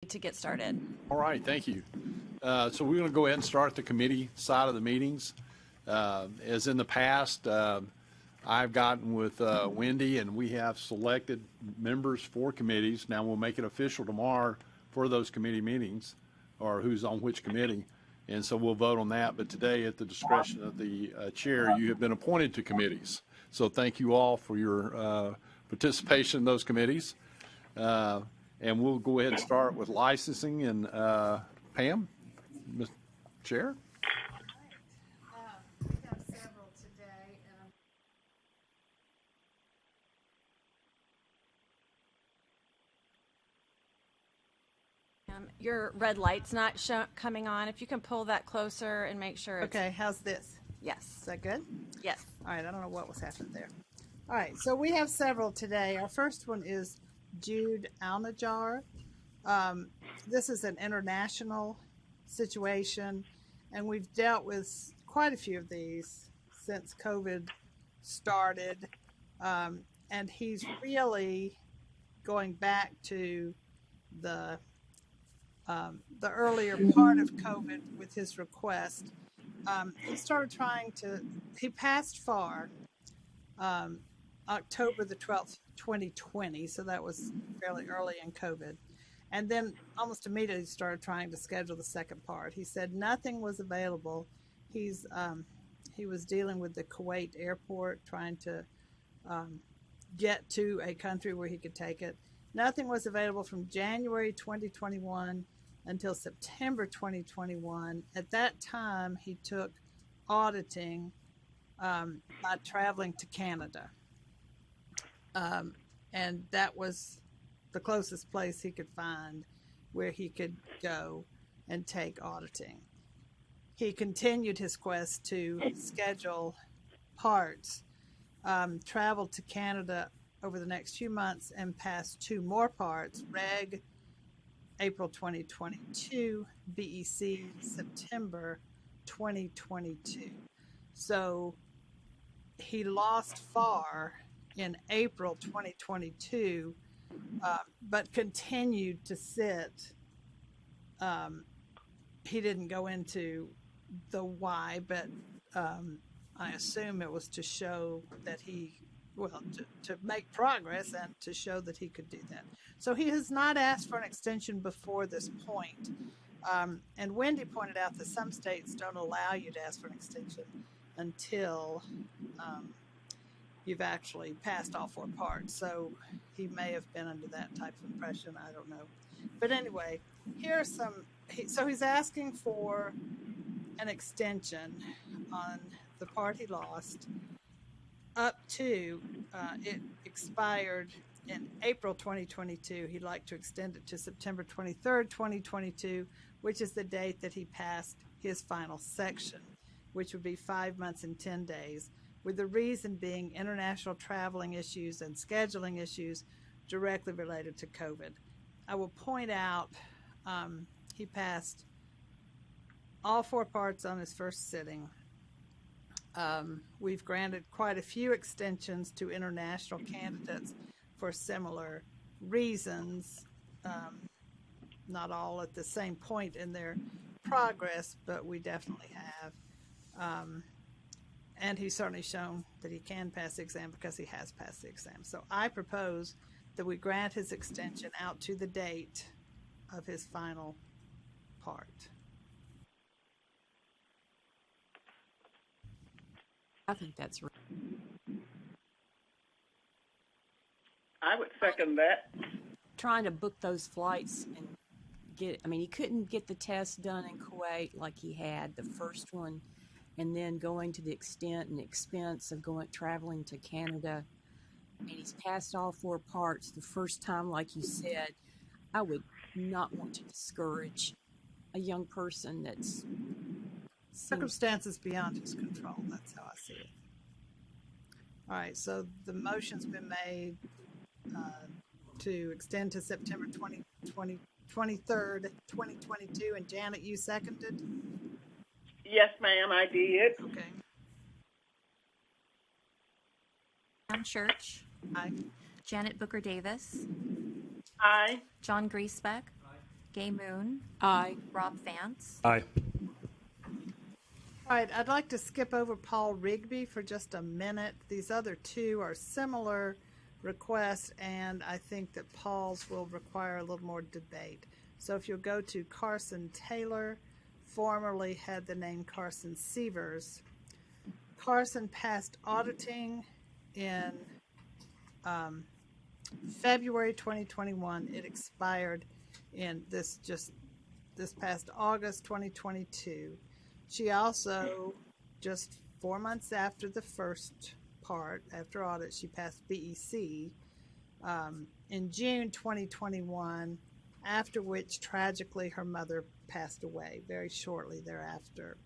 to get started. All right, thank you. So we're going to go ahead and start the committee side of the meetings. As in the past, I've gotten with Wendy, and we have selected members for committees. Now we'll make it official tomorrow for those committee meetings, or who's on which committee. And so we'll vote on that. But today, at the discretion of the chair, you have been appointed to committees. So thank you all for your participation in those committees. And we'll go ahead and start with licensing. And Pam, Ms. Chair. We have several today. Your red light's not coming on. If you can pull that closer and make sure it's... Okay, how's this? Yes. Is that good? Yes. All right, I don't know what was happening there. All right, so we have several today. Our first one is Jude Alnajar. This is an international situation, and we've dealt with quite a few of these since COVID started, and he's really going back to the earlier part of COVID with his request. He passed FAR October the 12th, 2020, so that was fairly early in COVID. And then almost immediately started trying to schedule the second part. He said nothing was available. He was dealing with the Kuwait airport, trying to get to a country where he could take it. Nothing was available from January 2021 until September 2021. At that time, he took auditing by traveling to Canada. And that was the closest place he could find where he could go and take auditing. He continued his quest to schedule parts, traveled to Canada over the next few months and passed 2 more parts, Reg April 2022, BEC September 2022. So he lost FAR in April 2022, but continued to sit. He didn't go into the why, but I assume it was to show that to make progress and to show that he could do that. So he has not asked for an extension before this point. And Wendy pointed out that some states don't allow you to ask for an extension until you've actually passed all 4 parts. So he may have been under that type of impression. I don't know. But anyway, here's some. So he's asking for an extension on the part he lost up to, it expired in April 2022. He'd like to extend it to September 23rd, 2022, which is the date that he passed his final section, which would be 5 months and 10 days, with the reason being international traveling issues and scheduling issues directly related to COVID. I will point out he passed all 4 parts on his first sitting. We've granted quite a few extensions to international candidates for similar reasons, not all at the same point in their progress, but we definitely have. And he's certainly shown that he can pass the exam because he has passed the exam. So I propose that we grant his extension out to the date of his final part. I think that's right. I would second that. Trying to book those flights and he couldn't get the test done in Kuwait like he had the first one, and then going to the extent and expense of traveling to Canada. And he's passed all 4 parts the first time, like you said. I would not want to discourage a young person that's circumstances beyond his control. That's how I see it. All right, so the motion's been made to extend to September 23rd, 2022, and Janet, you seconded? Yes, ma'am, I did. Okay. Pam Church. Aye. Janet Booker Davis. Aye. John Griesbeck. Gay Moon, Aye. Rob Vance. Aye. All right, I'd like to skip over Paul Rigby for just a minute. These other two are similar requests, and I think that Paul's will require a little more debate. So if you'll go to Carson Taylor, formerly had the name Carson Sievers. Carson passed auditing in February 2021. It expired in this past August 2022. She also, just 4 months after the first part, after audit, she passed BEC in June 2021, after which tragically her mother passed away very shortly thereafter.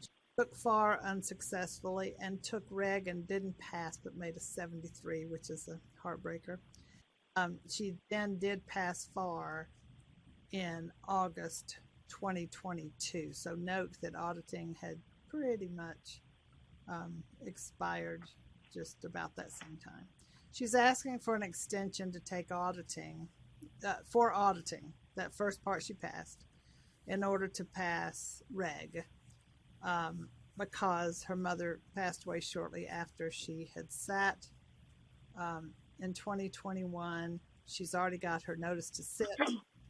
She took FAR unsuccessfully and took reg and didn't pass but made a 73, which is a heartbreaker. She then did pass FAR in August 2022. So note that auditing had pretty much expired just about that same time. She's asking for an extension to take auditing, for auditing, that first part she passed, in order to pass reg, because her mother passed away shortly after she had sat. In 2021, she's already got her notice to sit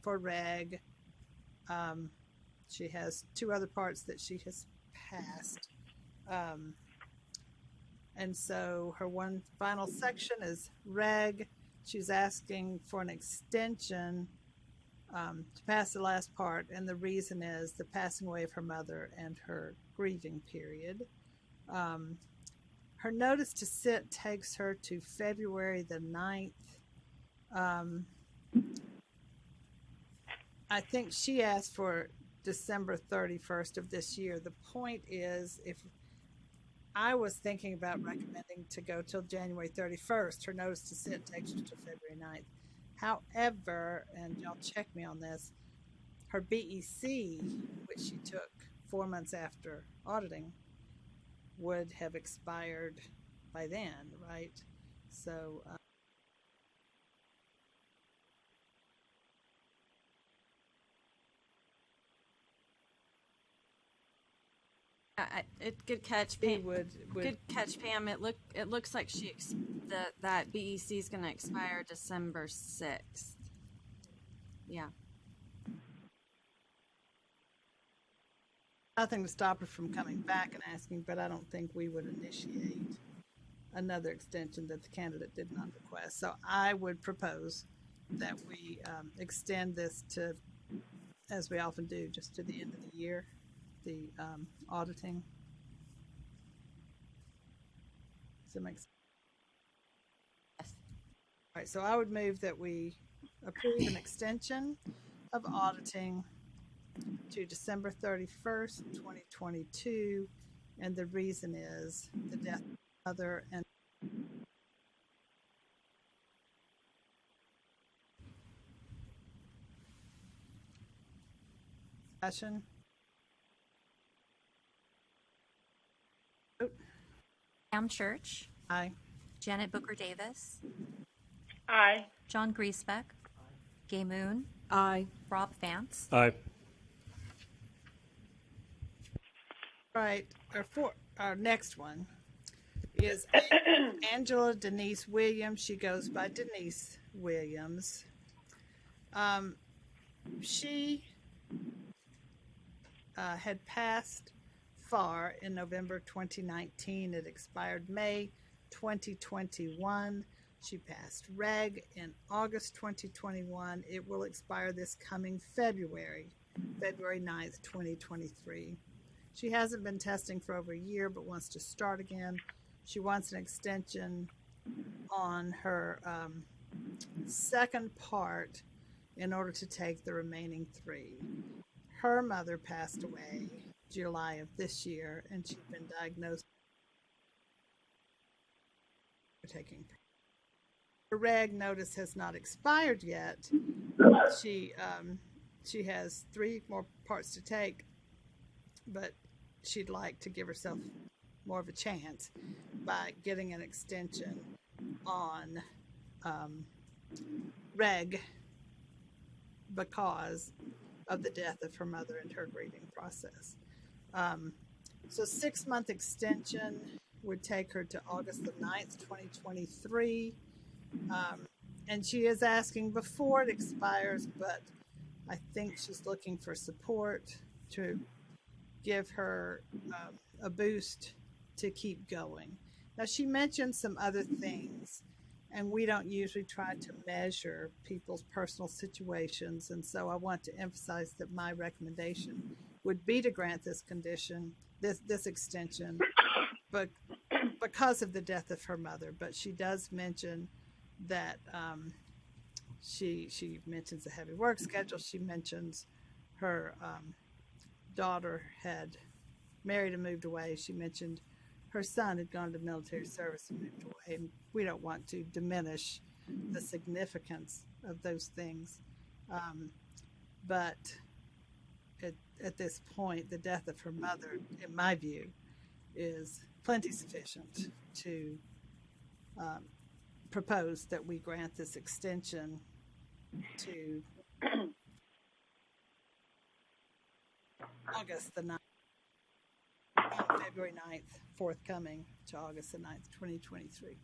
for reg. She has two other parts that she has passed. And so her one final section is reg. She's asking for an extension to pass the last part, and the reason is the passing away of her mother and her grieving period. Her notice to sit takes her to February the 9th. I think she asked for December 31st of this year. The point is, if I was thinking about recommending to go till January 31st, her notice to sit takes her to February 9th. However, and y'all check me on this, her BEC, which she took 4 months after auditing, would have expired by then, right? So Good catch, he Pam. would Good catch, Pam. It looks like that BEC is going to expire December 6th. Yeah. nothing to stop her from coming back and asking, but I don't think we would initiate another extension that the candidate did not request. So I would propose that we extend this to, as we often do, just to the end of the year, the auditing. Does that make sense? Yes. All right, so I would move that we approve an extension of auditing to December 31st, 2022, and the reason is the death of the mother and discussion. Pam Church, Aye. Janet Booker Davis, Aye. John Griesbeck, Gay Moon, Aye. Rob Vance. Aye. Right. Our next one is Angela Denise Williams. She goes by Denise Williams. She had passed FAR in November 2019. It expired May 2021. She passed REG in August 2021. It will expire this coming February 9th, 2023. She hasn't been testing for over a year but wants to start again. She wants an extension on her second part in order to take the remaining three. Her mother passed away July of this year, and she's been diagnosed for taking. Her reg notice has not expired yet. She has 3 more parts to take, but she'd like to give herself more of a chance by getting an extension on reg, because of the death of her mother and her grieving process. So 6-month extension would take her to August the 9th, 2023. And she is asking before it expires, but I think she's looking for support to give her a boost to keep going. Now, she mentioned some other things, and we don't usually try to measure people's personal situations. And so I want to emphasize that my recommendation would be to grant this condition, this extension, but because of the death of her mother. But she does mention that she mentions a heavy work schedule. She mentions her daughter had married and moved away. She mentioned her son had gone to military service and moved away. And we don't want to diminish the significance of those things. But at this point, the death of her mother, in my view, is plenty sufficient to propose that we grant this extension to August the 9th, February 9th, forthcoming to August the 9th, 2023.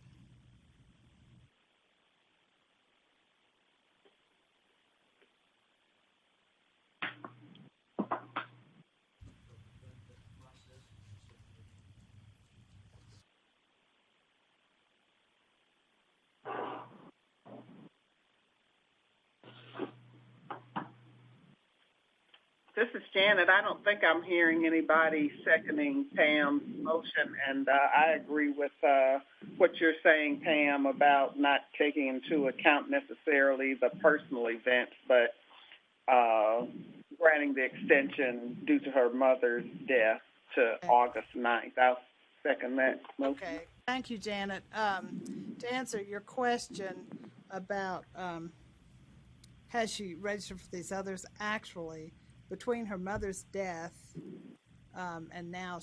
This is Janet. I don't think I'm hearing anybody seconding Pam's motion, and I agree with what you're saying, Pam, about not taking into account necessarily the personal events, but granting the extension due to her mother's death to August 9th. I'll second that motion. Okay. Thank you, Janet. To answer your question about has she registered for these others, actually, between her mother's death and now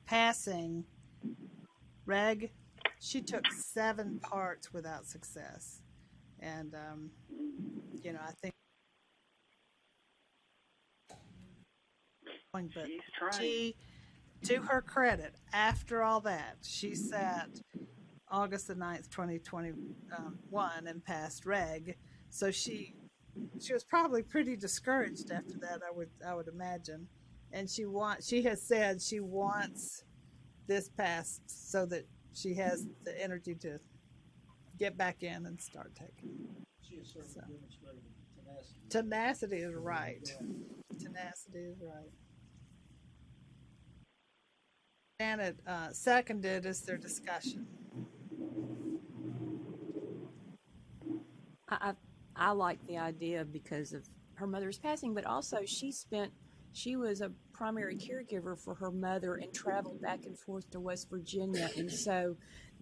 passing Reg, she took 7 parts without success. And, I think but She's trying. she, to her credit, after all that, she sat August the 9th, 2021 and passed Reg. So she was probably pretty discouraged after that, I would imagine. And she has said she wants this passed so that she has the energy to get back in and start taking. She has certainly demonstrated tenacity. Tenacity is right. Tenacity is right. Janet seconded. Is there discussion? I like the idea because of her mother's passing, but also she was a primary caregiver for her mother and traveled back and forth to West Virginia. And so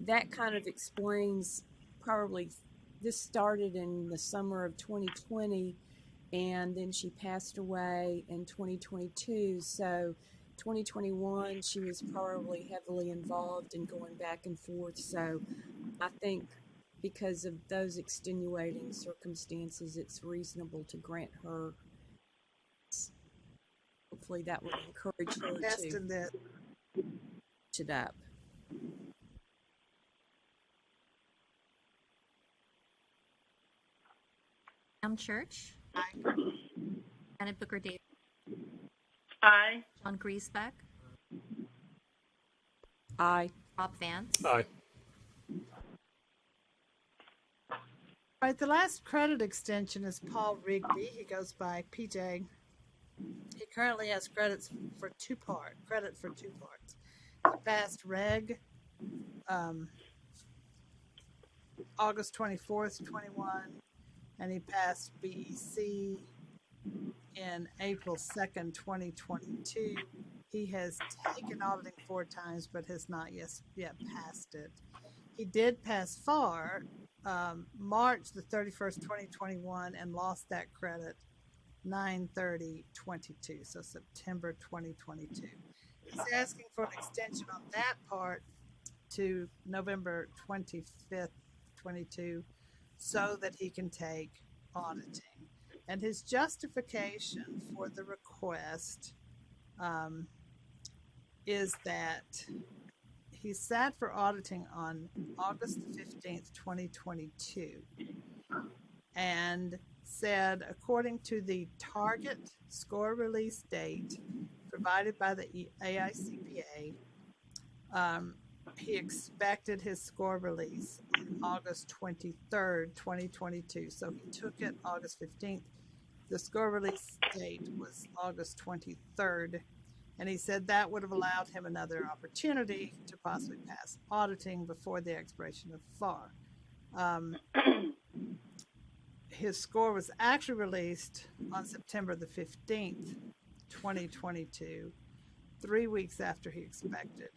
that kind of explains probably this started in the summer of 2020 and then she passed away in 2022. So 2021, she was probably heavily involved in going back and forth. So I think because of those extenuating circumstances, it's reasonable to grant her. Hopefully that would encourage her to pitch it up. Pam Church. Aye. Janet Booker Davis. Aye. John Griesbeck. Aye. Rob Vance. Aye. All right, the last credit extension is Paul Rigby. He goes by PJ. He currently has credit for 2 parts. He passed Reg August 24th, 21, and he passed BEC in April 2nd, 2022. He has taken auditing 4 times, but has not yet passed it. He did pass FAR March the 31st, 2021, and lost that credit 9/30/22, so September 2022. He's asking for an extension on that part to November 25th, 22, so that he can take auditing. And his justification for the request is that he sat for auditing on August 15th, 2022, and said, according to the target score release date provided by the AICPA, he expected his score release on August 23rd, 2022. So he took it August 15th. The score release date was August 23rd. And he said that would have allowed him another opportunity to possibly pass auditing before the expiration of FAR. His score was actually released on September the 15th, 2022, 3 weeks after he expected,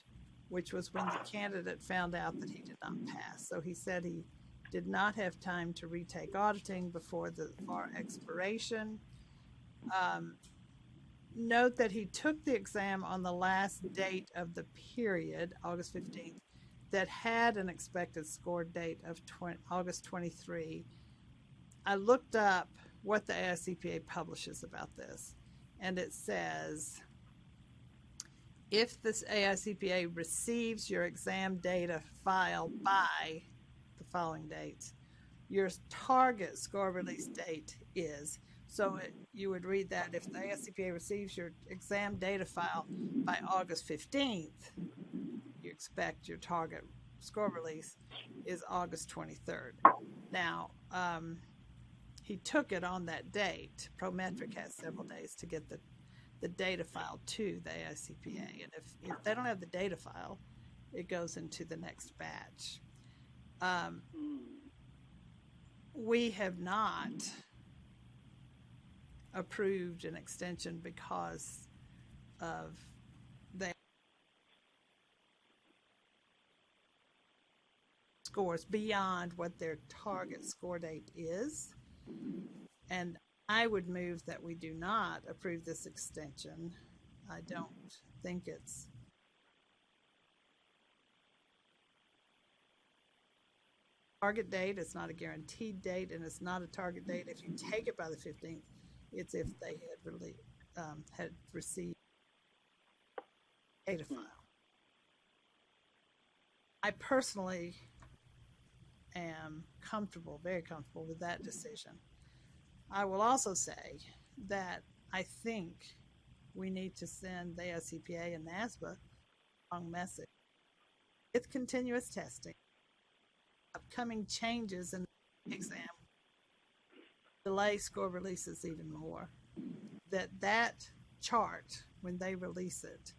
which was when the candidate found out that he did not pass. So he said he did not have time to retake auditing before the FAR expiration. Note that he took the exam on the last date of the period, August 15th, that had an expected score date of August 23. I looked up what the AICPA publishes about this, and it says, if this AICPA receives your exam data file by the following dates, your target score release date is. So you would read that if the AICPA receives your exam data file by August 15th, you expect your target score release is August 23rd. Now, he took it on that date. Prometric has several days to get the data file to the AICPA. And if they don't have the data file, it goes into the next batch. We have not approved an extension because of the scores beyond what their target score date is. And I would move that we do not approve this extension. I don't think it's target date. It's not a guaranteed date, and it's not a target date. If you take it by the 15th, it's if they had received data file. I personally am comfortable, very comfortable with that decision. I will also say that I think we need to send the AICPA and NASBA a strong message. With continuous testing, upcoming changes in the exam delay score releases even more, that chart, when they release it,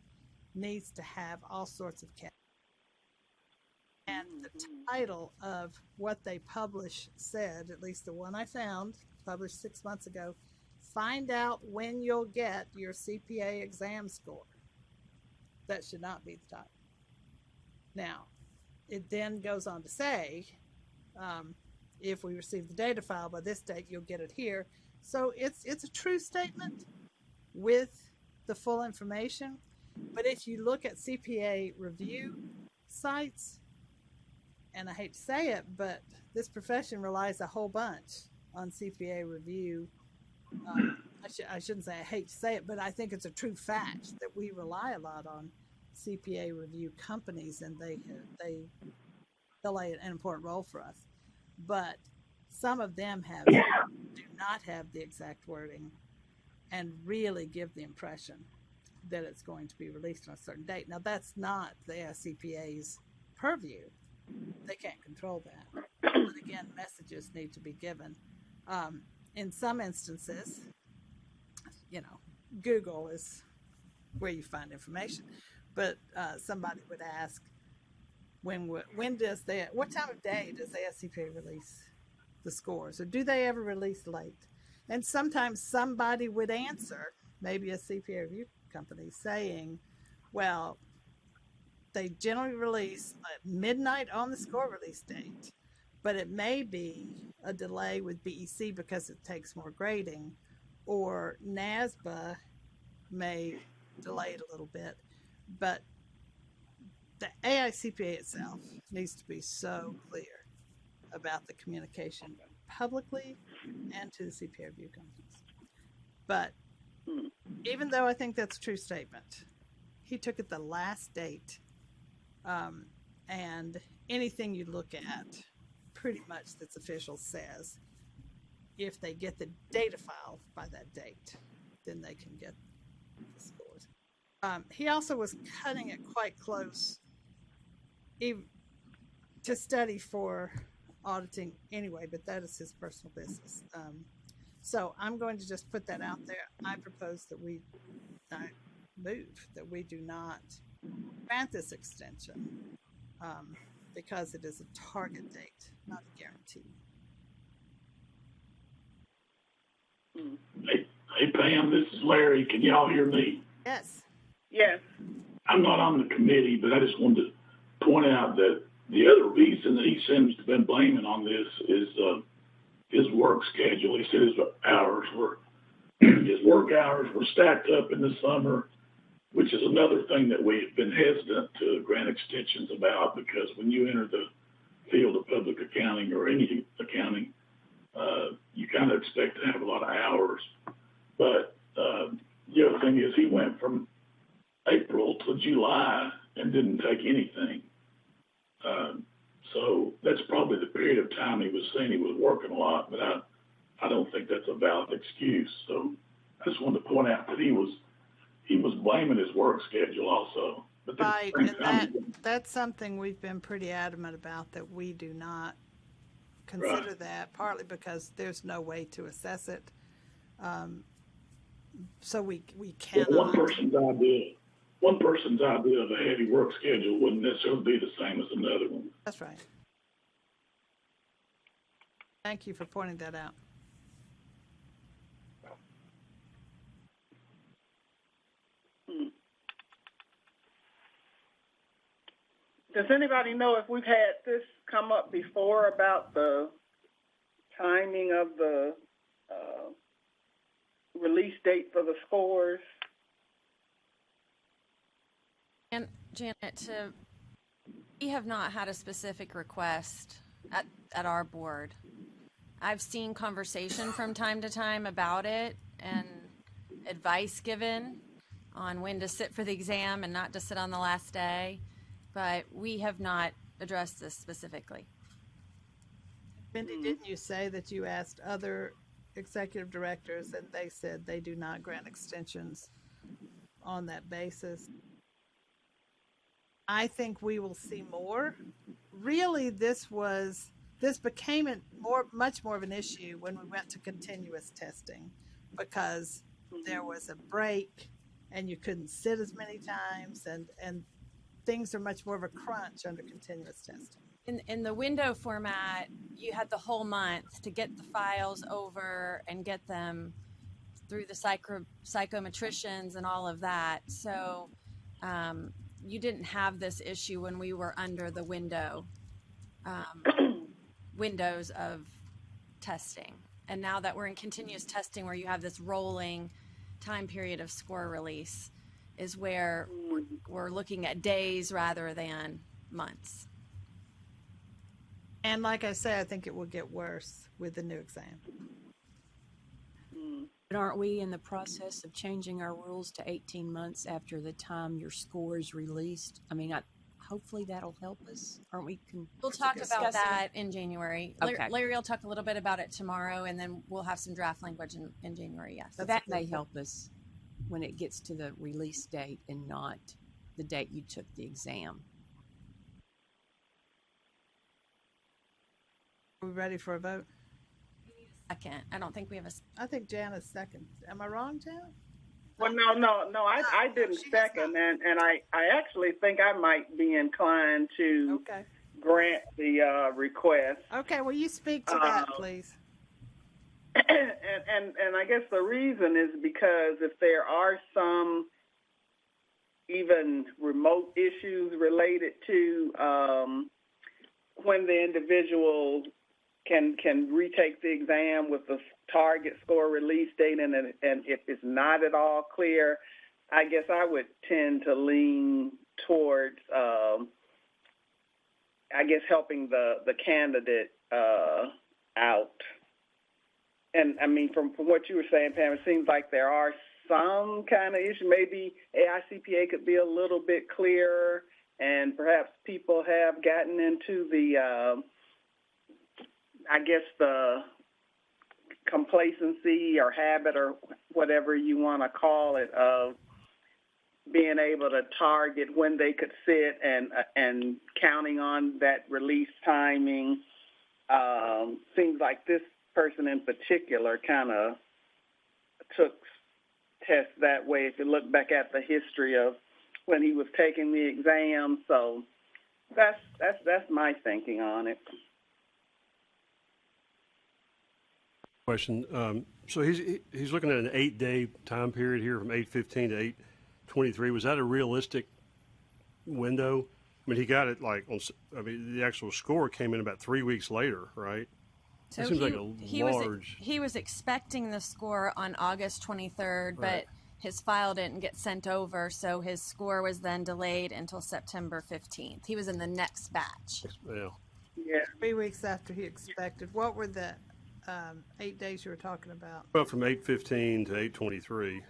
needs to have all sorts of categories. And the title of what they publish said, at least the one I found, published 6 months ago, find out when you'll get your CPA exam score. That should not be the title. Now, it then goes on to say, if we receive the data file by this date, you'll get it here. So it's a true statement with the full information. But if you look at CPA review sites, and I hate to say it, but this profession relies a whole bunch on CPA review. I shouldn't say I hate to say it, but I think it's a true fact that we rely a lot on CPA review companies, and they play an important role for us. But some of them do not have the exact wording and really give the impression that it's going to be released on a certain date. Now, that's not the AICPA's purview. They can't control that. But again, messages need to be given. In some instances, Google is where you find information. But somebody would ask, what time of day does the AICPA release the scores? Or do they ever release late? And sometimes somebody would answer, maybe a CPA review company, saying, well, they generally release at midnight on the score release date, but it may be a delay with BEC because it takes more grading, or NASBA may delay it a little bit. But the AICPA itself needs to be so clear about the communication publicly and to the CPA review conference. But even though I think that's a true statement, he took it the last date. And anything you look at, pretty much that's official says, if they get the data file by that date, then they can get the scores. He also was cutting it quite close to study for auditing anyway, but that is his personal business. So I'm going to just put that out there. I propose that I move that we do not grant this extension because it is a target date, not a guarantee. Hey, Pam, this is Larry. Can y'all hear me? Yes. Yes. I'm not on the committee, but I just wanted to point out that the other reason that he seems to have been blaming on this is his work schedule. He said his work hours were stacked up in the summer, which is another thing that we've been hesitant to grant extensions about, because when you enter the field of public accounting or any accounting, you kind of expect to have a lot of hours. But the other thing is he went from April to July and didn't take anything. So that's probably the period of time he was saying he was working a lot, but I don't think that's a valid excuse. So I just wanted to point out that he was blaming his work schedule also. But Right, and that's something we've been pretty adamant about, that we do not consider that, partly because there's no way to assess it. So we cannot. One person's idea of a heavy work schedule wouldn't necessarily be the same as another one. That's right. Thank you for pointing that out. Does anybody know if we've had this come up before about the timing of the release date for the scores? And Janet, we have not had a specific request at our board. I've seen conversation from time to time about it and advice given on when to sit for the exam and not to sit on the last day, but we have not addressed this specifically. Mindy, didn't you say that you asked other executive directors and they said they do not grant extensions on that basis? I think we will see more. Really, this became much more of an issue when we went to continuous testing, because there was a break and you couldn't sit as many times, and things are much more of a crunch under continuous testing. In the window format, you had the whole month to get the files over and get them through the psychometricians and all of that. So you didn't have this issue when we were under the windows of testing. And now that we're in continuous testing, where you have this rolling time period of score release, is where we're looking at days rather than months. And like I said, I think it will get worse with the new exam. But aren't we in the process of changing our rules to 18 months after the time your score is released? I mean, hopefully that'll help us. Aren't we? We'll talk about that in January. Okay. Larry will talk a little bit about it tomorrow, and then we'll have some draft language in January, yes. So that may help us when it gets to the release date and not the date you took the exam. Are we ready for a vote? Second. I don't think we have I think Jana's second. Am I wrong, Janet? Well, no. I didn't second, and I actually think I might be inclined to grant the request. Okay, will you speak to that, please? And I guess the reason is because if there are some even remote issues related to when the individual can retake the exam with the target score release date, and if it's not at all clear, I guess I would tend to lean towards, I guess, helping the candidate out and I mean, from what you were saying, Pam, it seems like there are some kind of issue. Maybe AICPA could be a little bit clearer, and perhaps people have gotten into the, I guess, the complacency or habit or whatever you want to call it of being able to target when they could sit and counting on that release timing. Seems like this person in particular kind of took tests that way. If you look back at the history of when he was taking the exam, so that's my thinking on it. Question. So he's looking at an 8-day time period here from 8/15 to 8/23. Was that a realistic window? I mean, he got it like the actual score came in about 3 weeks later, right? So that seems like a large. He was expecting the score on August 23rd, but his file didn't get sent over, so his score was then delayed until September 15th. He was in the next batch. Yeah. Yeah. 3 weeks after he expected. What were the 8 days you were talking about? Well, from 8/15 to 8/23.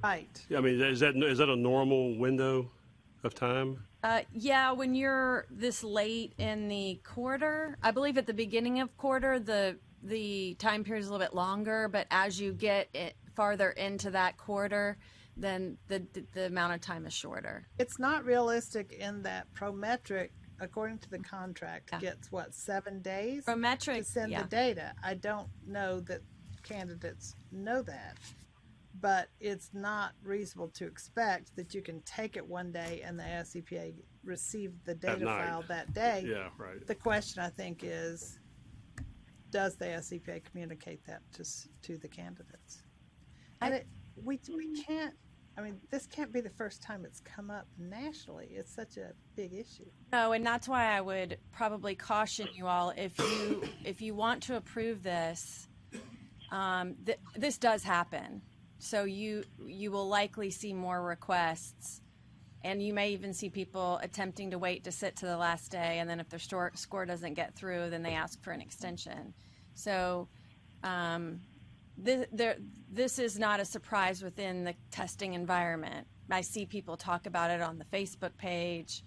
Right. Yeah, I mean, is that a normal window of time? Yeah, when you're this late in the quarter, I believe at the beginning of quarter, the time period is a little bit longer, but as you get farther into that quarter, then the amount of time is shorter. It's not realistic in that Prometric, according to the contract, gets 7 days Prometric, to send yeah. the data. I don't know that candidates know that, but it's not reasonable to expect that you can take it one day and the SCPA receive the data file that day. Yeah, right. The question, I think, is, does the SCPA communicate that to the candidates? And we can't, I mean, this can't be the first time it's come up nationally. It's such a big issue. No, and that's why I would probably caution you all, if you want to approve this, this does happen. So you will likely see more requests, and you may even see people attempting to wait to sit to the last day, and then if their score doesn't get through, then they ask for an extension. So this is not a surprise within the testing environment. I see people talk about it on the Facebook page,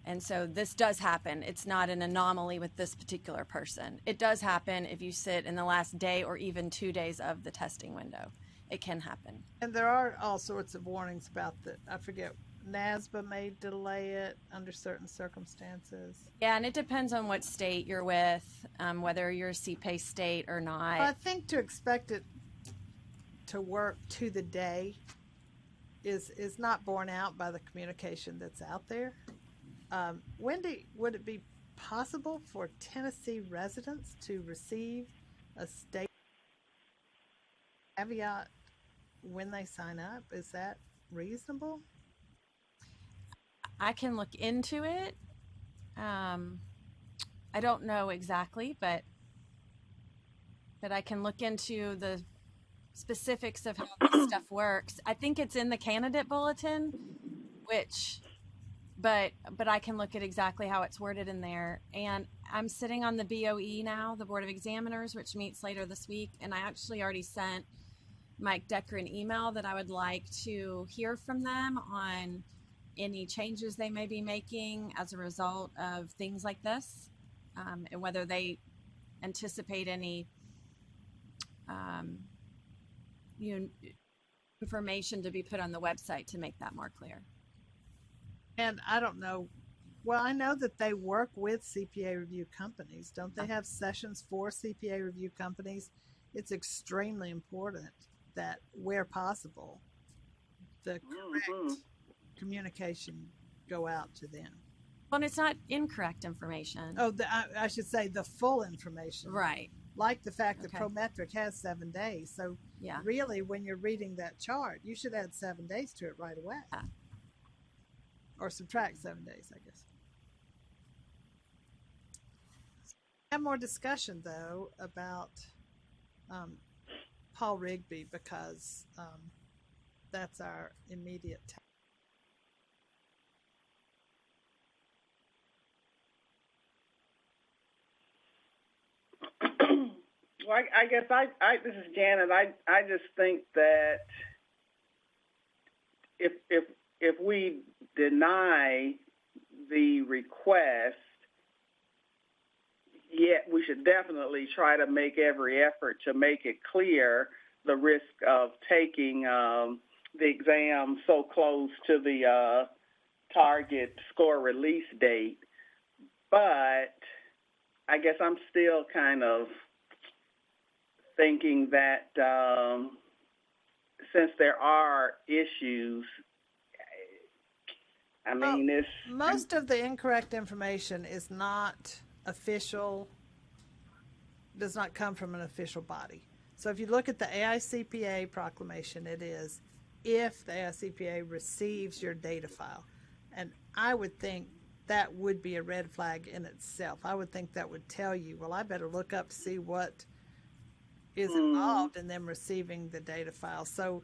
and so this does happen. It's not an anomaly with this particular person. It does happen if you sit in the last day or even 2 days of the testing window. It can happen. And there are all sorts of warnings about I forget, NASBA may delay it under certain circumstances. Yeah, and it depends on what state you're with, whether you're a CPA state or not. I think to expect it to work to the day is not borne out by the communication that's out there. Wendy, would it be possible for Tennessee residents to receive a state caveat when they sign up? Is that reasonable? I can look into it. I don't know exactly, but I can look into the specifics of how this stuff works. I think it's in the candidate bulletin, but I can look at exactly how it's worded in there. And I'm sitting on the BOE now, the Board of Examiners, which meets later this week, and I actually already sent Mike Decker an email that I would like to hear from them on any changes they may be making as a result of things like this, and whether they anticipate any information to be put on the website to make that more clear. And I don't know. Well, I know that they work with CPA review companies. Don't they have sessions for CPA review companies? It's extremely important that where possible, the correct communication go out to them. Well, and it's not incorrect information. Oh, I should say the full information. Right. Like the fact that Okay. Prometric has 7 days. So Yeah. really, when you're reading that chart, you should add 7 days to it right away. Yeah. Or subtract 7 days, I guess. Have more discussion, though, about Paul Rigby, because that's our immediate Well, I guess this is Janet. I just think that if we deny the request, yet we should definitely try to make every effort to make it clear the risk of taking the exam so close to the target score release date. But I guess I'm still kind of thinking that since there are issues, I mean, most of the incorrect information is not official, does not come from an official body. So if you look at the AICPA proclamation, it is if the AICPA receives your data file. And I would think that would be a red flag in itself. I would think that would tell you, well, I better look up, see what is involved in them receiving the data file. So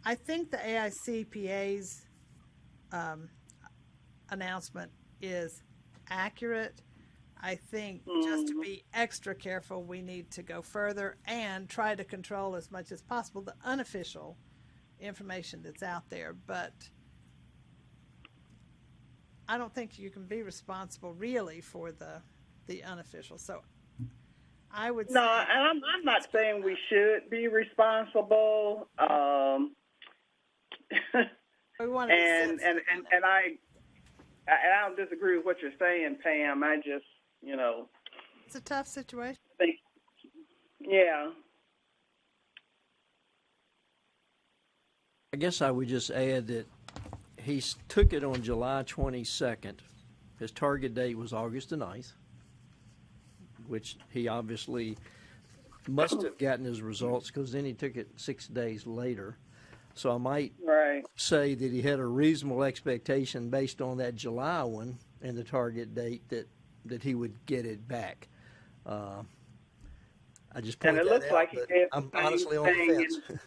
I think the AICPA's announcement is accurate. I think just to be extra careful, we need to go further and try to control as much as possible the unofficial information that's out there. But I don't think you can be responsible really for the unofficial. So I would no, say, and I'm not saying we should be responsible. we want to be and sensitive. I don't disagree with what you're saying, Pam. I just, It's a tough situation. think, yeah. I guess I would just add that he took it on July 22nd. His target date was August the 9th, which he obviously must have gotten his results because then he took it 6 days later. So I might say that he had a reasonable expectation based on that July one and the target date that he would get it back. I just point And it that looks out, like he did I'm the honestly same on the thing. fence.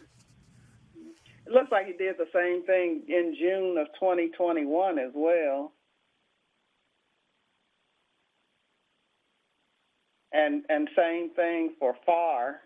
It looks like he did the same thing in June of 2021 as well. And same thing for FAR.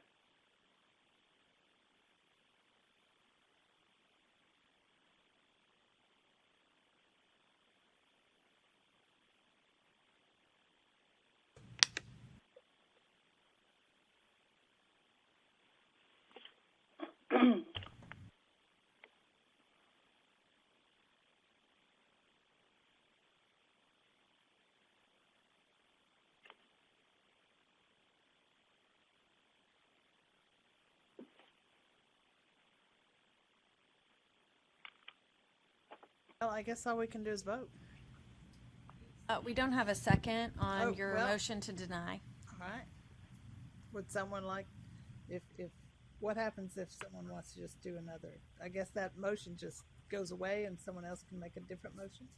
Well, I guess all we can do is vote. We don't have a second on your well. motion to deny. All right. Would someone like, if what happens if someone wants to just do another? I guess that motion just goes away and someone else can make a different motion?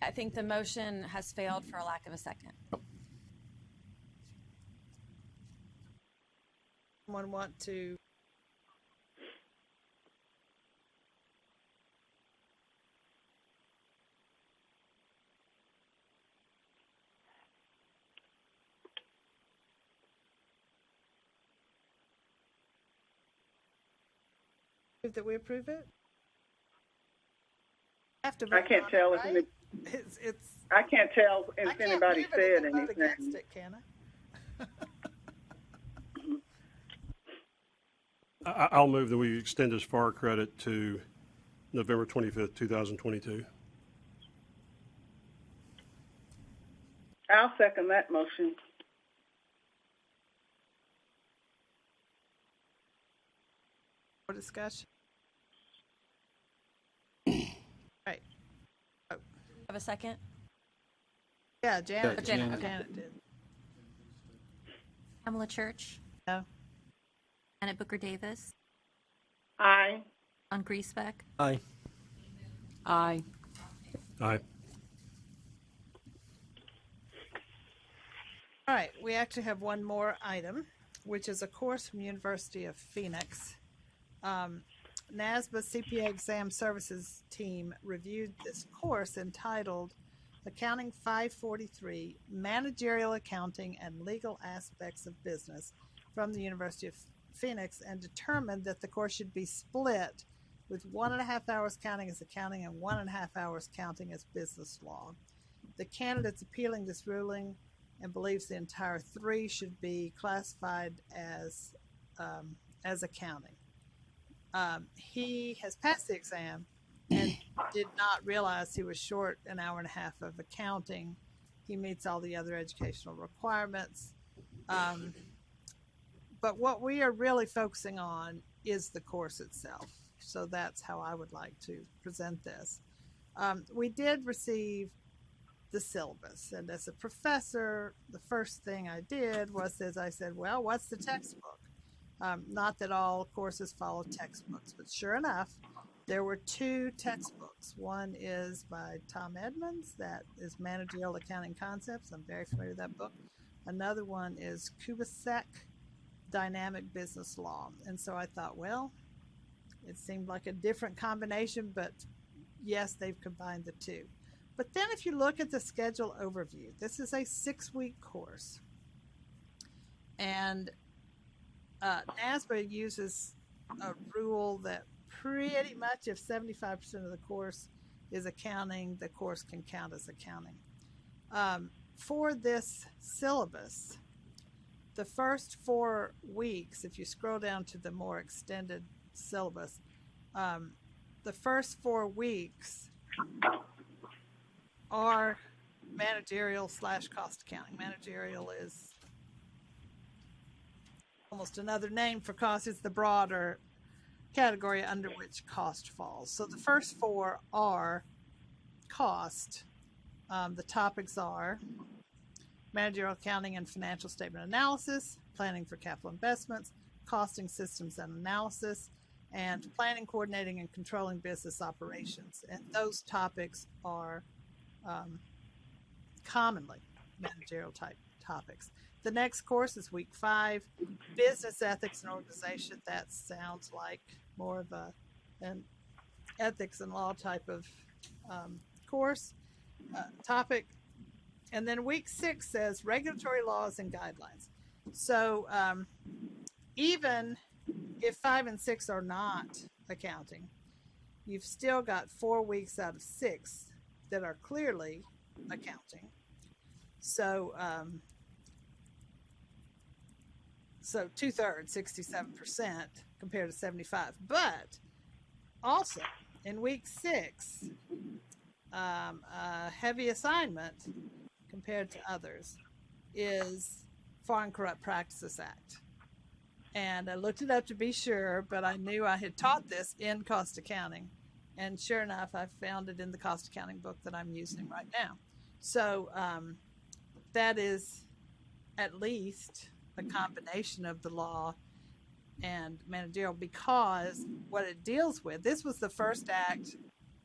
I think the motion has failed for a lack of a second. Someone want to? That we approve it? Have to vote I can't on tell it, if right? any, It's I can't tell I if can't anybody move it said and then vote against anything. it, can I? I'll move that we extend his FAR credit to November 25th, 2022. I'll second that motion. More discussion? Right. Have a second? Yeah, Janet. Yeah, Janet. Janet did. Pamela Church, No. Janet Booker Davis, Aye. John Griesbeck, Aye. Aye. Aye. All right, we actually have one more item, which is a course from University of Phoenix. NASBA CPA Exam Services team reviewed this course entitled Accounting 543, Managerial Accounting and Legal Aspects of Business from the University of Phoenix and determined that the course should be split with 1.5 hours counting as accounting and 1.5 hours counting as business law. The candidate's appealing this ruling and believes the entire 3 should be classified as accounting. He has passed the exam and did not realize he was short an hour and a half of accounting. He meets all the other educational requirements. But what we are really focusing on is the course itself. So that's how I would like to present this. We did receive the syllabus. And as a professor, the first thing I did was I said, well, what's the textbook? Not that all courses follow textbooks, but sure enough, there were 2 textbooks. One is by Tom Edmonds, that is Managerial Accounting Concepts. I'm very familiar with that book. Another one is Kubasek, Dynamic Business Law. And so I thought, well, it seemed like a different combination, but yes, they've combined the 2. But then if you look at the schedule overview, this is a 6-week course. And NASBA uses a rule that pretty much if 75% of the course is accounting, the course can count as accounting. For this syllabus, the first 4 weeks, if you scroll down to the more extended syllabus, the first 4 weeks are managerial / cost accounting. Managerial is almost another name for cost. It's the broader category under which cost falls. So the first 4 are cost. The topics are managerial accounting and financial statement analysis, planning for capital investments, costing systems and analysis, and planning, coordinating, and controlling business operations. And those topics are commonly managerial type topics. The next course is week 5, business ethics and organization. That sounds like more of an ethics and law type of course topic. And then week 6 says regulatory laws and guidelines. So even if 5 and 6 are not accounting, you've still got 4 weeks out of 6 that are clearly accounting. So, so 2/3, 67% compared to 75. But also in week 6, a heavy assignment compared to others is Foreign Corrupt Practices Act. And I looked it up to be sure, but I knew I had taught this in cost accounting. And sure enough, I found it in the cost accounting book that I'm using right now. So that is at least a combination of the law and managerial, because what it deals with, this was the first act,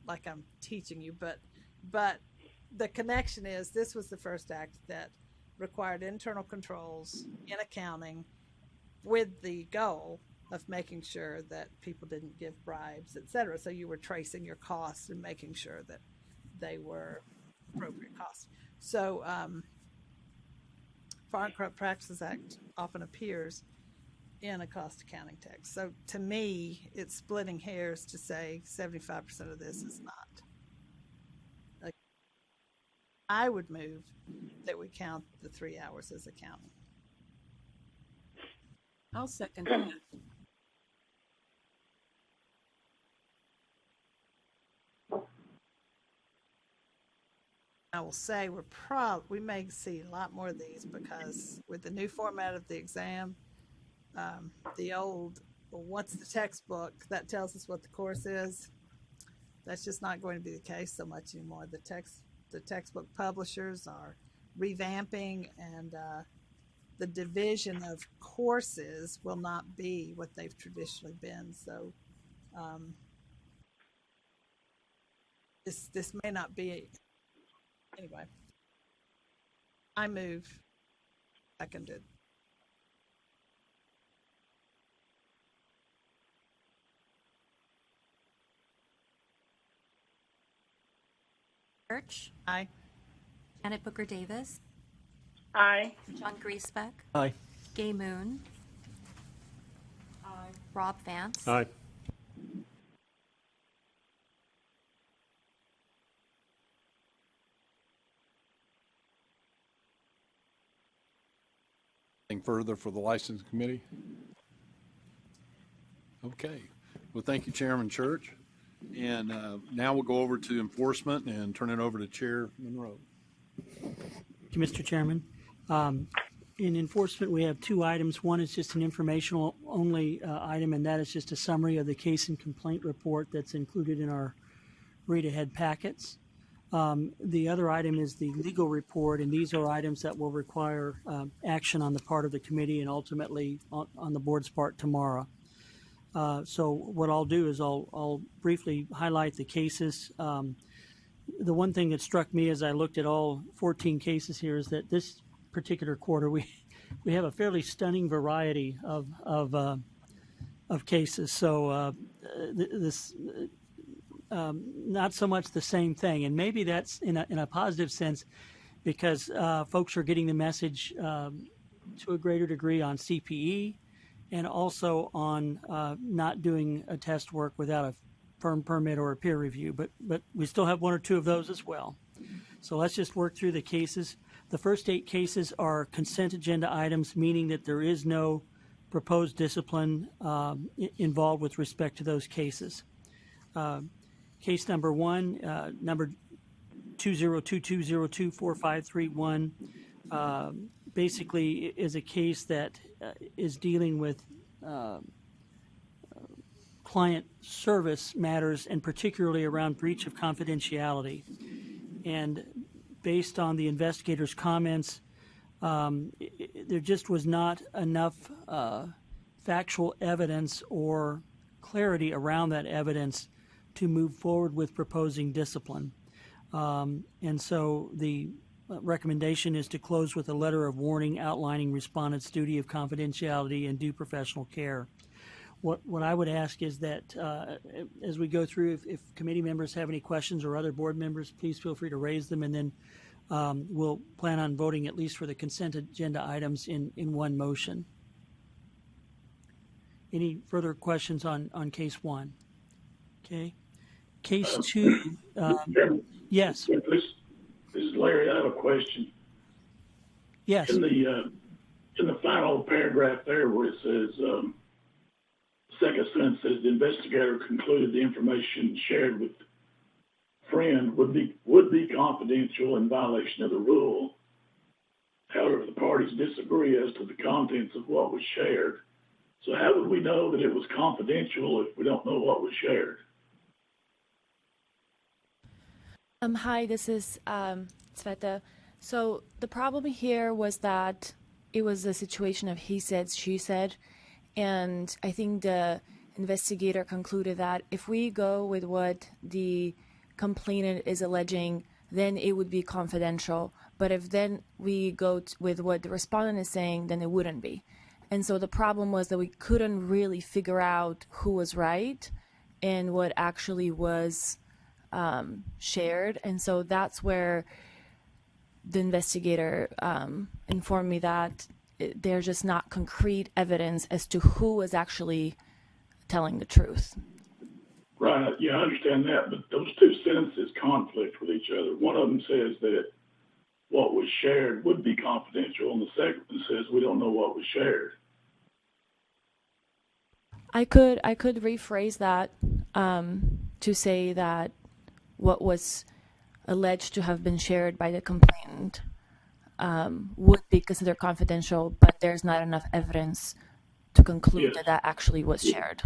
like I'm teaching you, but the connection is this was the first act that required internal controls in accounting with the goal of making sure that people didn't give bribes, et cetera. So you were tracing your costs and making sure that they were appropriate costs. So Foreign Corrupt Practices Act often appears in a cost accounting text. So to me, it's splitting hairs to say 75% of this is not. I would move that we count the 3 hours as accounting. I'll second that. I will say we may see a lot more of these, because with the new format of the exam, the old, well, what's the textbook that tells us what the course is, that's just not going to be the case so much anymore. The textbook publishers are revamping, and the division of courses will not be what they've traditionally been. So this may not be. Anyway, I move. Seconded. Church, Aye. Janet Booker Davis, Aye. John Griesbeck, Aye. Gay Moon, Rob Vance. Aye. Anything further for the licensing committee? Okay. Well, thank you, Chairman Church. And now we'll go over to enforcement and turn it over to Chair Monroe. Thank you, Mr. Chairman. In enforcement, we have two items. One is just an informational only item, and that is just a summary of the case and complaint report that's included in our read-ahead packets. The other item is the legal report, and these are items that will require action on the part of the committee and ultimately on the board's part tomorrow. So what I'll do is I'll briefly highlight the cases. The one thing that struck me as I looked at all 14 cases here is that this particular quarter we have a fairly stunning variety of cases. So this not so much the same thing, and maybe that's in a positive sense because folks are getting the message to a greater degree on CPE and also on not doing a test work without a firm permit or a peer review. But we still have one or two of those as well. So let's just work through the cases. The first 8 cases are consent agenda items, meaning that there is no proposed discipline involved with respect to those cases. Case number 1, number 2022024531, basically is a case that is dealing with client service matters, and particularly around breach of confidentiality. And based on the investigator's comments, there just was not enough factual evidence or clarity around that evidence to move forward with proposing discipline. And so the recommendation is to close with a letter of warning outlining respondent's duty of confidentiality and due professional care. What I would ask is that as we go through, if committee members have any questions or other board members, please feel free to raise them, and then we'll plan on voting at least for the consent agenda items in one motion. Any further questions on case 1? Okay. Case 2. Yes. This is Larry. I have a question. Yes. In the final paragraph there where it says, second sentence says the investigator concluded the information shared with friend would be confidential in violation of the rule. However, the parties disagree as to the contents of what was shared. So how would we know that it was confidential if we don't know what was shared? Hi, this is Sveta. So the problem here was that it was a situation of he said, she said, and I think the investigator concluded that if we go with what the complainant is alleging, then it would be confidential. But if then we go with what the respondent is saying, then it wouldn't be. And so the problem was that we couldn't really figure out who was right and what actually was shared. And so that's where the investigator informed me that there's just not concrete evidence as to who was actually telling the truth. Right. Yeah, I understand that. But those two sentences conflict with each other. One of them says that what was shared would be confidential, and the second one says we don't know what was shared. I could rephrase that to say that what was alleged to have been shared by the complainant would be considered confidential, but there's not enough evidence to conclude that that actually was shared.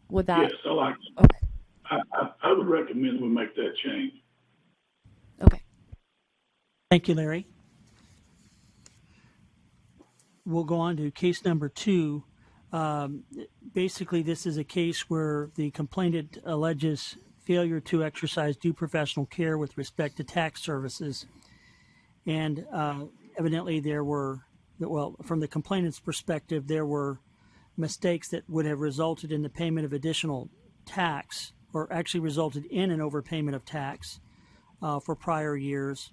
Would that? Yes, I like it. Okay. I would recommend we make that change. Okay. Thank you, Larry. We'll go on to case number 2. Basically, this is a case where the complainant alleges failure to exercise due professional care with respect to tax services. And evidently there were, well, from the complainant's perspective, there were mistakes that would have resulted in the payment of additional tax, or actually resulted in an overpayment of tax for prior years.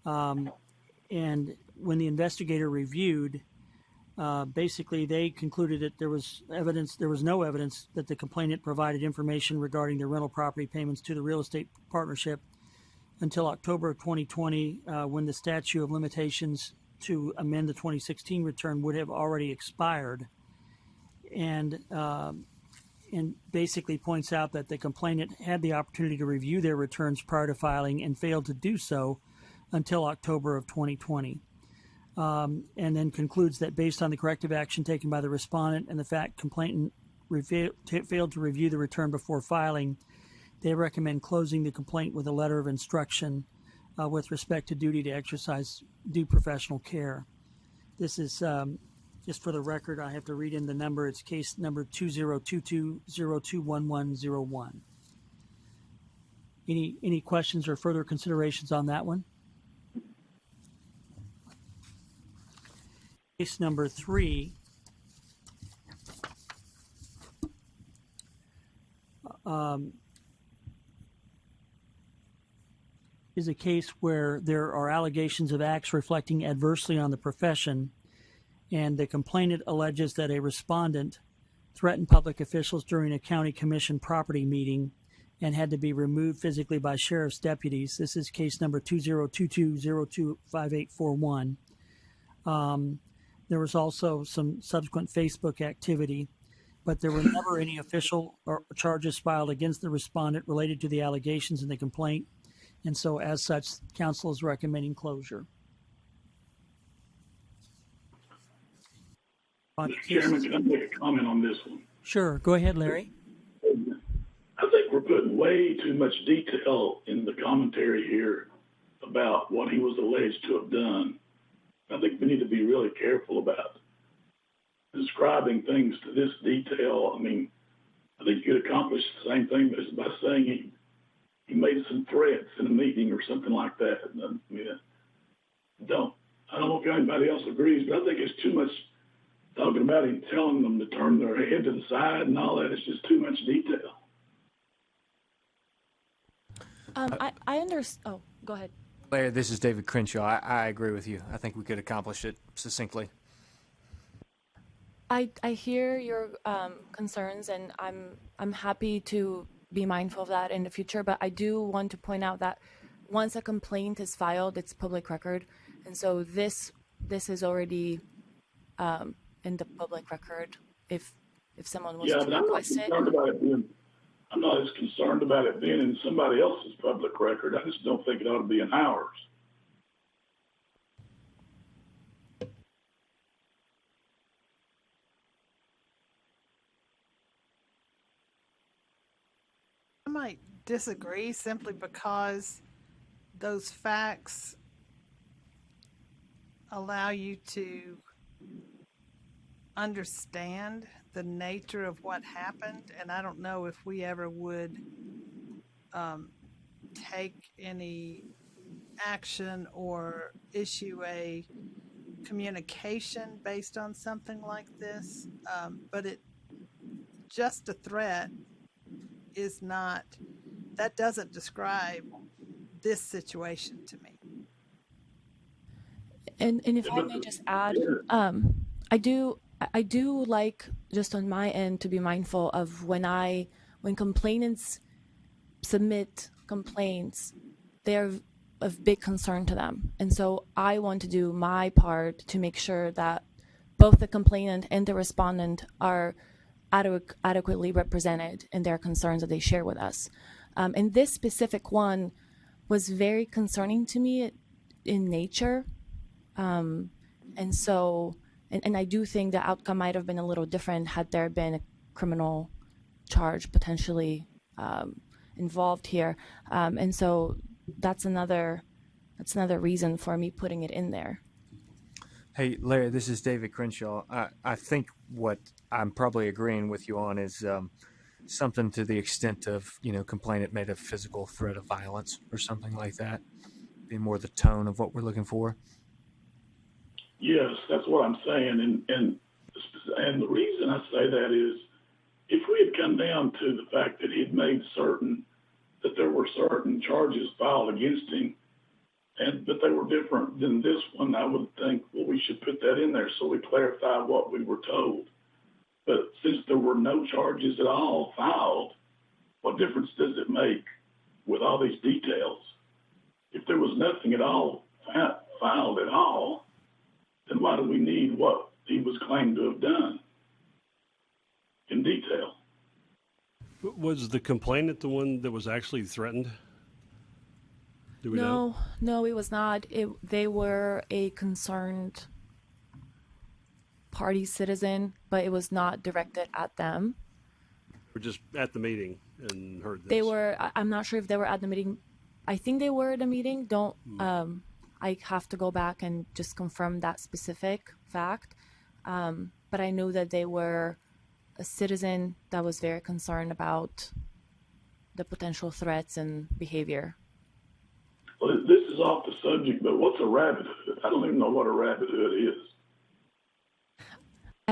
And when the investigator reviewed Basically, they concluded that there was no evidence that the complainant provided information regarding the rental property payments to the real estate partnership until October of 2020, when the statute of limitations to amend the 2016 return would have already expired, and basically points out that the complainant had the opportunity to review their returns prior to filing and failed to do so until October of 2020. And then concludes that based on the corrective action taken by the respondent and the fact complainant failed to review the return before filing, they recommend closing the complaint with a letter of instruction with respect to duty to exercise due professional care. This is, just for the record, I have to read in the number. It's case number 2022021101. Any questions or further considerations on that one? Case number 3 is a case where there are allegations of acts reflecting adversely on the profession, and the complainant alleges that a respondent threatened public officials during a county commission property meeting and had to be removed physically by sheriff's deputies. This is case number 2022025841. There was also some subsequent Facebook activity, but there were never any official or charges filed against the respondent related to the allegations in the complaint, and so as such, counsel is recommending closure. Mr. Chairman, can I make a comment on this one? Sure. Go ahead, Larry. I think we're putting way too much detail in the commentary here about what he was alleged to have done. I think we need to be really careful about describing things to this detail. I mean, I think you could accomplish the same thing as by saying he made some threats in a meeting or something like that. I mean, I don't know if anybody else agrees, but I think it's too much talking about him telling them to turn their head to the side and all that. It's just too much detail. I understand. Oh, go ahead. Larry, this is David Crenshaw. I agree with you. I think we could accomplish it succinctly. I hear your concerns, and I'm happy to be mindful of that in the future. But I do want to point out that once a complaint is filed, it's public record, and so this is already in the public record. If someone was to request it. I'm not as concerned about it being in somebody else's public record. I just don't think it ought to be in ours. I might disagree simply because those facts allow you to understand the nature of what happened, and I don't know if we ever would take any action or issue a communication based on something like this, but just a threat is not, that doesn't describe this situation to me. And if I may just add, I do like, just on my end, to be mindful of when complainants submit complaints, they're of big concern to them. And so I want to do my part to make sure that both the complainant and the respondent are adequately represented in their concerns that they share with us. And this specific one was very concerning to me in nature. And so... And I do think the outcome might have been a little different had there been a criminal charge potentially involved here. And so that's another reason for me putting it in there. Hey, Larry, this is David Crenshaw. I think what I'm probably agreeing with you on is something to the extent of, complainant made a physical threat of violence or something like that, be more the tone of what we're looking for. Yes, that's what I'm saying, and the reason I say that is, if we had come down to the fact that he'd made certain that there were certain charges filed against him, but they were different than this one. I would think, well, we should put that in there so we clarify what we were told. But since there were no charges at all filed, what difference does it make with all these details? If there was nothing at all filed at all, then why do we need what he was claimed to have done in detail? Was the complainant the one that was actually threatened? Do we know? No, it was not. They were a concerned party citizen, but it was not directed at them. We're just at the meeting and heard this. They were. I'm not sure if they were at the meeting. I think they were at the meeting. I have to go back and just confirm that specific fact. But I know that they were a citizen that was very concerned about the potential threats and behavior. Well, this is off the subject, but what's a rabbit hood? I don't even know what a rabbit hood is.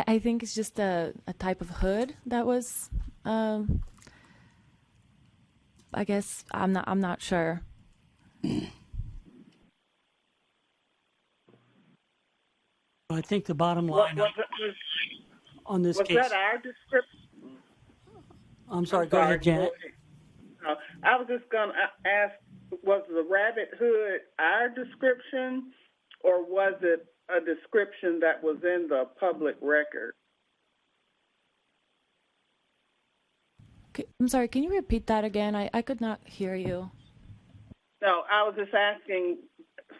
I think it's just a type of hood that was. I guess I'm not sure. I think the bottom line on this case. Was that our description? I'm sorry. Go ahead, Janet. I was just going to ask, was the rabbit hood our description, or was it a description that was in the public record? I'm sorry, can you repeat that again? I could not hear you. No, I was just asking,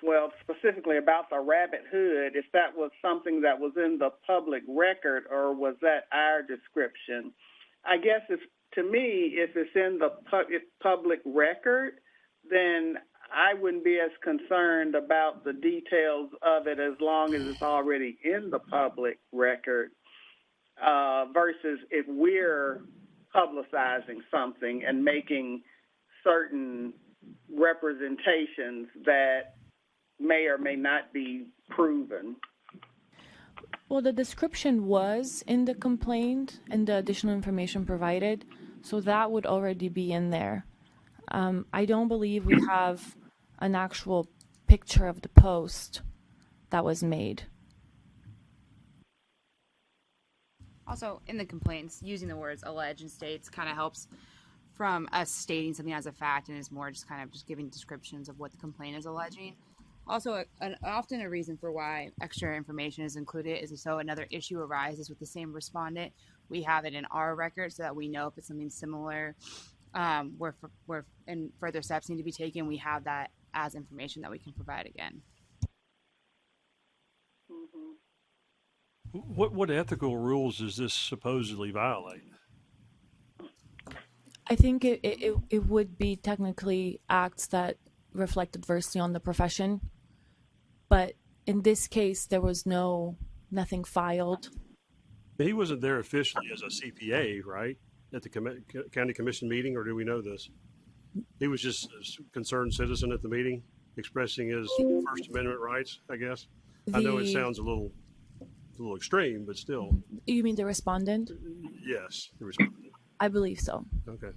well, specifically about the rabbit hood, if that was something that was in the public record, or was that our description? I guess to me, if it's in the public record, then I wouldn't be as concerned about the details of it as long as it's already in the public record, versus if we're publicizing something and making certain representations that may or may not be proven. Well, the description was in the complaint and the additional information provided, so that would already be in there. I don't believe we have an actual picture of the post that was made. Also, in the complaints, using the words alleged and states kind of helps from us stating something as a fact, and is more just kind of just giving descriptions of what the complaint is alleging. Also, often a reason for why extra information is included is so another issue arises with the same respondent, we have it in our record so that we know if it's something similar, where and further steps need to be taken, we have that as information that we can provide again. What ethical rules does this supposedly violate? I think it would be technically acts that reflect adversely on the profession, but in this case there was nothing filed. He wasn't there officially as a CPA, right, at the county commission meeting, or do we know this? He was just a concerned citizen at the meeting expressing his First Amendment rights, I guess. I know it sounds a little extreme, but still. You mean the respondent? Yes, the respondent. I believe so. Okay.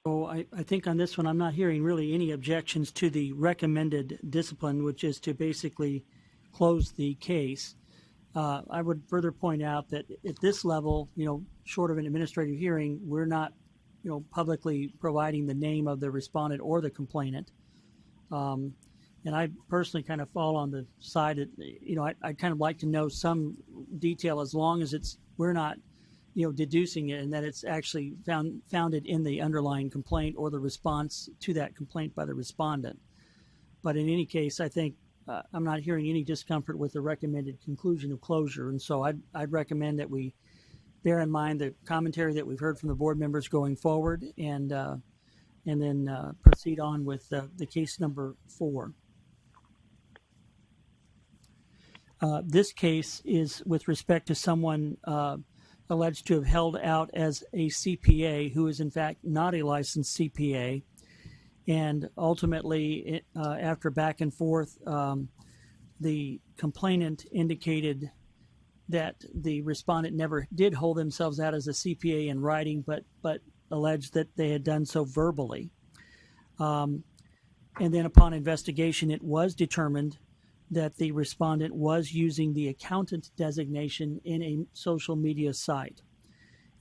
So I think on this one, I'm not hearing really any objections to the recommended discipline, which is to basically close the case. I would further point out that at this level, short of an administrative hearing, we're not, publicly providing the name of the respondent or the complainant. And I personally kind of fall on the side that, I'd kind of like to know some detail as long as we're not, deducing it and that it's actually founded in the underlying complaint or the response to that complaint by the respondent. But in any case, I think I'm not hearing any discomfort with the recommended conclusion of closure. And so I'd recommend that we bear in mind the commentary that we've heard from the board members going forward and then proceed on with the case number 4. This case is with respect to someone alleged to have held out as a CPA who is in fact not a licensed CPA. And ultimately, after back and forth, the complainant indicated that the respondent never did hold themselves out as a CPA in writing, but alleged that they had done so verbally. And then upon investigation, it was determined that the respondent was using the accountant designation in a social media site.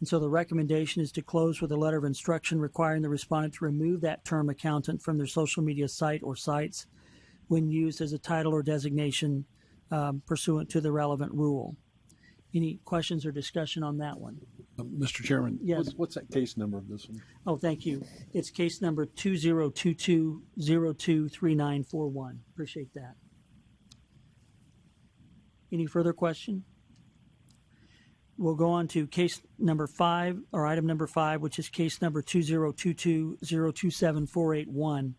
And so the recommendation is to close with a letter of instruction requiring the respondent to remove that term accountant from their social media site or sites when used as a title or designation pursuant to the relevant rule. Any questions or discussion on that one? Mr. Chairman, Yes. what's that case number of this one? Oh, thank you. It's case number 2022023941. Appreciate that. Any further question? We'll go on to case number 5, or item number 5, which is case number 2022027481.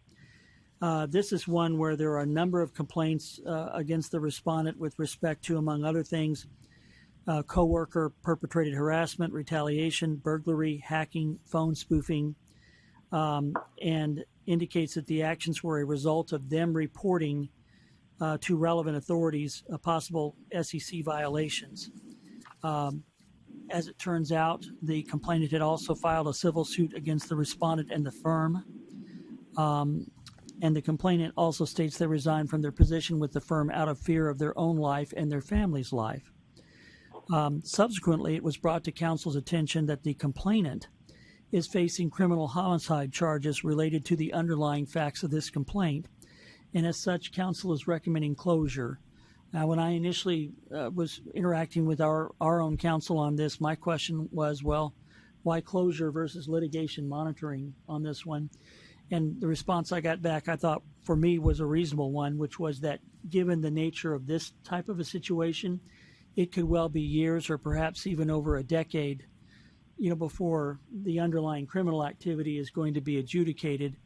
This is one where there are a number of complaints against the respondent with respect to, among other things, coworker perpetrated harassment, retaliation, burglary, hacking, phone spoofing, and indicates that the actions were a result of them reporting to relevant authorities possible SEC violations. As it turns out, the complainant had also filed a civil suit against the respondent and the firm. And the complainant also states they resigned from their position with the firm out of fear of their own life and their family's life. Subsequently, it was brought to counsel's attention that the complainant is facing criminal homicide charges related to the underlying facts of this complaint, and as such, counsel is recommending closure. Now, when I initially was interacting with our own counsel on this, my question was, well, why closure versus litigation monitoring on this one? And the response I got back, I thought, for me, was a reasonable one, which was that given the nature of this type of a situation, it could well be years or perhaps even over a decade, before the underlying criminal activity is going to be adjudicated.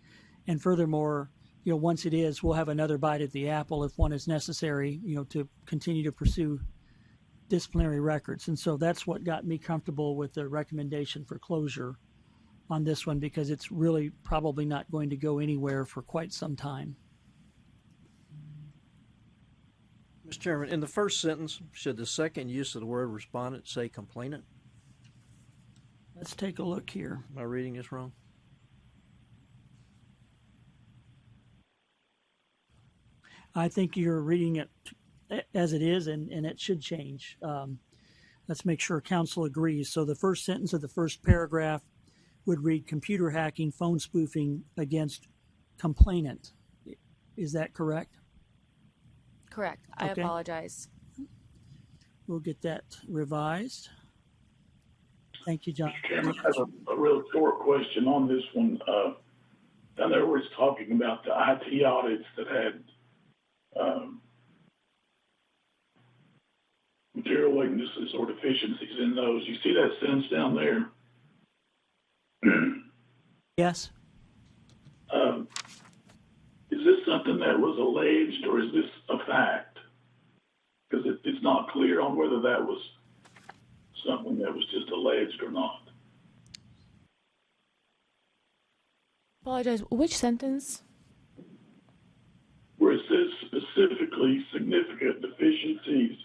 And furthermore, once it is, we'll have another bite at the apple if one is necessary, to continue to pursue disciplinary records. And so that's what got me comfortable with the recommendation for closure on this one, because it's really probably not going to go anywhere for quite some time. Mr. Chairman, in the first sentence, should the second use of the word respondent say complainant? Let's take a look here. Am I reading this wrong? I think you're reading it as it is, and it should change. Let's make sure counsel agrees. So the first sentence of the first paragraph would read computer hacking, phone spoofing against complainant. Is that correct? Correct. I Okay. apologize. We'll get that revised. Thank you, John. Mr. Chairman, I have a real short question on this one. I know we're talking about the IT audits that had material weaknesses or deficiencies in those. You see that sentence down there? Yes. Is this something that was alleged or is this a fact? Because it's not clear on whether that was something that was just alleged or not. Apologize. Which sentence? Where it says specifically significant deficiencies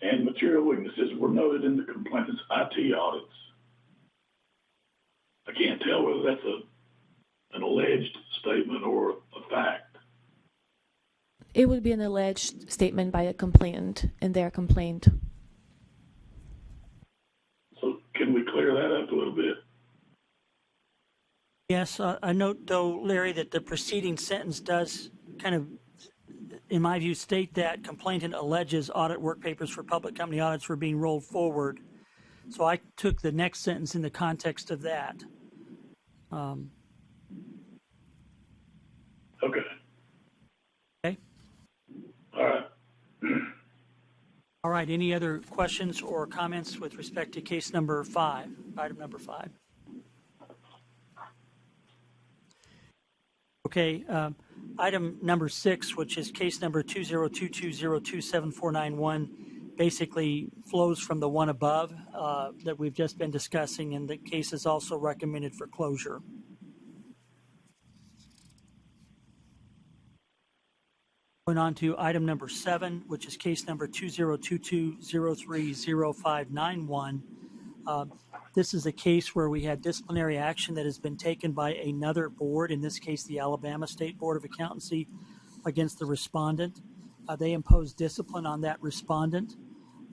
and material weaknesses were noted in the complainant's IT audits. I can't tell whether that's an alleged statement or a fact. It would be an alleged statement by a complainant in their complaint. So can we clear that up a little bit? Yes. I note, though, Larry, that the preceding sentence does kind of, in my view, state that complainant alleges audit work papers for public company audits were being rolled forward. So I took the next sentence in the context of that. Okay. Okay. All right. All right. Any other questions or comments with respect to case number 5, item number 5? Okay. Item number 6, which is case number 2022027491, basically flows from the one above that we've just been discussing, and the case is also recommended for closure. Going on to item number 7, which is case number 2022-030591. This is a case where we had disciplinary action that has been taken by another board, in this case the Alabama State Board of Accountancy, against the respondent. They imposed discipline on that respondent.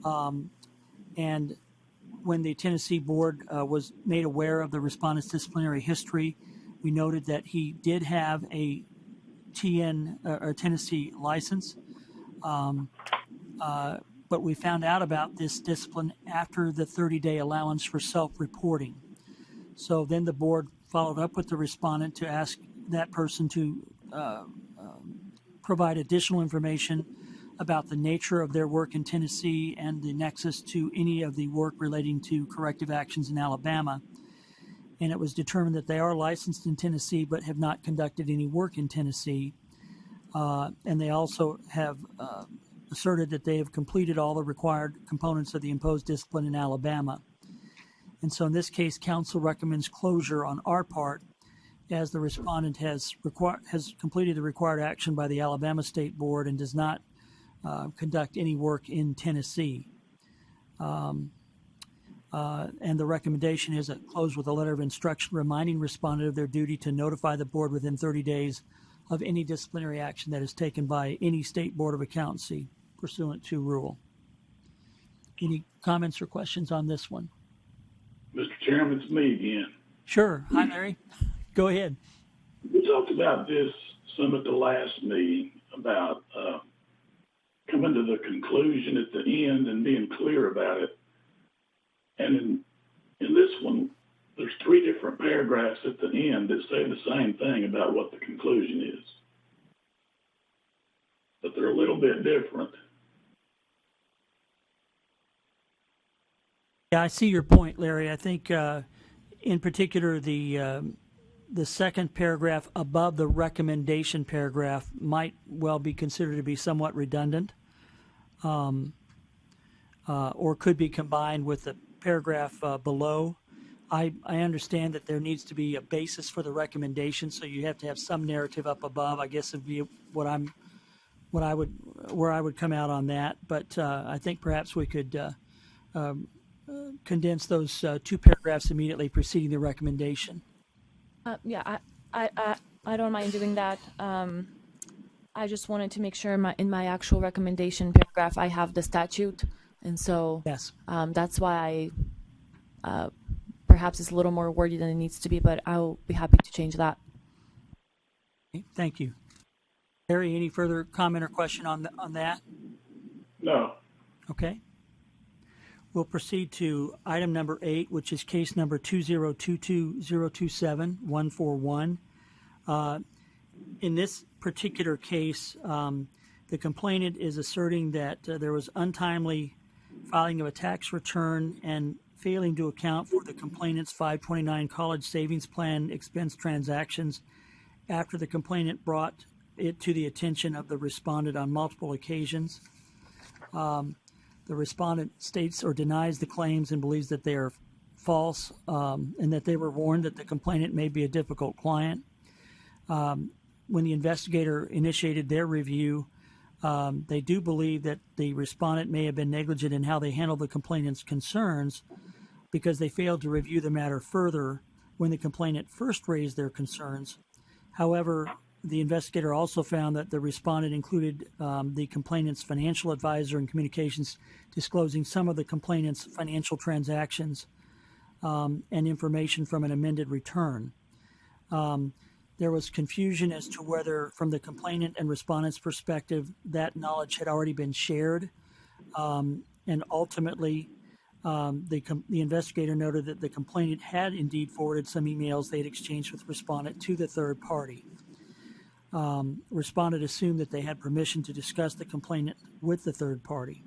And when the Tennessee board was made aware of the respondent's disciplinary history, we noted that he did have a Tennessee license, but we found out about this discipline after the 30-day allowance for self-reporting. So then the board followed up with the respondent to ask that person to provide additional information about the nature of their work in Tennessee and the nexus to any of the work relating to corrective actions in Alabama. And it was determined that they are licensed in Tennessee but have not conducted any work in Tennessee. And they also have asserted that they have completed all the required components of the imposed discipline in Alabama. And so in this case, counsel recommends closure on our part, as the respondent has completed the required action by the Alabama State Board and does not conduct any work in Tennessee. And the recommendation is that close with a letter of instruction reminding respondent of their duty to notify the board within 30 days of any disciplinary action that is taken by any state board of accountancy pursuant to rule. Any comments or questions on this one? Mr. Chairman, it's me again. Sure. Hi, Larry. Go ahead. We talked about this some at the last meeting about coming to the conclusion at the end and being clear about it. And in this one, there's 3 different paragraphs at the end that say the same thing about what the conclusion is. But they're a little bit different. Yeah, I see your point, Larry. I think in particular the second paragraph above the recommendation paragraph might well be considered to be somewhat redundant, or could be combined with the paragraph below. I understand that there needs to be a basis for the recommendation, so you have to have some narrative up above. I guess would be where I would come out on that. But I think perhaps we could condense those 2 paragraphs immediately preceding the recommendation. Yeah, I don't mind doing that. I just wanted to make sure in my actual recommendation paragraph I have the statute, and so yes, that's why perhaps it's a little more wordy than it needs to be, but I'll be happy to change that. Thank you. Harry, any further comment or question on that? No. Okay. We'll proceed to item number 8, which is case number 2022-027-141. In this particular case, the complainant is asserting that there was untimely filing of a tax return and failing to account for the complainant's 529 college savings plan expense transactions after the complainant brought it to the attention of the respondent on multiple occasions. The respondent states or denies the claims and believes that they are false, and that they were warned that the complainant may be a difficult client. When the investigator initiated their review, they do believe that the respondent may have been negligent in how they handled the complainant's concerns because they failed to review the matter further when the complainant first raised their concerns. However, the investigator also found that the respondent included the complainant's financial advisor in communications disclosing some of the complainant's financial transactions and information from an amended return. There was confusion as to whether, from the complainant and respondent's perspective, that knowledge had already been shared. And ultimately, the investigator noted that the complainant had indeed forwarded some emails they had exchanged with respondent to the third party. Respondent assumed that they had permission to discuss the complainant with the third party.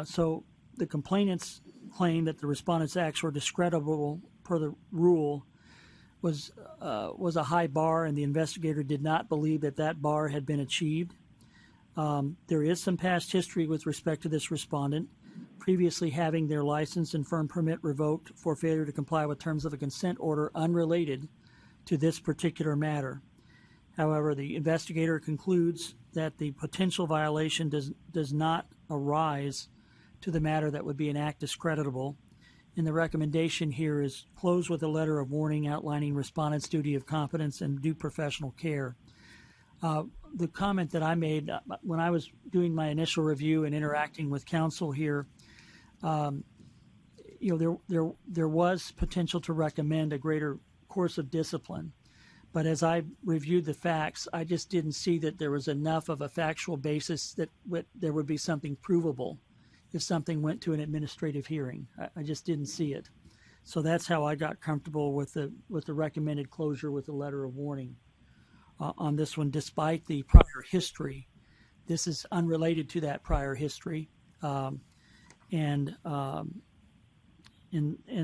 So the complainant's claim that the respondent's acts were discreditable per the rule was a high bar, and the investigator did not believe that that bar had been achieved. There is some past history with respect to this respondent, previously having their license and firm permit revoked for failure to comply with terms of a consent order unrelated to this particular matter. However, the investigator concludes that the potential violation does not arise to the matter that would be an act discreditable. And the recommendation here is close with a letter of warning outlining respondent's duty of competence and due professional care. The comment that I made when I was doing my initial review and interacting with counsel here, there was potential to recommend a greater course of discipline. But as I reviewed the facts, I just didn't see that there was enough of a factual basis that there would be something provable if something went to an administrative hearing. I just didn't see it. So that's how I got comfortable with the recommended closure with a letter of warning on this one, despite the prior history. This is unrelated to that prior history. And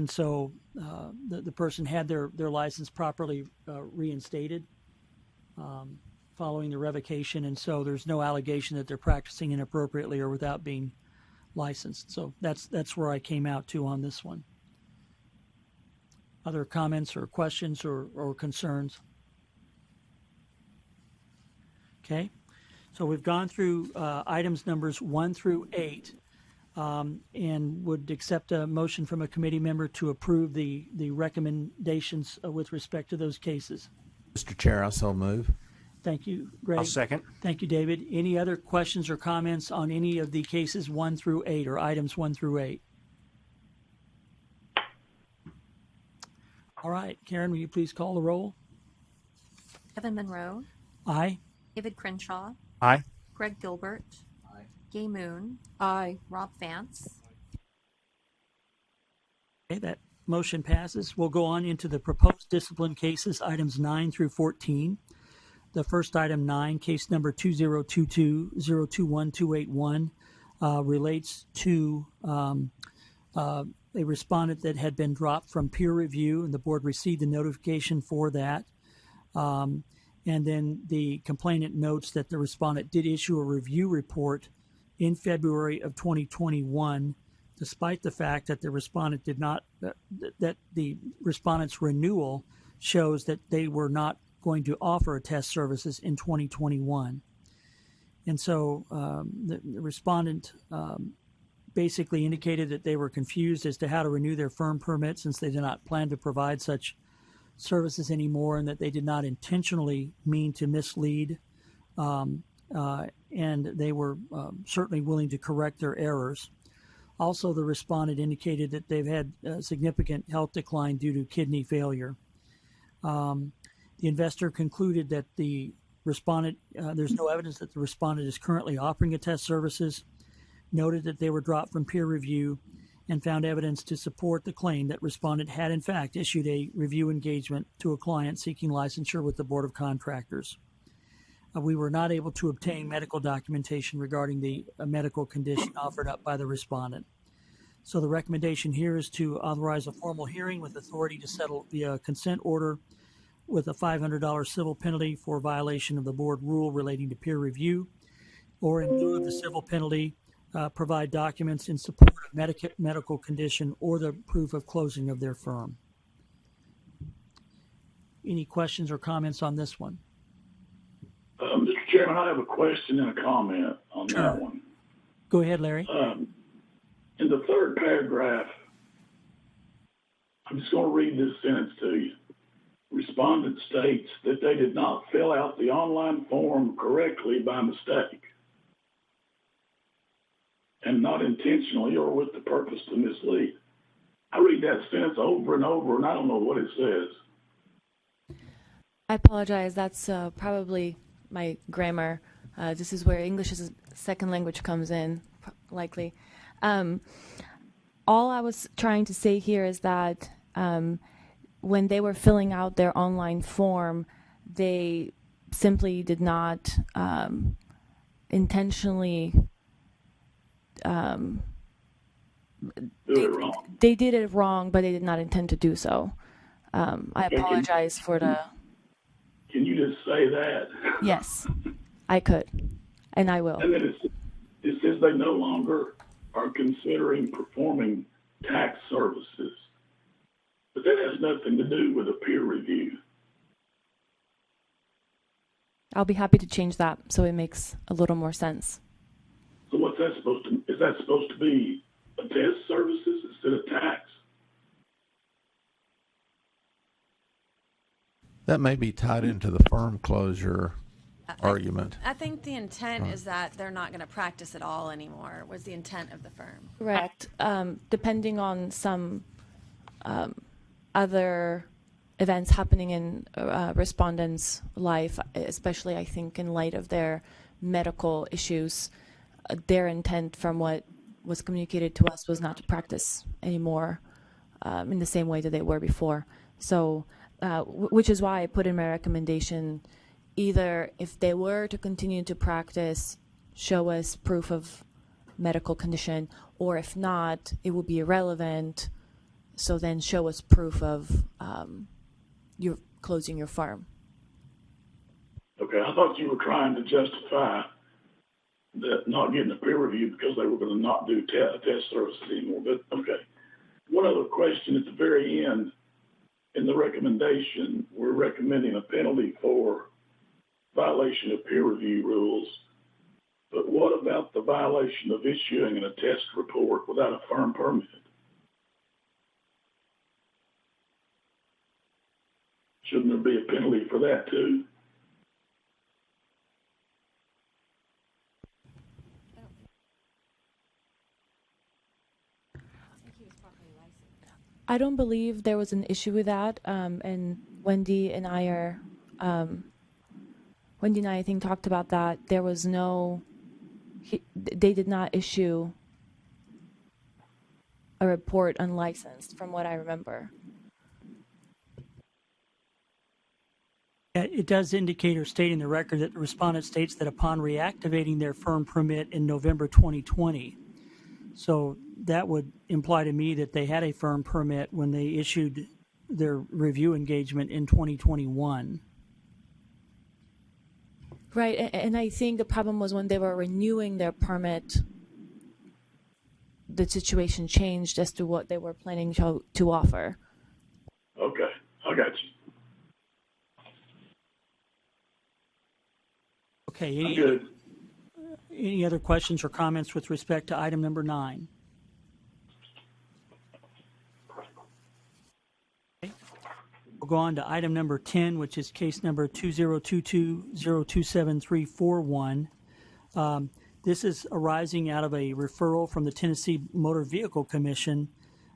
so the person had their license properly reinstated following the revocation, and so there's no allegation that they're practicing inappropriately or without being licensed. So that's where I came out to on this one. Other comments or questions or concerns? Okay, so we've gone through items numbers 1 through 8. And would accept a motion from a committee member to approve the recommendations with respect to those cases. Mr. Chair, I so move. Thank you, Greg. I'll second. Thank you, David. Any other questions or comments on any of the cases 1 through 8 or items 1 through 8? All right, Karen, will you please call the roll? Kevin Monroe. Aye. David Crenshaw. Aye. Greg Gilbert. Aye. Gay Moon. Aye. Rob Vance. Okay, that motion passes. We'll go on into the proposed discipline cases, items 9 through 14. The first item 9, case number 2022-021281, relates to a respondent that had been dropped from peer review, and the board received the notification for that. And then the complainant notes that the respondent did issue a review report in February of 2021, despite the fact that the respondent did not, that the respondent's renewal shows that they were not going to offer test services in 2021. And so the respondent basically indicated that they were confused as to how to renew their firm permit since they did not plan to provide such services anymore, and that they did not intentionally mean to mislead, and they were certainly willing to correct their errors. Also, the respondent indicated that they've had significant health decline due to kidney failure. The investor concluded that the respondent, there's no evidence that the respondent is currently offering a test services, noted that they were dropped from peer review, and found evidence to support the claim that respondent had in fact issued a review engagement to a client seeking licensure with the Board of Contractors. We were not able to obtain medical documentation regarding the medical condition offered up by the respondent. So the recommendation here is to authorize a formal hearing with authority to settle via consent order with a $500 civil penalty for violation of the board rule relating to peer review, or in lieu of the civil penalty, provide documents in support of medical condition or the proof of closing of their firm. Any questions or comments on this one? Mr. Chairman, I have a question and a comment on that one. Go ahead, Larry. In the third paragraph, I'm just going to read this sentence to you. Respondent states that they did not fill out the online form correctly by mistake, and not intentionally or with the purpose to mislead. I read that sentence over and over, and I don't know what it says. I apologize. That's probably my grammar. This is where English as a second language comes in, likely. All I was trying to say here is that when they were filling out their online form, they simply did not intentionally they did it wrong, but they did not intend to do so. I apologize for the... Can you just say that? Yes, I could, and I will. And then it says they no longer are considering performing tax services. But that has nothing to do with a peer review. I'll be happy to change that so it makes a little more sense. So what's that supposed to, is that supposed to be attest services instead of tax? That may be tied into the firm closure argument. I think the intent is that they're not going to practice at all anymore, was the intent of the firm. Correct. Depending on some other events happening in respondents' life, especially I think in light of their medical issues, their intent from what was communicated to us was not to practice anymore in the same way that they were before. So, which is why I put in my recommendation, either if they were to continue to practice, show us proof of medical condition, or if not, it will be irrelevant. So then show us proof of you're closing your firm. Okay, I thought you were trying to justify that not getting a peer review because they were going to not do test services anymore. But okay, one other question at the very end in the recommendation, we're recommending a penalty for violation of peer review rules. But what about the violation of issuing an attest report without a firm permit? Shouldn't there be a penalty for that too? I don't believe there was an issue with that, and Wendy and I I think talked about that. There was no, they did not issue a report unlicensed, from what I remember. It does indicate or state in the record that the respondent states that upon reactivating their firm permit in November 2020, so that would imply to me that they had a firm permit when they issued their review engagement in 2021. Right, and I think the problem was when they were renewing their permit, the situation changed as to what they were planning to offer. Okay, I got you. Okay, any other questions or comments with respect to item number 9? Okay. We'll go on to item number 10, which is case number 2022-027341. This is arising out of a referral from the Tennessee Motor Vehicle Commission,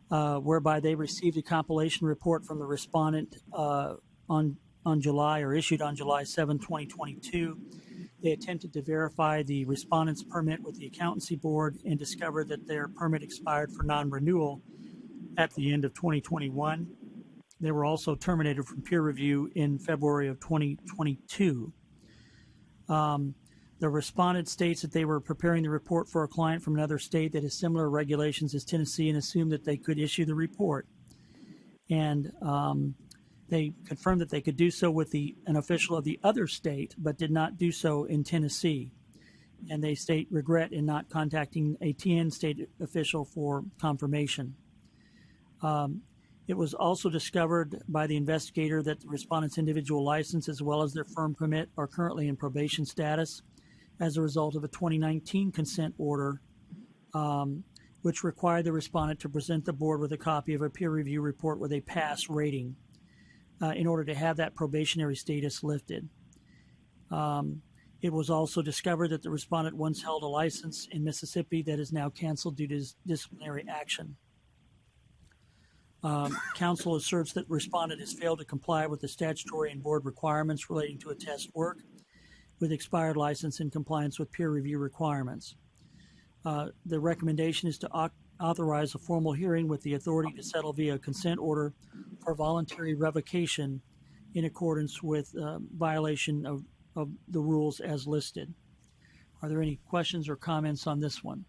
whereby they received a compilation report from the respondent on July, or issued on July 7, 2022. They attempted to verify the respondent's permit with the Accountancy Board and discovered that their permit expired for non-renewal at the end of 2021. They were also terminated from peer review in February of 2022. The respondent states that they were preparing the report for a client from another state that has similar regulations as Tennessee and assumed that they could issue the report. And they confirmed that they could do so with an official of the other state, but did not do so in Tennessee. And they state regret in not contacting a TN state official for confirmation. It was also discovered by the investigator that the respondent's individual license as well as their firm permit are currently in probation status as a result of a 2019 consent order, which required the respondent to present the board with a copy of a peer review report with a pass rating in order to have that probationary status lifted. It was also discovered that the respondent once held a license in Mississippi that is now canceled due to disciplinary action. Counsel asserts that respondent has failed to comply with the statutory and board requirements relating to attest work with expired license in compliance with peer review requirements. The recommendation is to authorize a formal hearing with the authority to settle via consent order for voluntary revocation in accordance with violation of the rules as listed. Are there any questions or comments on this one?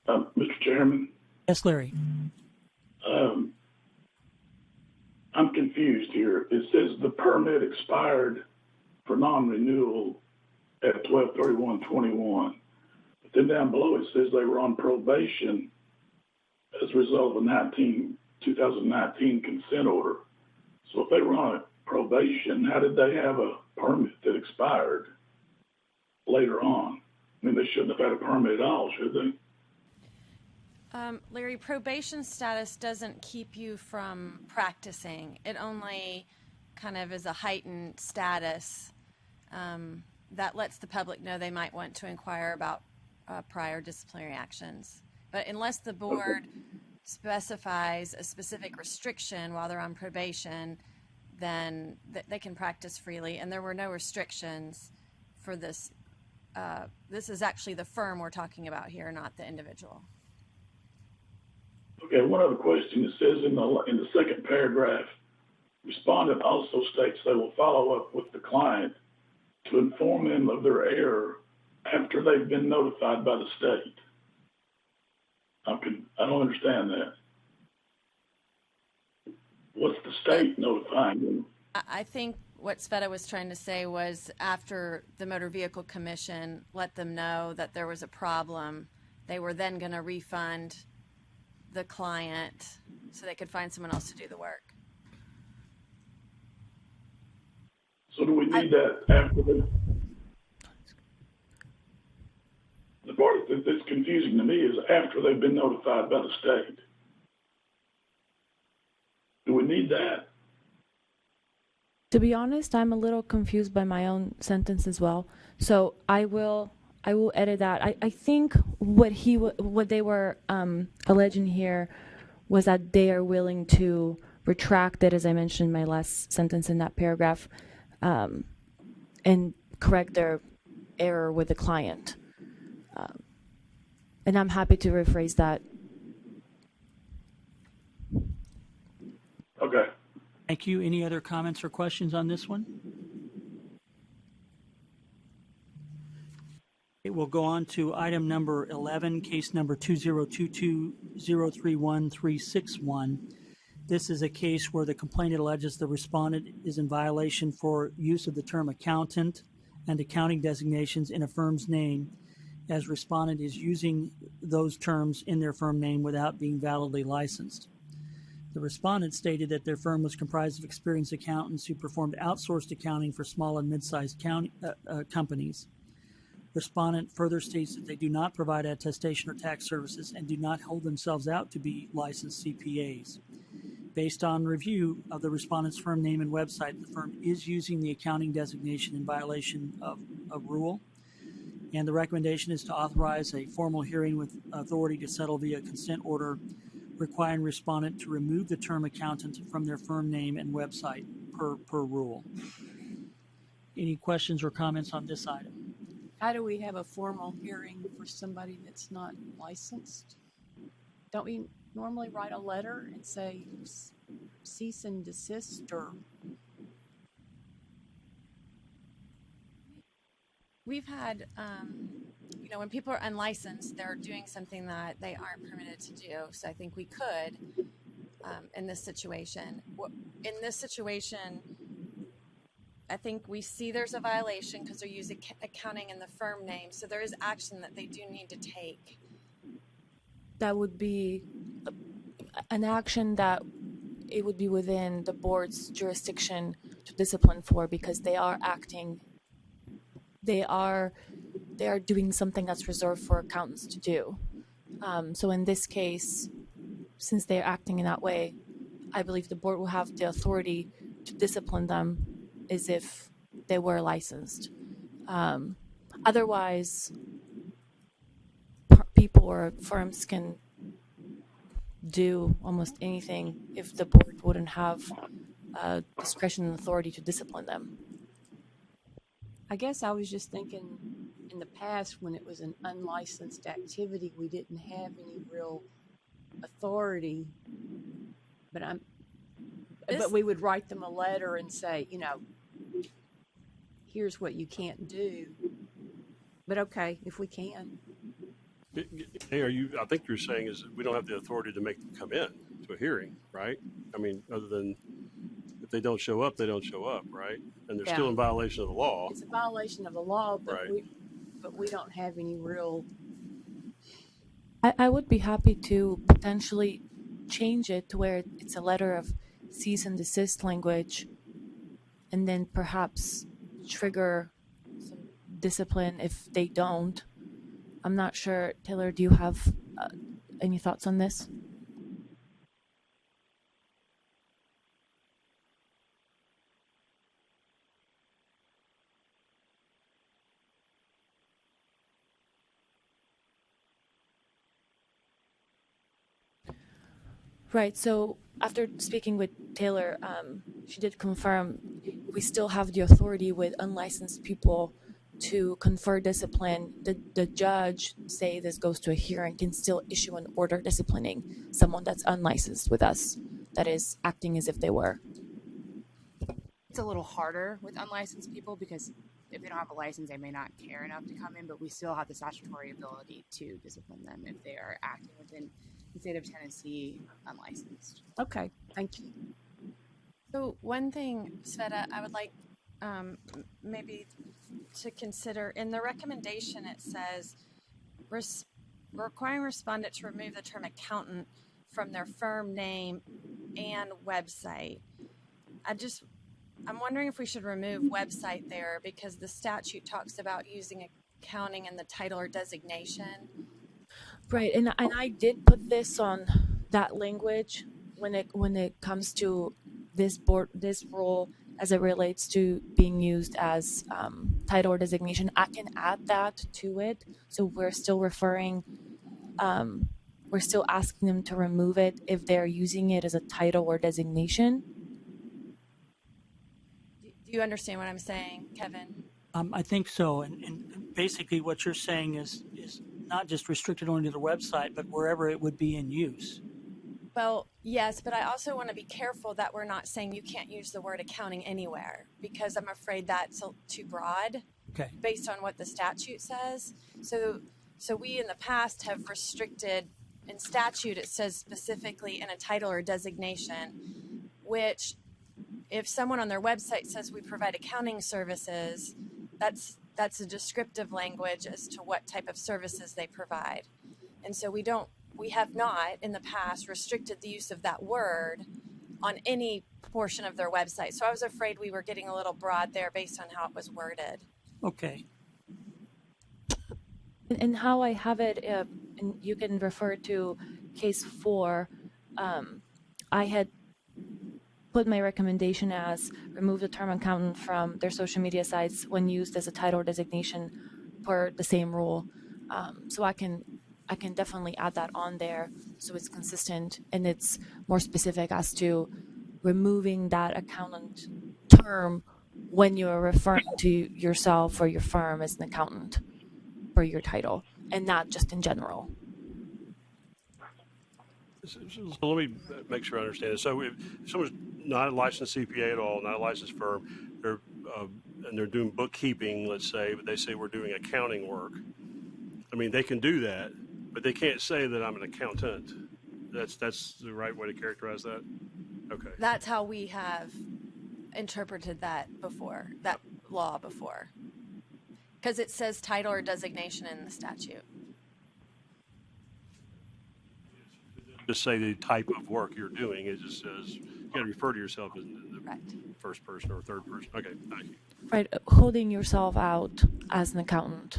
Mr. Chairman? Yes, Larry. I'm confused here. It says the permit expired for non-renewal at 12/31/21. But then down below it says they were on probation as a result of a 2019 consent order. So if they were on a probation, how did they have a permit that expired later on? I mean, they shouldn't have had a permit at all, should they? Larry, probation status doesn't keep you from practicing. It only kind of is a heightened status that lets the public know they might want to inquire about prior disciplinary actions. But unless the board specifies a specific restriction while they're on probation, then they can practice freely. And there were no restrictions for this. This is actually the firm we're talking about here, not the individual. Okay, one other question. It says in the second paragraph, respondent also states they will follow up with the client to inform them of their error after they've been notified by the state. I don't understand that. What's the state notifying them? I think what Sveta was trying to say was after the Motor Vehicle Commission let them know that there was a problem, they were then going to refund the client so they could find someone else to do the work. So do we need that after the part that's confusing to me is after they've been notified by the state. Do we need that? To be honest, I'm a little confused by my own sentence as well. So I will edit that. I think what they were alleging here was that they are willing to retract it, as I mentioned in my last sentence in that paragraph, and correct their error with the client. And I'm happy to rephrase that. Okay. Thank you. Any other comments or questions on this one? Okay, we'll go on to item number 11, case number 2022-031-361. This is a case where the complainant alleges the respondent is in violation for use of the term accountant and accounting designations in a firm's name, as respondent is using those terms in their firm name without being validly licensed. The respondent stated that their firm was comprised of experienced accountants who performed outsourced accounting for small and mid-sized companies. Respondent further states that they do not provide attestation or tax services and do not hold themselves out to be licensed CPAs. Based on review of the respondent's firm name and website, the firm is using the accounting designation in violation of a rule, and the recommendation is to authorize a formal hearing with authority to settle via consent order requiring respondent to remove the term accountant from their firm name and website per rule. Any questions or comments on this item? How do we have a formal hearing for somebody that's not licensed? Don't we normally write a letter and say cease and desist, or? We've had, when people are unlicensed, they're doing something that they aren't permitted to do. So I think we could, in this situation. In this situation, I think we see there's a violation because they're using accounting in the firm name. So there is action that they do need to take. That would be an action that it would be within the board's jurisdiction to discipline for, because they are acting. They are doing something that's reserved for accountants to do. So in this case, since they're acting in that way, I believe the board will have the authority to discipline them as if they were licensed. Otherwise, people or firms can do almost anything if the board wouldn't have discretion and authority to discipline them. I guess I was just thinking in the past when it was an unlicensed activity, we didn't have any real authority, but we would write them a letter and say, here's what you can't do. But okay, if we can. Hey, I think you're saying is that we don't have the authority to make them come in to a hearing, right? I mean, other than if they don't show up, they don't show up, right? And they're still in violation of the law. It's a violation of the law, but right. we don't have any real. I would be happy to potentially change it to where it's a letter of cease and desist language, and then perhaps trigger some discipline if they don't. I'm not sure. Taylor, do you have any thoughts on this? Right. So after speaking with Taylor, she did confirm we still have the authority with unlicensed people to confer discipline. The judge, say this goes to a hearing, can still issue an order disciplining someone that's unlicensed with us, that is acting as if they were. It's a little harder with unlicensed people because if they don't have a license, they may not care enough to come in, but we still have the statutory ability to discipline them if they are acting within the state of Tennessee unlicensed. Okay, thank you. So one thing, Sveta, I would like maybe to consider, in the recommendation it says requiring respondent to remove the term accountant from their firm name and website. I'm wondering if we should remove website there because the statute talks about using accounting in the title or designation. Right, and I did put this on that language when it comes to this rule as it relates to being used as title or designation. I can add that to it, so we're still referring. We're still asking them to remove it if they're using it as a title or designation. Do you understand what I'm saying, Kevin? I think so, and basically what you're saying is not just restricted only to the website, but wherever it would be in use. Well, yes, but I also want to be careful that we're not saying you can't use the word accounting anywhere because I'm afraid that's too broad. Okay. Based on what the statute says. So we in the past have restricted, in statute it says specifically in a title or designation, which if someone on their website says we provide accounting services, that's a descriptive language as to what type of services they provide. And so we have not in the past restricted the use of that word on any portion of their website. So I was afraid we were getting a little broad there based on how it was worded. Okay. And how I have it, and you can refer to case 4, I had put my recommendation as remove the term accountant from their social media sites when used as a title or designation per the same rule. So I can definitely add that on there so it's consistent and it's more specific as to removing that accountant term when you're referring to yourself or your firm as an accountant for your title and not just in general. So let me make sure I understand it. So if someone's not a licensed CPA at all, not a licensed firm, and they're doing bookkeeping, let's say, but they say we're doing accounting work. I mean, they can do that, but they can't say that I'm an accountant. That's the right way to characterize that? Okay. That's how we have interpreted that before, that law before. Because it says title or designation in the statute. Just say the type of work you're doing. It just says you got to refer to yourself as the first person or third person. Okay, thank you. Right, holding yourself out as an accountant.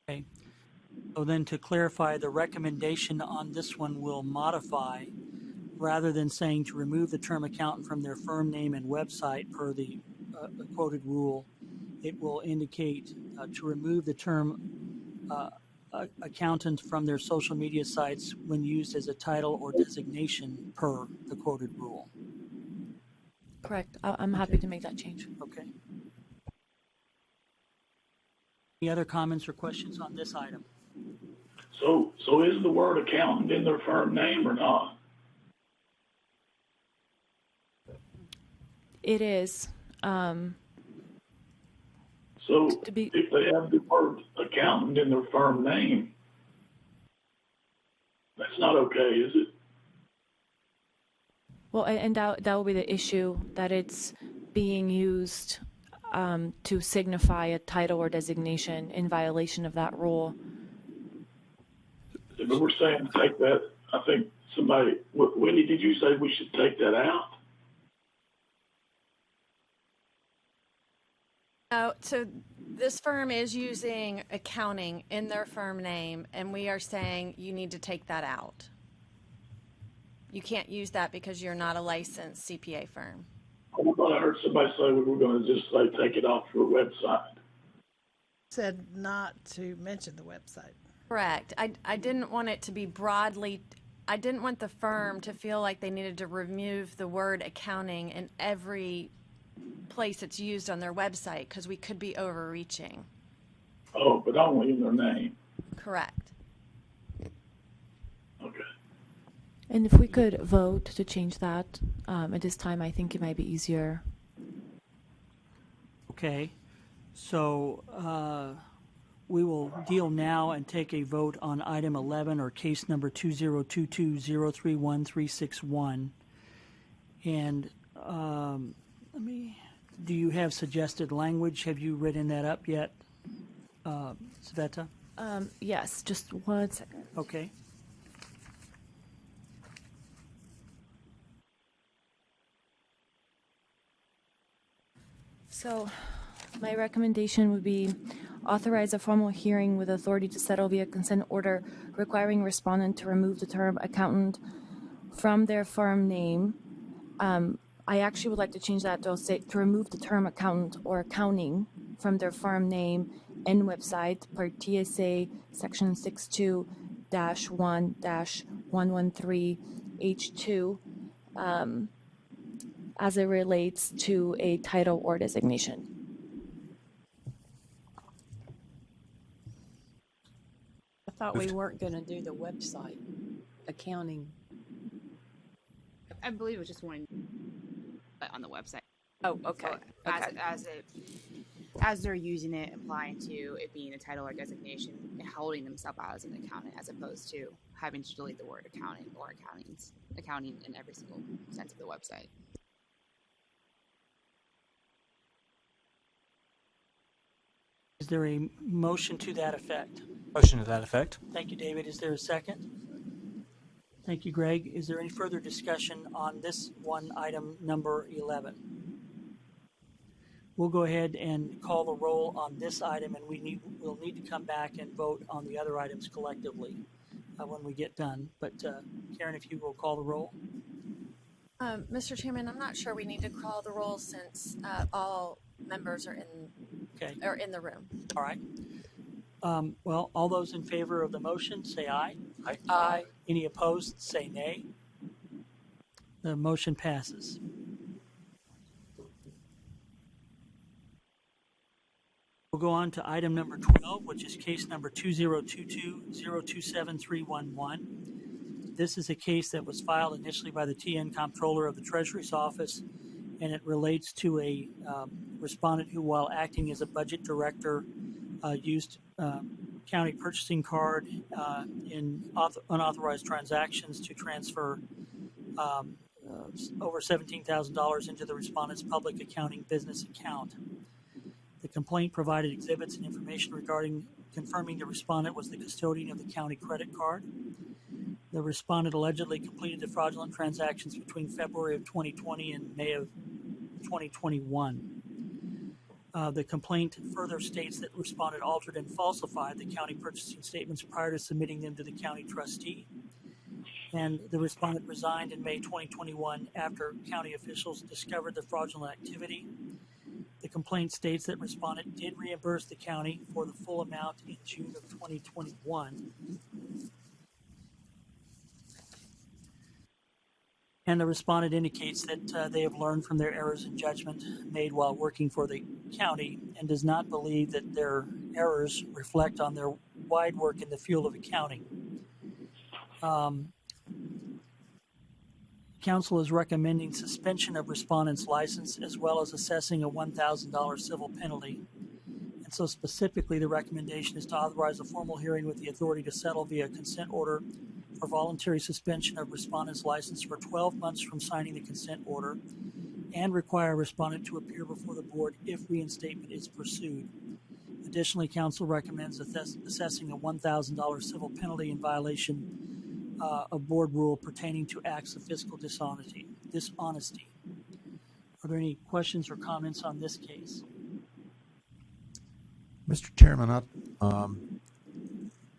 Okay. So then to clarify, the recommendation on this one will modify, rather than saying to remove the term accountant from their firm name and website per the quoted rule, it will indicate to remove the term accountant from their social media sites when used as a title or designation per the quoted rule. Correct. I'm happy to make that change. Okay. Any other comments or questions on this item? So is the word accountant in their firm name or not? It is. So if they have the word accountant in their firm name, that's not okay, is it? Well, and that will be the issue, that it's being used to signify a title or designation in violation of that rule. But we're saying take that. I think somebody, Wendy, did you say we should take that out? So this firm is using accounting in their firm name, and we are saying you need to take that out. You can't use that because you're not a licensed CPA firm. I thought I heard somebody say we were going to just say take it off your website. Said not to mention the website. Correct. I didn't want it to be broadly, I didn't want the firm to feel like they needed to remove the word accounting in every place it's used on their website because we could be overreaching. Oh, but only in their name. Correct. Okay. And if we could vote to change that at this time, I think it might be easier. Okay, so we will deal now and take a vote on item 11 or case number 2022-031-361. And do you have suggested language? Have you written that up yet, Sveta? Yes, just 1 second. Okay. So my recommendation would be authorize a formal hearing with authority to settle via consent order requiring respondent to remove the term accountant from their firm name. I actually would like to change that to say to remove the term accountant or accounting from their firm name and website per TSA section 62-1-113H2 as it relates to a title or designation. I thought we weren't going to do the website accounting. I believe it was just one on the website. Oh, okay. So as they're using it, applying to it being a title or designation, holding themselves out as an accountant, as opposed to having to delete the word accounting or accounting in every single sense of the website. Is there a motion to that effect? Motion to that effect. Thank you, David. Is there a second? Thank you, Greg. Is there any further discussion on this one item number 11? We'll go ahead and call the roll on this item, and we'll need to come back and vote on the other items collectively when we get done. But Karen, if you will call the roll. Mr. Chairman, I'm not sure we need to call the roll since all members are in the room. All right. Well, all those in favor of the motion, say aye. Aye. Aye. Any opposed, say nay. The motion passes. We'll go on to item number 12, which is case number 2022-027311. This is a case that was filed initially by the TN Comptroller of the Treasury's Office, and it relates to a respondent who, while acting as a budget director, used county purchasing card in unauthorized transactions to transfer over $17,000 into the respondent's public accounting business account. The complaint provided exhibits and information regarding confirming the respondent was the custodian of the county credit card. The respondent allegedly completed the fraudulent transactions between February of 2020 and May of 2021. The complaint further states that respondent altered and falsified the county purchasing statements prior to submitting them to the county trustee. And the respondent resigned in May 2021 after county officials discovered the fraudulent activity. The complaint states that respondent did reimburse the county for the full amount in June of 2021. And the respondent indicates that they have learned from their errors in judgment made while working for the county and does not believe that their errors reflect on their wide work in the field of accounting. Council is recommending suspension of respondent's license as well as assessing a $1,000 civil penalty. And so specifically, the recommendation is to authorize a formal hearing with the authority to settle via consent order for voluntary suspension of respondent's license for 12 months from signing the consent order and require a respondent to appear before the board if reinstatement is pursued. Additionally, council recommends assessing a $1,000 civil penalty in violation of board rule pertaining to acts of fiscal dishonesty. Are there any questions or comments on this case? Mr. Chairman, I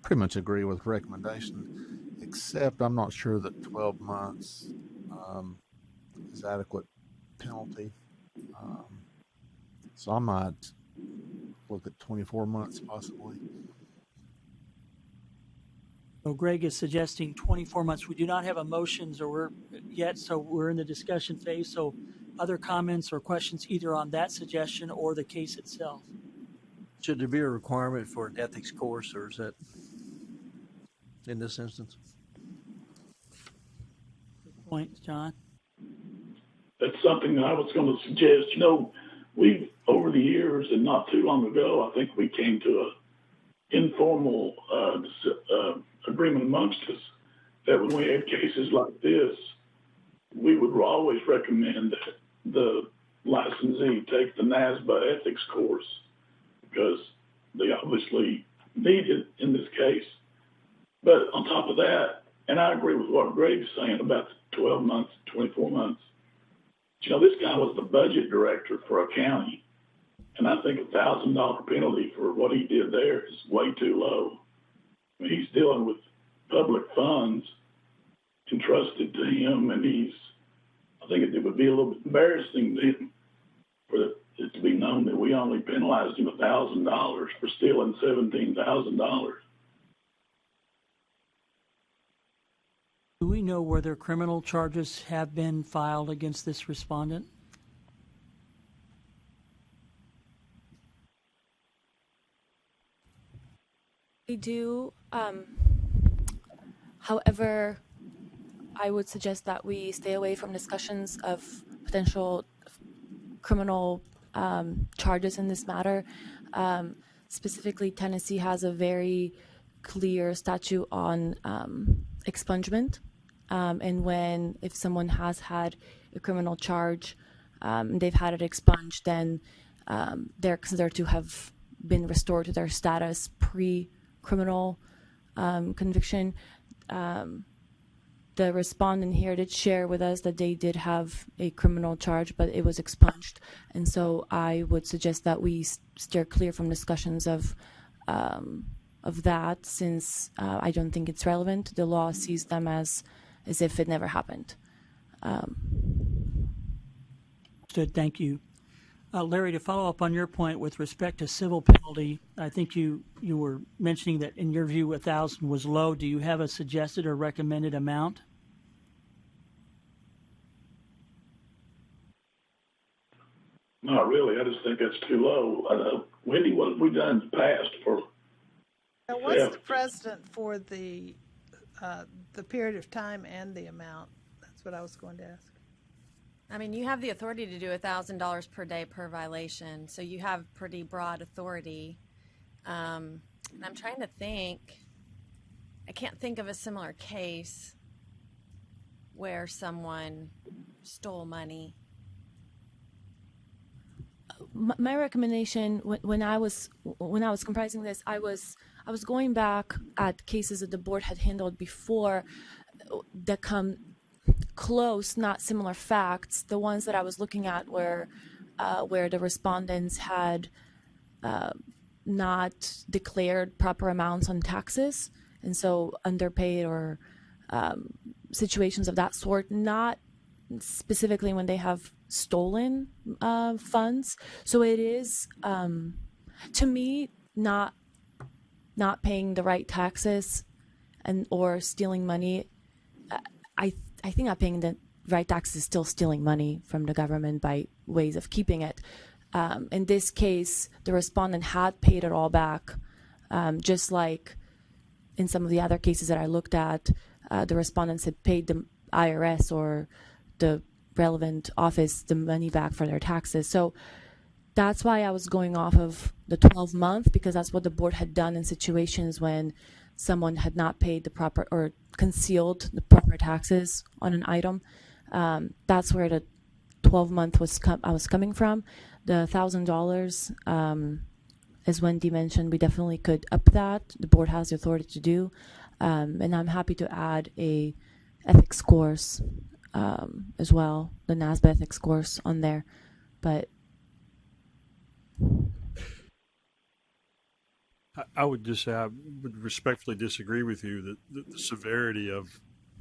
pretty much agree with the recommendation, except I'm not sure that 12 months is adequate penalty. So I might look at 24 months possibly. So Greg is suggesting 24 months. We do not have a motions yet, so we're in the discussion phase. So other comments or questions either on that suggestion or the case itself? Should there be a requirement for an ethics course, or is that in this instance? Point, John? That's something that I was going to suggest. You know, we've, over the years and not too long ago, I think we came to a informal agreement amongst us that when we had cases like this, we would always recommend that the licensee take the NASBA ethics course because they obviously need it in this case. But on top of that, and I agree with what Greg's saying about the 12 months, 24 months, you know, this guy was the budget director for a county, and I think $1,000 penalty for what he did there is way too low. I mean, he's dealing with public funds entrusted to him, and I think it would be a little bit embarrassing for it to be known that we only penalized him $1,000 for stealing $17,000. Do we know whether criminal charges have been filed against this respondent? They do. However, I would suggest that we stay away from discussions of potential criminal charges in this matter. Specifically, Tennessee has a very clear statute on expungement. And if someone has had a criminal charge, they've had it expunged, then they're considered to have been restored to their status pre-criminal conviction. The respondent here did share with us that they did have a criminal charge, but it was expunged. And so I would suggest that we steer clear from discussions of that, since I don't think it's relevant. The law sees them as if it never happened. Good, thank you. Larry, to follow up on your point with respect to civil penalty, I think you were mentioning that in your view 1,000 was low. Do you have a suggested or recommended amount? Not really. I just think that's too low. Wendy, what have we done in the past for? Now, what's the precedent for the period of time and the amount? That's what I was going to ask. I mean, you have the authority to do $1,000 per day per violation, so you have pretty broad authority. And I'm trying to think. I can't think of a similar case where someone stole money. My recommendation when I was comprising this, I was going back at cases that the board had handled before that come close, not similar facts. The ones that I was looking at were where the respondents had not declared proper amounts on taxes, and so underpaid or situations of that sort, not specifically when they have stolen funds. So it is, to me, not paying the right taxes or stealing money. I think not paying the right taxes is still stealing money from the government by ways of keeping it. In this case, the respondent had paid it all back, just like in some of the other cases that I looked at, the respondents had paid the IRS or the relevant office the money back for their taxes. So that's why I was going off of the 12-month, because that's what the board had done in situations when someone had not paid the proper or concealed the proper taxes on an item. That's where the 12-month I was coming from. The $1,000, as Wendy mentioned, we definitely could up that. The board has the authority to do, and I'm happy to add a ethics course as well, the NASBA ethics course on there. But I would just say I would respectfully disagree with you that the severity of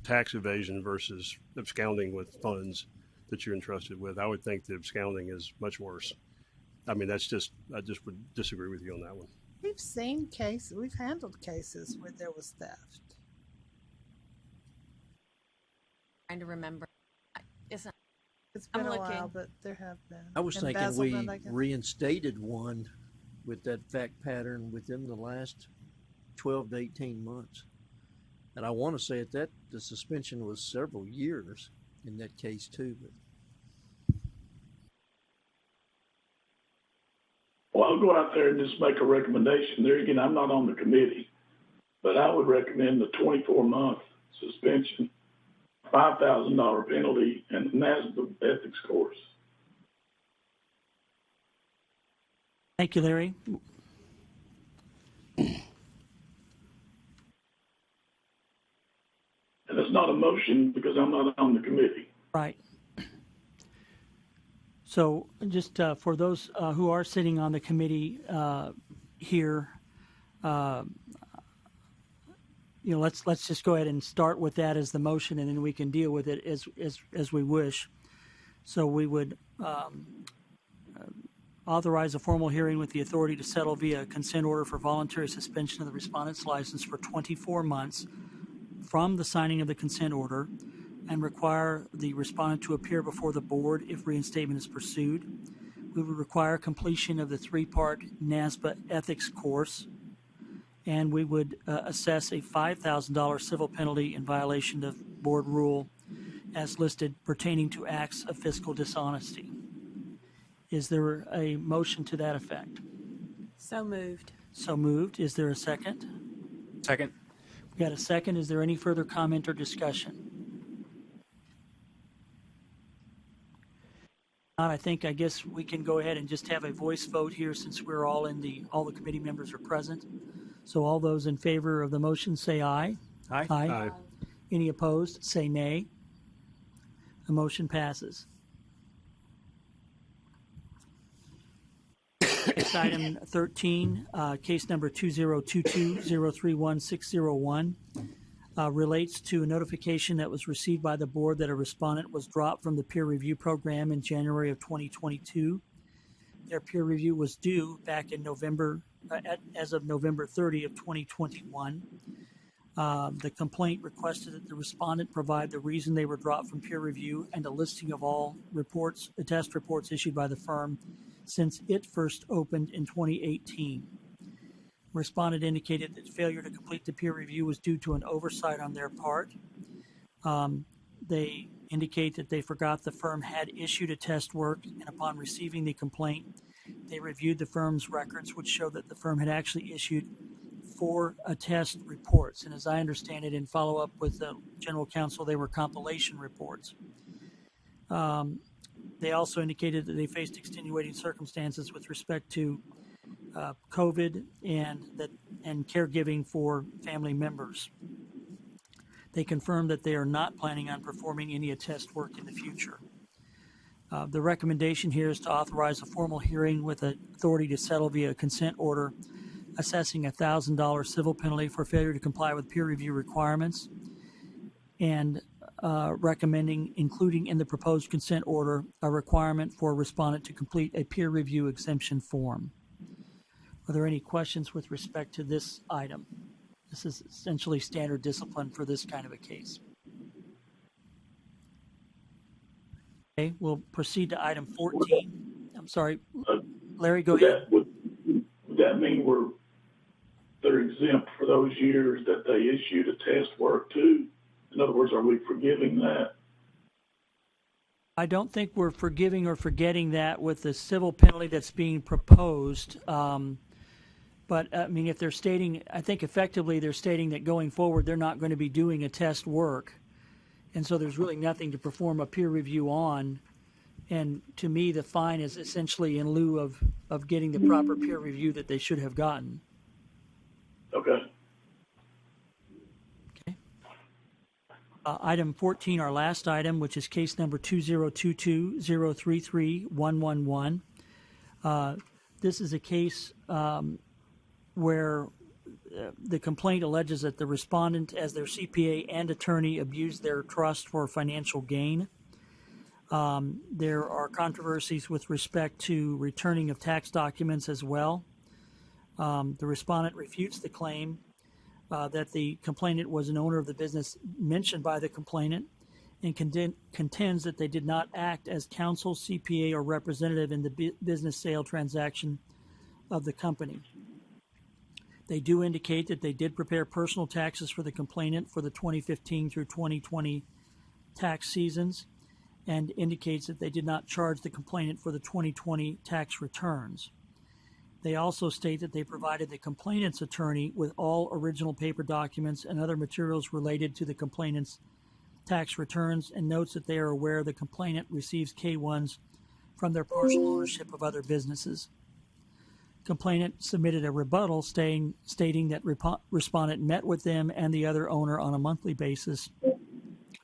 tax evasion versus absconding with funds that you're entrusted with, I would think that absconding is much worse. I mean, I just would disagree with you on that one. We've seen cases, we've handled cases where there was theft. Trying to remember. Isn't It's been I'm a looking. while, but there have been. I was thinking we Embezzlement, I guess. reinstated one with that fact pattern within the last 12 to 18 months. And I want to say that the suspension was several years in that case too. But Well, I'll go out there and just make a recommendation. There again, I'm not on the committee, but I would recommend the 24-month suspension, $5,000 penalty, and the NASBA ethics course. Thank you, Larry. And it's not a motion because I'm not on the committee. Right. So just for those who are sitting on the committee here, let's just go ahead and start with that as the motion, and then we can deal with it as we wish. So we would authorize a formal hearing with the authority to settle via consent order for voluntary suspension of the respondent's license for 24 months from the signing of the consent order, and require the respondent to appear before the board if reinstatement is pursued. We would require completion of the 3-part NASBA ethics course, and we would assess a $5,000 civil penalty in violation of board rule as listed pertaining to acts of fiscal dishonesty. Is there a motion to that effect? So moved. So moved. Is there a second? Second. We got a second. Is there any further comment or discussion? I guess we can go ahead and just have a voice vote here since we're all all the committee members are present. So all those in favor of the motion say aye. Aye. Aye. Any opposed say nay. The motion passes. Next, item 13, case number 2022-031601, relates to a notification that was received by the board that a respondent was dropped from the peer review program in January of 2022. Their peer review was due back in November, as of November 30 of 2021. The complaint requested that the respondent provide the reason they were dropped from peer review and a listing of all reports, test reports issued by the firm since it first opened in 2018. Respondent indicated that failure to complete the peer review was due to an oversight on their part. They indicate that they forgot the firm had issued a test work, and upon receiving the complaint, they reviewed the firm's records, which showed that the firm had actually issued 4 attest reports. And as I understand it, in follow-up with the general counsel, they were compilation reports. They also indicated that they faced extenuating circumstances with respect to COVID and caregiving for family members. They confirmed that they are not planning on performing any attest work in the future. The recommendation here is to authorize a formal hearing with authority to settle via consent order, assessing a $1,000 civil penalty for failure to comply with peer review requirements, and recommending including in the proposed consent order a requirement for a respondent to complete a peer review exemption form. Are there any questions with respect to this item? This is essentially standard discipline for this kind of a case. Okay, we'll proceed to item 14. I'm sorry, Larry, go ahead. Would that mean they're exempt for those years that they issued a test work too? In other words, are we forgiving that? I don't think we're forgiving or forgetting that with the civil penalty that's being proposed. But I mean, if they're stating, I think effectively they're stating that going forward they're not going to be doing a test work. And so there's really nothing to perform a peer review on. And to me, the fine is essentially in lieu of getting the proper peer review that they should have gotten. Okay. Okay. Item 14, our last item, which is case number 2022-033-111. This is a case where the complaint alleges that the respondent, as their CPA and attorney, abused their trust for financial gain. There are controversies with respect to returning of tax documents as well. The respondent refutes the claim that the complainant was an owner of the business mentioned by the complainant and contends that they did not act as counsel, CPA, or representative in the business sale transaction of the company. They do indicate that they did prepare personal taxes for the complainant for the 2015 through 2020 tax seasons, and indicates that they did not charge the complainant for the 2020 tax returns. They also state that they provided the complainant's attorney with all original paper documents and other materials related to the complainant's tax returns, and notes that they are aware the complainant receives K-1s from their partial ownership of other businesses. Complainant submitted a rebuttal stating that respondent met with them and the other owner on a monthly basis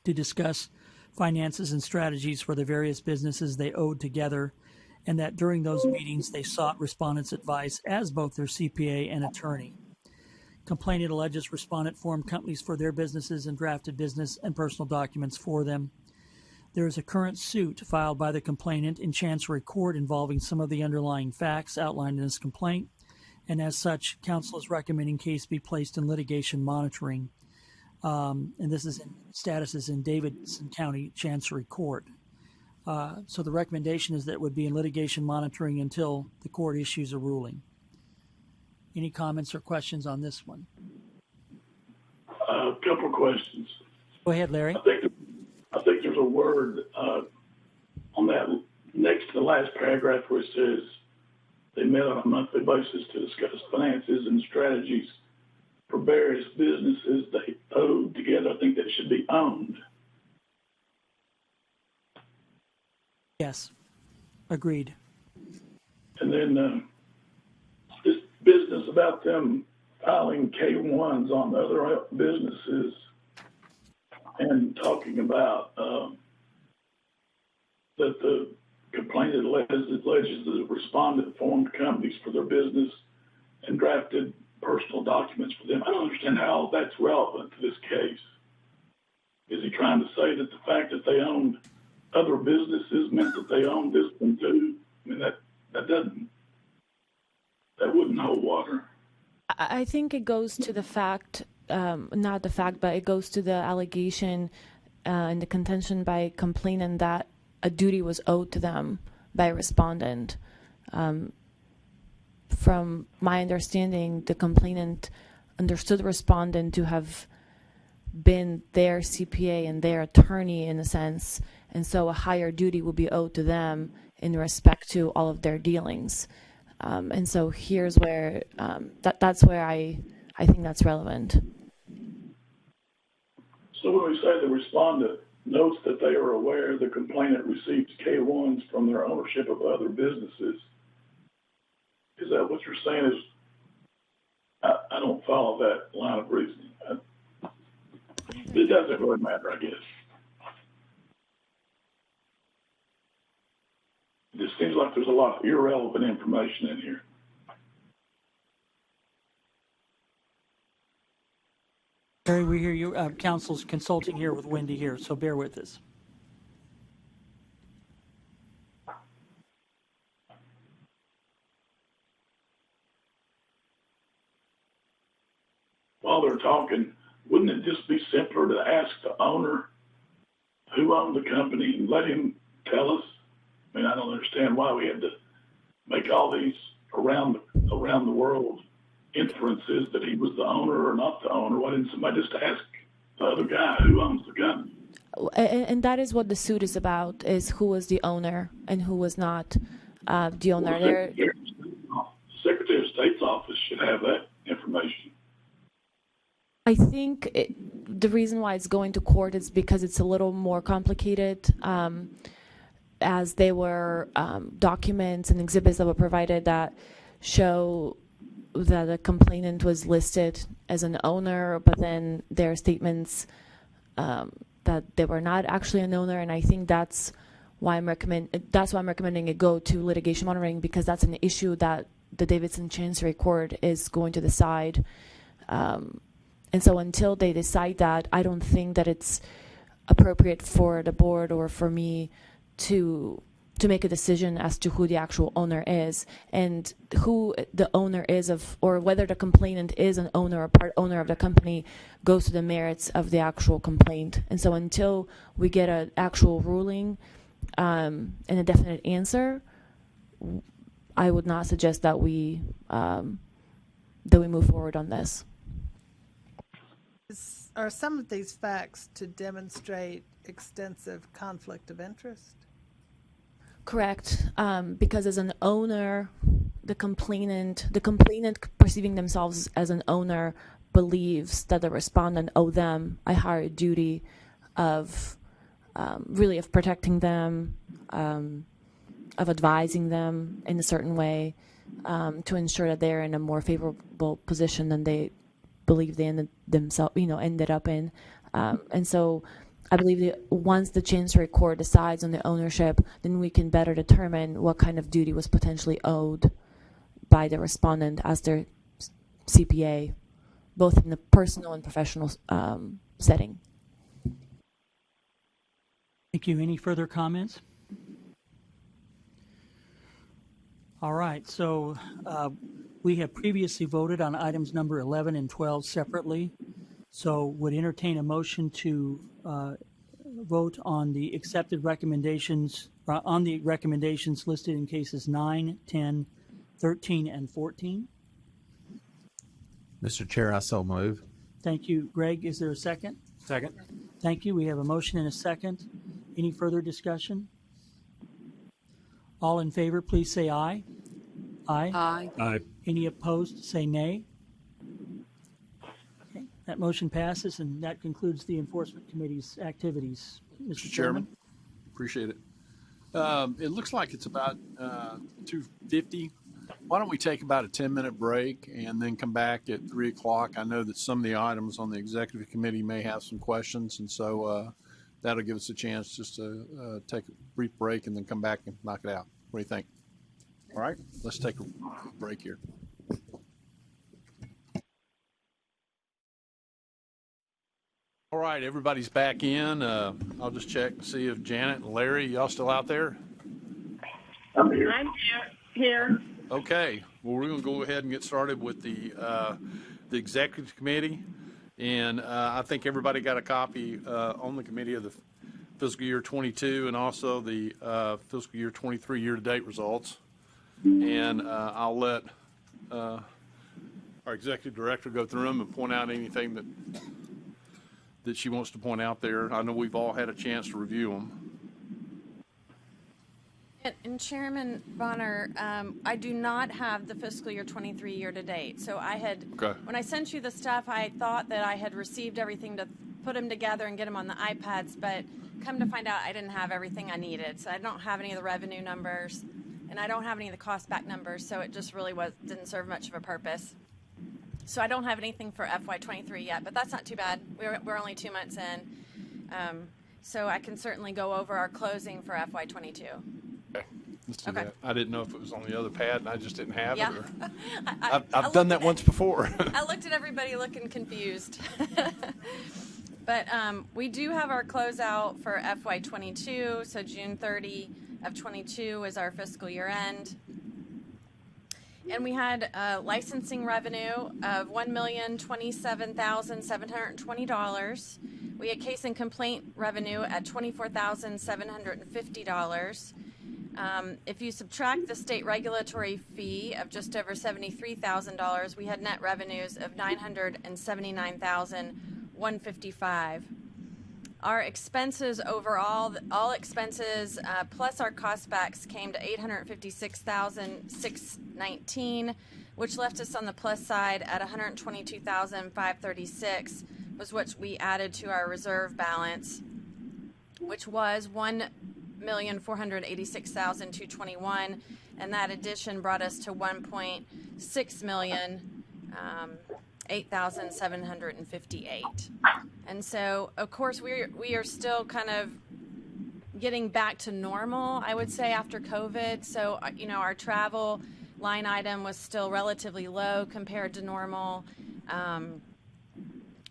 to discuss finances and strategies for the various businesses they owed together, and that during those meetings they sought respondent's advice as both their CPA and attorney. Complainant alleges respondent formed companies for their businesses and drafted business and personal documents for them. There is a current suit filed by the complainant in Chancery Court involving some of the underlying facts outlined in this complaint, and as such, counsel is recommending case be placed in litigation monitoring. And this is status is in Davidson County Chancery Court. So the recommendation is that it would be in litigation monitoring until the court issues a ruling. Any comments or questions on this one? A couple of questions. Go ahead, Larry. I think there's a word on that next to the last paragraph where it says they met on a monthly basis to discuss finances and strategies for various businesses they owed together. I think that should be owned. Yes, agreed. And then this business about them filing K-1s on other businesses and talking about that the complainant alleges that the respondent formed companies for their business and drafted personal documents for them. I don't understand how that's relevant to this case. Is he trying to say that the fact that they owned other businesses meant that they owned this one too? I mean, that wouldn't hold water. I think it goes to the fact, not the fact, but it goes to the allegation and the contention by complainant that a duty was owed to them by a respondent. From my understanding, the complainant understood the respondent to have been their CPA and their attorney in a sense, and so a higher duty would be owed to them in respect to all of their dealings. And so here's where that's where I think that's relevant. So when we say the respondent notes that they are aware the complainant receives K-1s from their ownership of other businesses, is that what you're saying? Is I don't follow that line of reasoning. It doesn't really matter, I guess. It just seems like there's a lot of irrelevant information in here. Larry, we hear you. Counsel's consulting here with Wendy here, so bear with us. While they're talking, wouldn't it just be simpler to ask the owner who owned the company and let him tell us? I mean, I don't understand why we had to make all these around the world inferences that he was the owner or not the owner. Why didn't somebody just ask the other guy who owns the company? And that is what the suit is about, is who was the owner and who was not the owner. The Secretary of State's office should have that information. I think the reason why it's going to court is because it's a little more complicated, as there were documents and exhibits that were provided that show that the complainant was listed as an owner, but then there are statements that they were not actually an owner, and I think that's why I'm recommending it go to litigation monitoring, because that's an issue that the Davidson Chancery Court is going to decide. And so until they decide that, I don't think that it's appropriate for the board or for me to make a decision as to who the actual owner is and who the owner is of, or whether the complainant is an owner or part owner of the company goes to the merits of the actual complaint. And so until we get an actual ruling and a definite answer, I would not suggest that we move forward on this. Are some of these facts to demonstrate extensive conflict of interest? Correct, because as an owner, the complainant perceiving themselves as an owner believes that the respondent owe them a higher duty of really of protecting them, of advising them in a certain way to ensure that they're in a more favorable position than they believe they ended up in, and so I believe that once the Chancery Court decides on the ownership, then we can better determine what kind of duty was potentially owed by the respondent as their CPA, both in the personal and professional setting. Thank you. Any further comments? All right, so we have previously voted on items number 11 and 12 separately, so would entertain a motion to vote on the accepted recommendations, on the recommendations listed in cases 9, 10, 13, and 14. Mr. Chair, I so move. Thank you. Greg, is there a second? Second. Thank you. We have a motion and a second. Any further discussion? All in favor, please say aye. Aye. Aye. Aye. Any opposed, say nay. Okay. That motion passes, and that concludes the Enforcement Committee's activities. Mr. Chairman, appreciate it. It looks like it's about 2:50. Why don't we take about a 10-minute break and then come back at 3 o'clock? I know that some of the items on the executive committee may have some questions, and so that'll give us a chance just to take a brief break and then come back and knock it out. What do you think? All right, let's take a break here. All right, everybody's back in. I'll just check to see if Janet and Larry, y'all still out there? I'm here. Okay, well, we're going to go ahead and get started with the executive committee. And I think everybody got a copy on the committee of the fiscal year 22 and also the fiscal year 23 year-to-date results. And I'll let our executive director go through them and point out anything that she wants to point out there. I know we've all had a chance to review them. And Chairman Bonner, I do not have the fiscal year 23 year-to-date. So when I sent you the stuff, I thought that I had received everything to put them together and get them on the iPads, but come to find out I didn't have everything I needed. So I don't have any of the revenue numbers, and I don't have any of the cost back numbers, so it just really didn't serve much of a purpose. So I don't have anything for FY23 yet, but that's not too bad. We're only 2 months in. So I can certainly go over our closing for FY22. Okay, let's do that. I didn't know if it was on the other pad and I just didn't have it. Or I've done that once before. I looked at everybody looking confused. But we do have our closeout for FY22, so June 30 of 22 is our fiscal year end. And we had licensing revenue of $1,027,720. We had case and complaint revenue at $24,750. If you subtract the state regulatory fee of just over $73,000, we had net revenues of $979,155. Our expenses overall, all expenses plus our cost backs came to $856,619, which left us on the plus side at $122,536, was what we added to our reserve balance, which was $1,486,221, and that addition brought us to $1.6 million. 8,758. And so, of course, we are still kind of getting back to normal, I would say, after COVID. So, our travel line item was still relatively low compared to normal.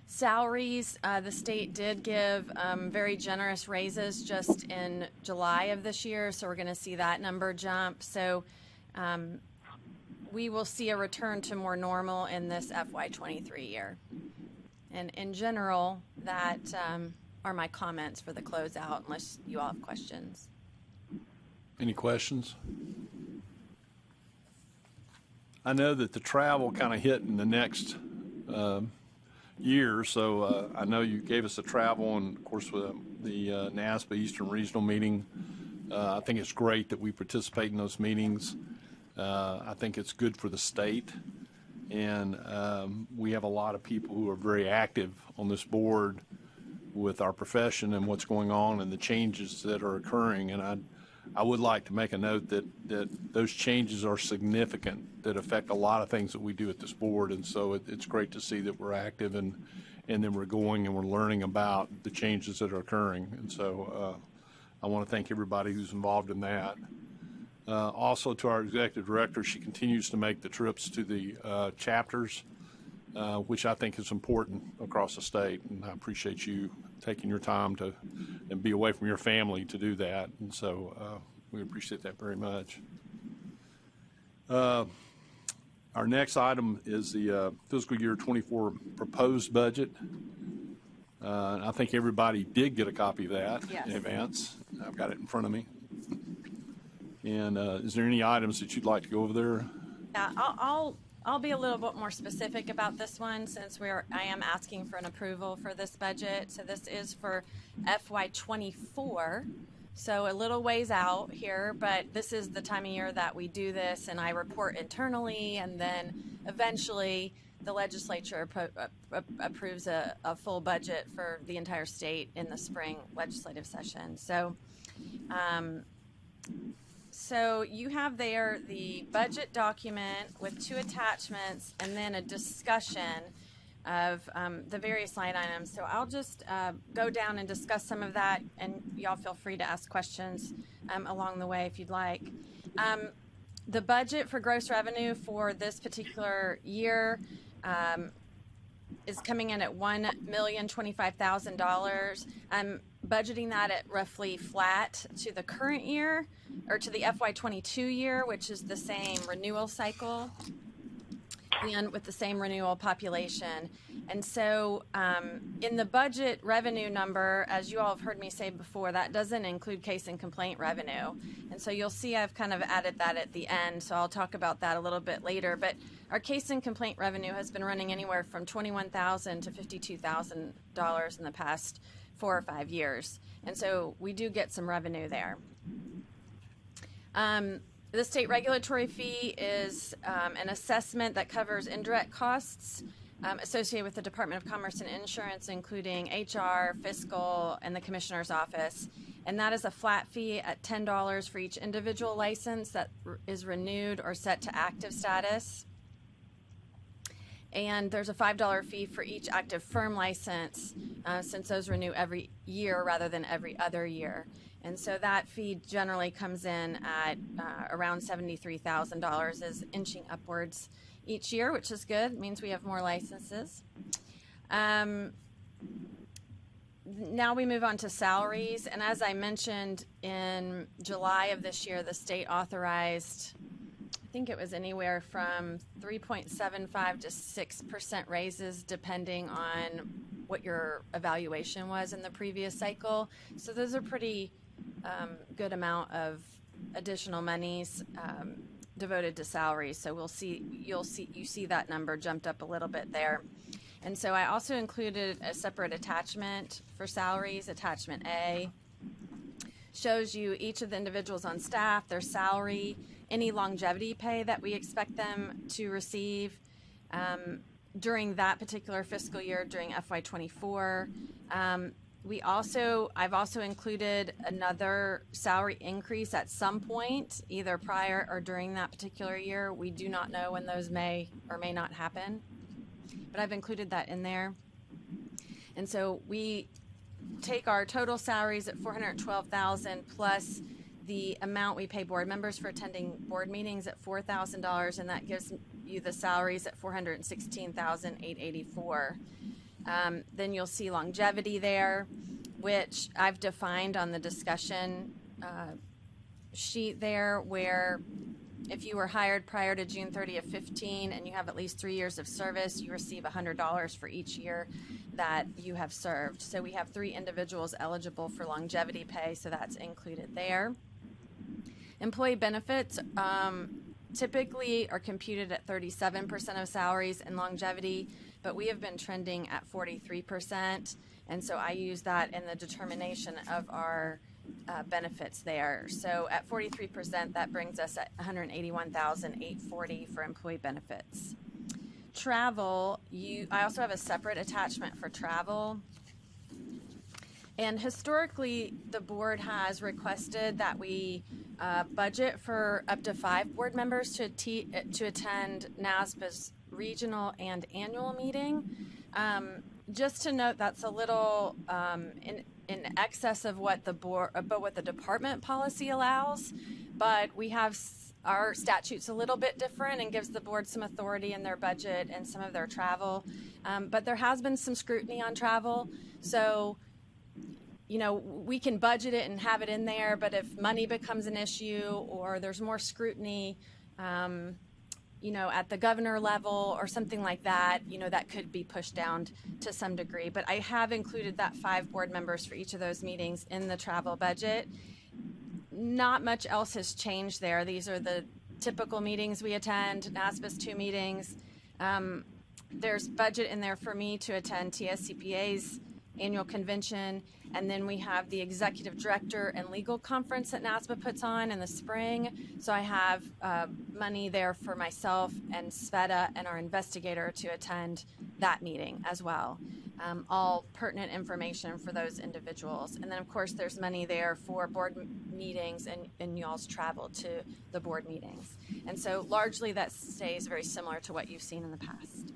Salaries, the state did give very generous raises just in July of this year, so we're going to see that number jump. So we will see a return to more normal in this FY23 year. And in general, that are my comments for the closeout, unless you all have questions. Any questions? I know that the travel kind of hit in the next year, so I know you gave us the travel, and of course with the NASPA Eastern Regional meeting. I think it's great that we participate in those meetings. I think it's good for the state, and we have a lot of people who are very active on this board with our profession and what's going on and the changes that are occurring. And I would like to make a note that those changes are significant, that affect a lot of things that we do at this board. And so it's great to see that we're active and then we're going and we're learning about the changes that are occurring. And so I want to thank everybody who's involved in that. Also to our executive director, she continues to make the trips to the chapters, which I think is important across the state. And I appreciate you taking your time and be away from your family to do that. And so we appreciate that very much. Our next item is the fiscal year 24 proposed budget. I think everybody did get a copy of that in advance. I've got it in front of me. And is there any items that you'd like to go over there? Yeah, I'll be a little bit more specific about this one since I am asking for an approval for this budget. So this is for FY24, so a little ways out here, but this is the time of year that we do this, and I report internally, and then eventually the legislature approves a full budget for the entire state in the spring legislative session. So you have there the budget document with 2 attachments and then a discussion of the various line items. So I'll just go down and discuss some of that, and y'all feel free to ask questions along the way if you'd like. The budget for gross revenue for this particular year is coming in at $1,025,000. I'm budgeting that at roughly flat to the current year, or to the FY22 year, which is the same renewal cycle and with the same renewal population. And so in the budget revenue number, as you all have heard me say before, that doesn't include case and complaint revenue. And so you'll see I've kind of added that at the end, so I'll talk about that a little bit later. But our case and complaint revenue has been running anywhere from $21,000 to $52,000 in the past 4 or 5 years. And so we do get some revenue there. The state regulatory fee is an assessment that covers indirect costs associated with the Department of Commerce and Insurance, including HR, fiscal, and the Commissioner's Office. And that is a flat fee at $10 for each individual license that is renewed or set to active status. And there's a $5 fee for each active firm license, since those renew every year rather than every other year. And so that fee generally comes in at around $73,000, is inching upwards each year, which is good. It means we have more licenses. Now we move on to salaries. And as I mentioned, in July of this year, the state authorized, I think it was anywhere from 3.75 to 6% raises, depending on what your evaluation was in the previous cycle. So those are pretty good amount of additional monies devoted to salaries. So you see that number jumped up a little bit there. And so I also included a separate attachment for salaries. Attachment A shows you each of the individuals on staff, their salary, any longevity pay that we expect them to receive during that particular fiscal year, during FY24. I've also included another salary increase at some point, either prior or during that particular year. We do not know when those may or may not happen, but I've included that in there. And so we take our total salaries at $412,000 plus the amount we pay board members for attending board meetings at $4,000, and that gives you the salaries at $416,884. Then you'll see longevity there, which I've defined on the discussion sheet there, where if you were hired prior to June 30th, 15, and you have at least 3 years of service, you receive $100 for each year that you have served. So we have 3 individuals eligible for longevity pay, so that's included there. Employee benefits typically are computed at 37% of salaries and longevity, but we have been trending at 43%, and so I use that in the determination of our benefits there. So at 43%, that brings us at $181,840 for employee benefits. Travel, I also have a separate attachment for travel. And historically, the board has requested that we budget for up to 5 board members to attend NASBA's regional and annual meeting. Just to note, that's a little in excess of what the department policy allows, but we have our statute's a little bit different and gives the board some authority in their budget and some of their travel. But there has been some scrutiny on travel, so we can budget it and have it in there, but if money becomes an issue or there's more scrutiny, at the governor level or something like that, that could be pushed down to some degree. But I have included that 5 board members for each of those meetings in the travel budget. Not much else has changed there. These are the typical meetings we attend, NASBA's 2 meetings. There's budget in there for me to attend TSCPA's annual convention, and then we have the executive director and legal conference that NASBA puts on in the spring. So I have money there for myself and Sveta and our investigator to attend that meeting as well. All pertinent information for those individuals. And then of course there's money there for board meetings and y'all's travel to the board meetings. And so largely that stays very similar to what you've seen in the past.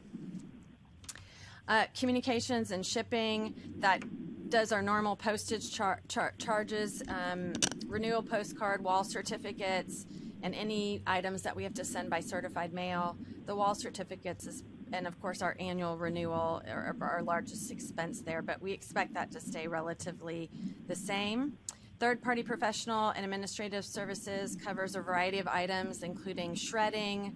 Communications and shipping, that does our normal postage charges, renewal postcard, wall certificates, and any items that we have to send by certified mail. The wall certificates is, and of course our annual renewal are our largest expense there, but we expect that to stay relatively the same. Third-party professional and administrative services covers a variety of items, including shredding,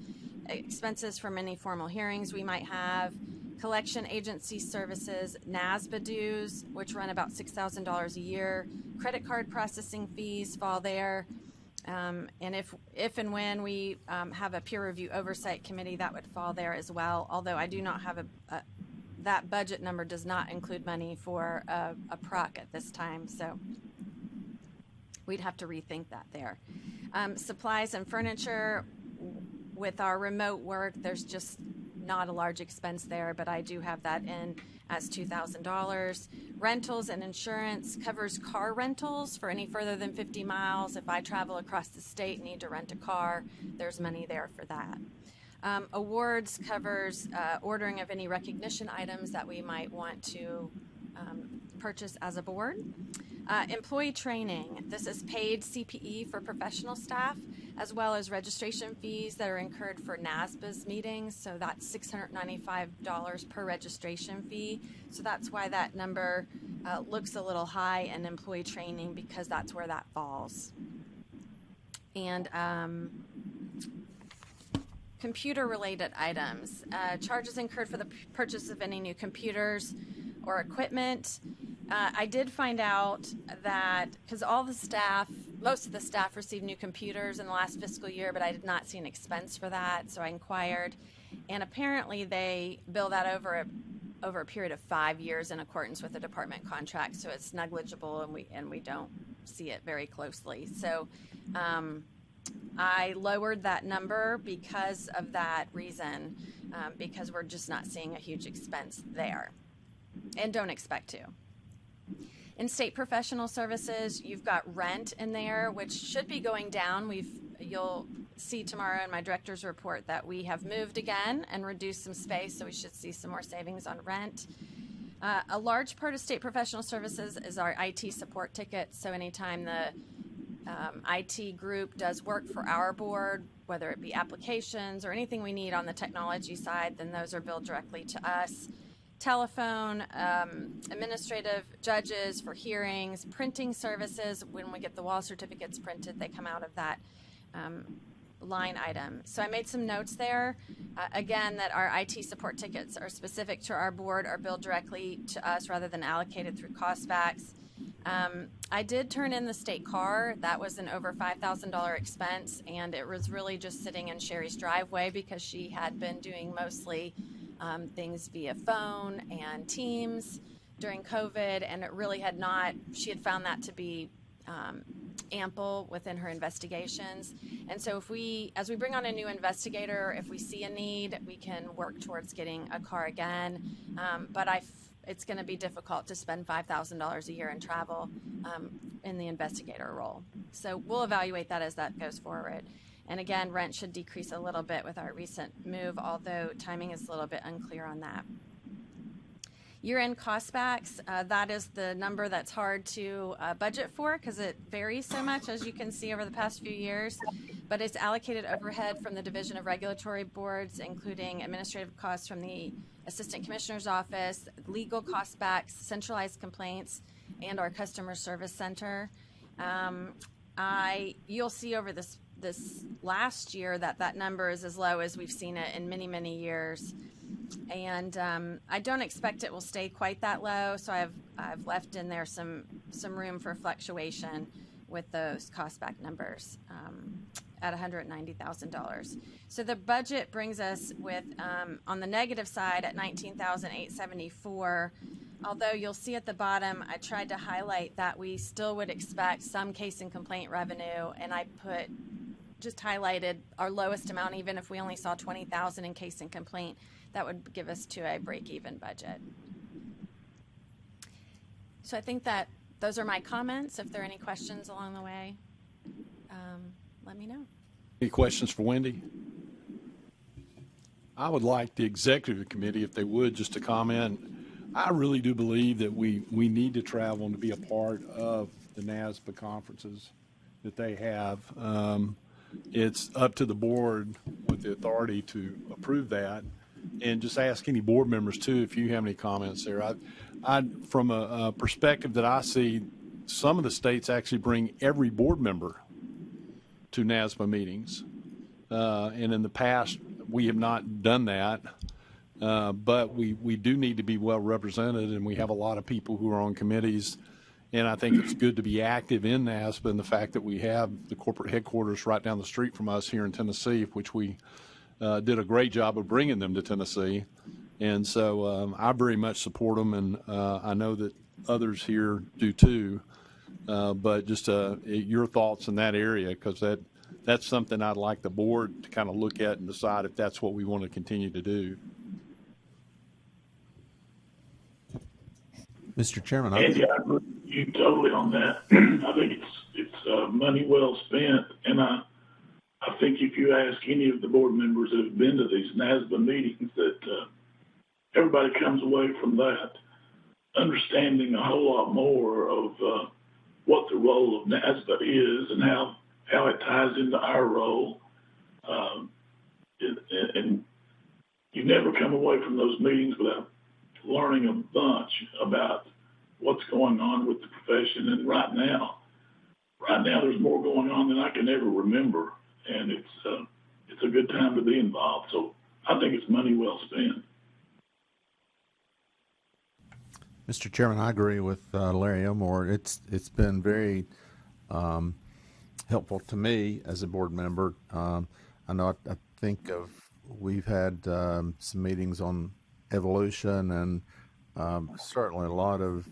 expenses from any formal hearings we might have, collection agency services, NASBA dues, which run about $6,000 a year, credit card processing fees fall there, and if and when we have a peer review oversight committee, that would fall there as well, although I do not have that budget number does not include money for a PROC at this time, so we'd have to rethink that there. Supplies and furniture, with our remote work, there's just not a large expense there, but I do have that in as $2,000. Rentals and insurance covers car rentals for any further than 50 miles. If I travel across the state and need to rent a car, there's money there for that. Awards covers ordering of any recognition items that we might want to purchase as a board. Employee training, this is paid CPE for professional staff, as well as registration fees that are incurred for NASBA's meetings, so that's $695 per registration fee. So that's why that number looks a little high in employee training, because that's where that falls. And computer-related items, charges incurred for the purchase of any new computers or equipment. I did find out that, because most of the staff received new computers in the last fiscal year, but I did not see an expense for that, so I inquired. And apparently they bill that over a period of 5 years in accordance with the department contract, so it's negligible, and we don't see it very closely. So I lowered that number because of that reason, because we're just not seeing a huge expense there, and don't expect to. In state professional services, you've got rent in there, which should be going down. You'll see tomorrow in my director's report that we have moved again and reduced some space, so we should see some more savings on rent. A large part of state professional services is our IT support tickets, so anytime the IT group does work for our board, whether it be applications or anything we need on the technology side, then those are billed directly to us. Telephone, administrative judges for hearings, printing services, when we get the wall certificates printed, they come out of that line item. So I made some notes there. Again, that our IT support tickets are specific to our board, are billed directly to us rather than allocated through costbacks. I did turn in the state car. That was an over $5,000 expense, and it was really just sitting in Sherry's driveway because she had been doing mostly things via phone and Teams during COVID, and it really had not, she had found that to be ample within her investigations. And so as we bring on a new investigator, if we see a need, we can work towards getting a car again. But it's going to be difficult to spend $5,000 a year in travel in the investigator role. So we'll evaluate that as that goes forward. And again, rent should decrease a little bit with our recent move, although timing is a little bit unclear on that. Year-end costbacks, that is the number that's hard to budget for because it varies so much, as you can see over the past few years. But it's allocated overhead from the Division of Regulatory Boards, including administrative costs from the Assistant Commissioner's Office, legal costbacks, centralized complaints, and our Customer Service Center. You'll see over this last year that number is as low as we've seen it in many, many years. And I don't expect it will stay quite that low, so I've left in there some room for fluctuation with those costback numbers at $190,000. So the budget brings us with on the negative side at $19,874. Although you'll see at the bottom, I tried to highlight that we still would expect some case and complaint revenue, and I just highlighted our lowest amount, even if we only saw $20,000 in case and complaint. That would give us to a break-even budget. So I think that those are my comments. If there are any questions along the way, let me know. Any questions for Wendy? I would like the executive committee, if they would, just to comment. I really do believe that we need to travel and to be a part of the NASBA conferences that they have. It's up to the board with the authority to approve that. And just ask any board members too if you have any comments there. From a perspective that I see, some of the states actually bring every board member to NASBA meetings, and in the past we have not done that. But we do need to be well represented, and we have a lot of people who are on committees. And I think it's good to be active in NASBA, and the fact that we have the corporate headquarters right down the street from us here in Tennessee, which we did a great job of bringing them to Tennessee. And so I very much support them, and I know that others here do too. But just your thoughts in that area, because that's something I'd like the board to kind of look at and decide if that's what we want to continue to do. Mr. Chairman, Andy, I agree with you totally on that. I think it's money well spent, and I think if you ask any of the board members that have been to these NASBA meetings, that everybody comes away from that understanding a whole lot more of what the role of NASBA is and how it ties into our role. And you never come away from those meetings without learning a bunch about what's going on with the profession. And right now there's more going on than I can ever remember. And it's a good time to be involved. So I think it's money well spent. Mr. Chairman, I agree with Larry Elmore. It's been very helpful to me as a board member. I know I think we've had some meetings on evolution and certainly a lot of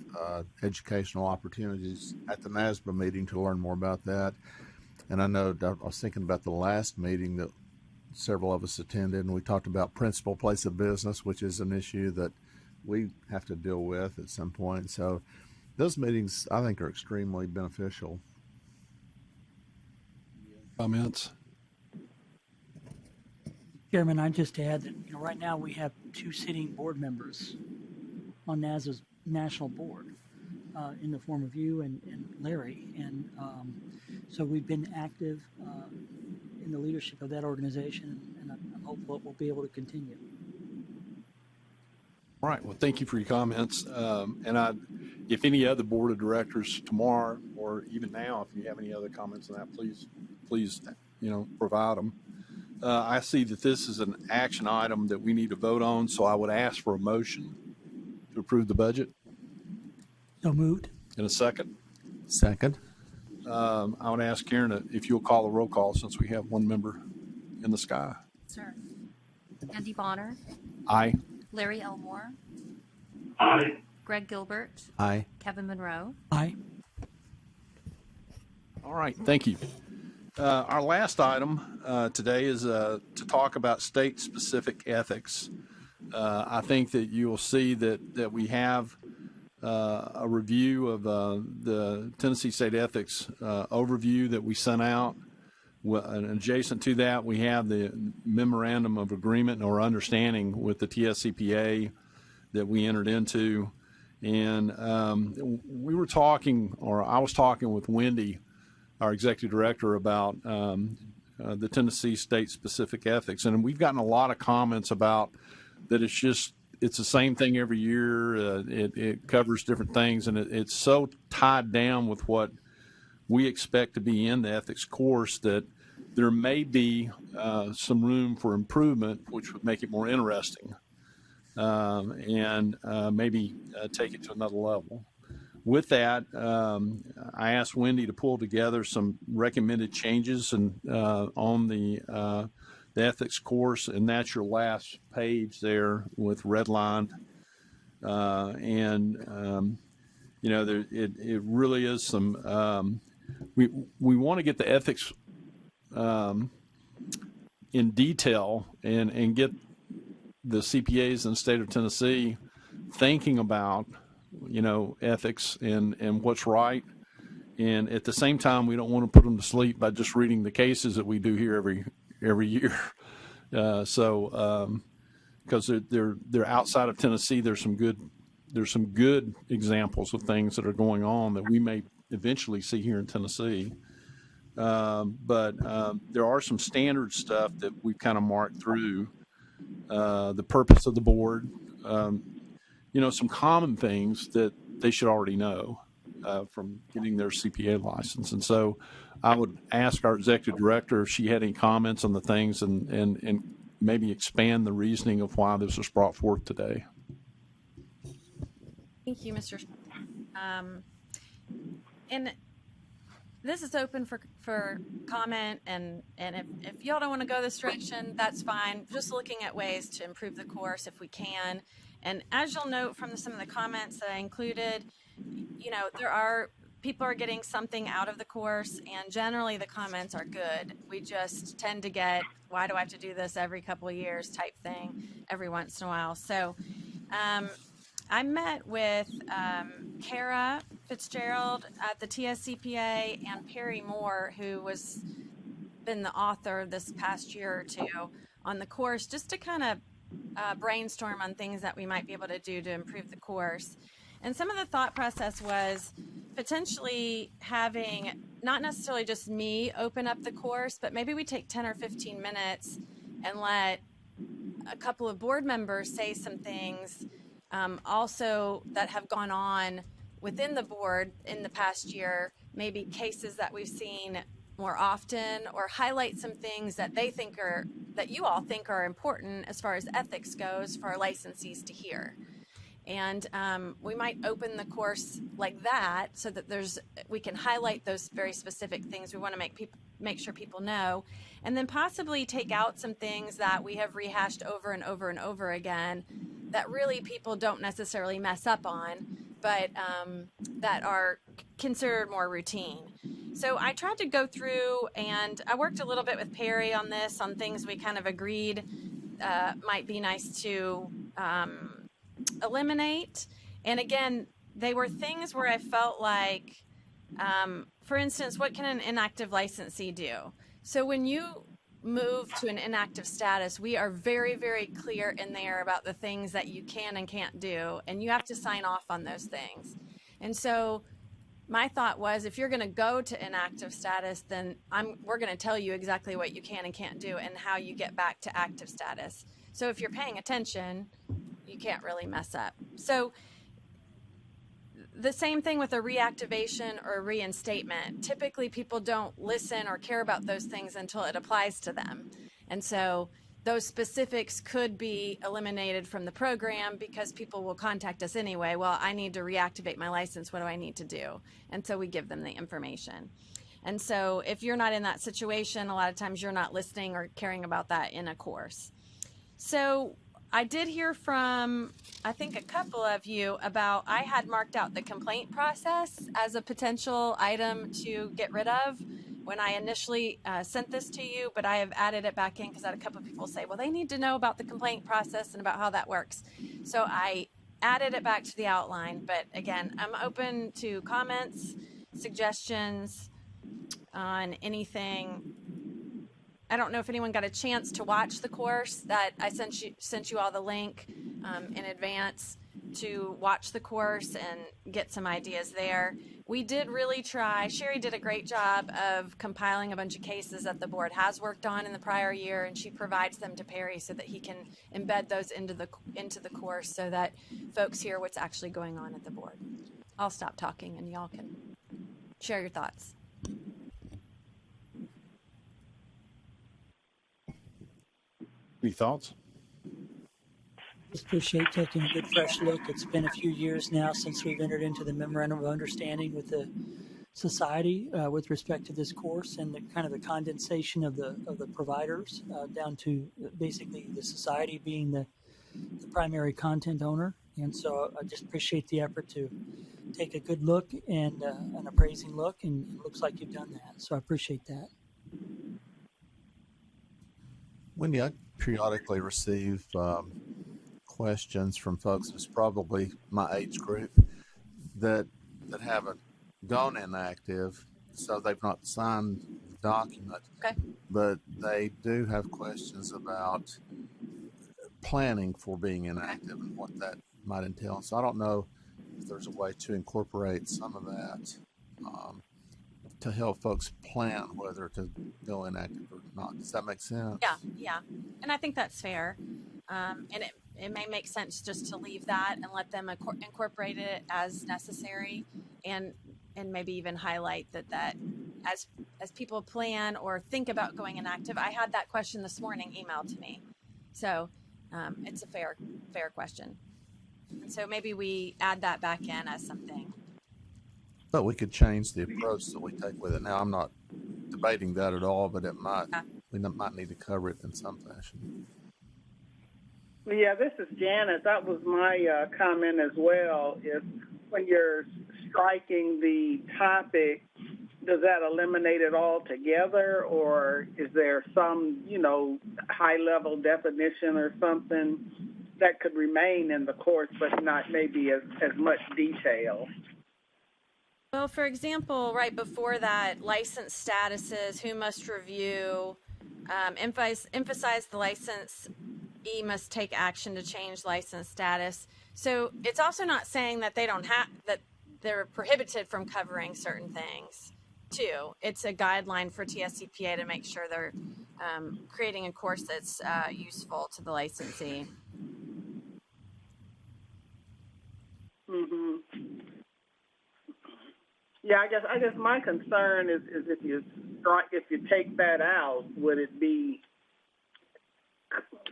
educational opportunities at the NASBA meeting to learn more about that. And I know I was thinking about the last meeting that several of us attended, and we talked about principal place of business, which is an issue that we have to deal with at some point. So those meetings, I think, are extremely beneficial. Comments? Chairman, I'd just add that right now we have 2 sitting board members on NASA's national board. in the form of you and Larry. And so we've been active in the leadership of that organization, and I'm hopeful it will be able to continue. All right. Well, thank you for your comments. If any other board of directors tomorrow or even now, if you have any other comments on that, please, provide them. I see that this is an action item that we need to vote on, so I would ask for a motion to approve the budget. So moved. In a second. Second. I would ask Karen if you'll call the roll call since we have one member in the sky. Sir. Andy Bonner. Aye. Larry Elmore. Aye. Greg Gilbert. Aye. Kevin Monroe. Aye. All right. Thank you. Our last item today is to talk about state-specific ethics. I think that you will see that we have a review of the Tennessee State Ethics overview that we sent out. And adjacent to that, we have the memorandum of agreement or understanding with the TSCPA that we entered into. And we were talking, or I was talking with Wendy, our executive director, about the Tennessee State Specific Ethics. And we've gotten a lot of comments about that it's the same thing every year. It covers different things, and it's so tied down with what we expect to be in the ethics course that there may be some room for improvement, which would make it more interesting and maybe take it to another level. With that, I asked Wendy to pull together some recommended changes on the ethics course, and that's your last page there with redlined. It really is some. We want to get the ethics in detail and get the CPAs in the state of Tennessee thinking about ethics and what's right. And at the same time, we don't want to put them to sleep by just reading the cases that we do here every year. Because they're outside of Tennessee, there's some good examples of things that are going on that we may eventually see here in Tennessee. But there are some standard stuff that we've kind of marked through. The purpose of the board, some common things that they should already know from getting their CPA license. And so I would ask our executive director if she had any comments on the things and maybe expand the reasoning of why this was brought forth today. Thank you, Mr. And this is open for comment, and if y'all don't want to go this direction, that's fine. Just looking at ways to improve the course if we can. And as you'll note from some of the comments that I included, people are getting something out of the course, and generally the comments are good. We just tend to get, why do I have to do this every couple of years type thing every once in a while. So I met with Kara Fitzgerald at the TSCPA and Perry Moore, who was been the author this past year or two on the course, just to kind of brainstorm on things that we might be able to do to improve the course. And some of the thought process was potentially having not necessarily just me open up the course, but maybe we take 10 or 15 minutes and let a couple of board members say some things also that have gone on within the board in the past year, maybe cases that we've seen more often, or highlight some things that that you all think are important as far as ethics goes for our licensees to hear. And we might open the course like that so that we can highlight those very specific things we want to make sure people know, and then possibly take out some things that we have rehashed over and over and over again that really people don't necessarily mess up on, but that are considered more routine. So I tried to go through, and I worked a little bit with Perry on this, on things we kind of agreed might be nice to eliminate. And again, they were things where I felt like, for instance, what can an inactive licensee do? So when you move to an inactive status, we are very, very clear in there about the things that you can and can't do, and you have to sign off on those things. And so my thought was, if you're going to go to inactive status, then we're going to tell you exactly what you can and can't do and how you get back to active status. So if you're paying attention, you can't really mess up. So the same thing with a reactivation or reinstatement. Typically, people don't listen or care about those things until it applies to them. And so those specifics could be eliminated from the program because people will contact us anyway. Well, I need to reactivate my license. What do I need to do? And so we give them the information. And so if you're not in that situation, a lot of times you're not listening or caring about that in a course. So I did hear from, I think, a couple of you about, I had marked out the complaint process as a potential item to get rid of when I initially sent this to you, but I have added it back in because I had a couple of people say, well, they need to know about the complaint process and about how that works. So I added it back to the outline, but again, I'm open to comments, suggestions on anything. I don't know if anyone got a chance to watch the course that I sent you all the link in advance to watch the course and get some ideas there. We did really try. Sherry did a great job of compiling a bunch of cases that the board has worked on in the prior year, and she provides them to Perry so that he can embed those into the course so that folks hear what's actually going on at the board. I'll stop talking and y'all can share your thoughts. Any thoughts? Just appreciate taking a good fresh look. It's been a few years now since we've entered into the memorandum of understanding with the society with respect to this course, and the kind of the condensation of the providers down to basically the society being the primary content owner. And so I just appreciate the effort to take a good look and an appraising look, and it looks like you've done that. So I appreciate that. Wendy, I periodically receive questions from folks, it's probably my age group, that haven't gone inactive, so they've not signed the document. Okay. But they do have questions about planning for being inactive and what that might entail. So I don't know if there's a way to incorporate some of that to help folks plan whether to go inactive or not. Does that make sense? Yeah. And I think that's fair. And it may make sense just to leave that and let them incorporate it as necessary, and maybe even highlight that as people plan or think about going inactive. I had that question this morning emailed to me. So it's a fair question. And so maybe we add that back in as something. But we could change the approach that we take with it. Now, I'm not debating that at all, but we might need to cover it in some fashion. Yeah, this is Janet. That was my comment as well. If when you're striking the topic, does that eliminate it altogether, or is there some, high-level definition or something that could remain in the course but not maybe as much detail? Well, for example, right before that, license statuses, who must review, emphasize the licensee must take action to change license status. So it's also not saying that that they're prohibited from covering certain things, too. It's a guideline for TSCPA to make sure they're creating a course that's useful to the licensee. Mm-hmm. Yeah, I guess my concern is if you take that out, would it be,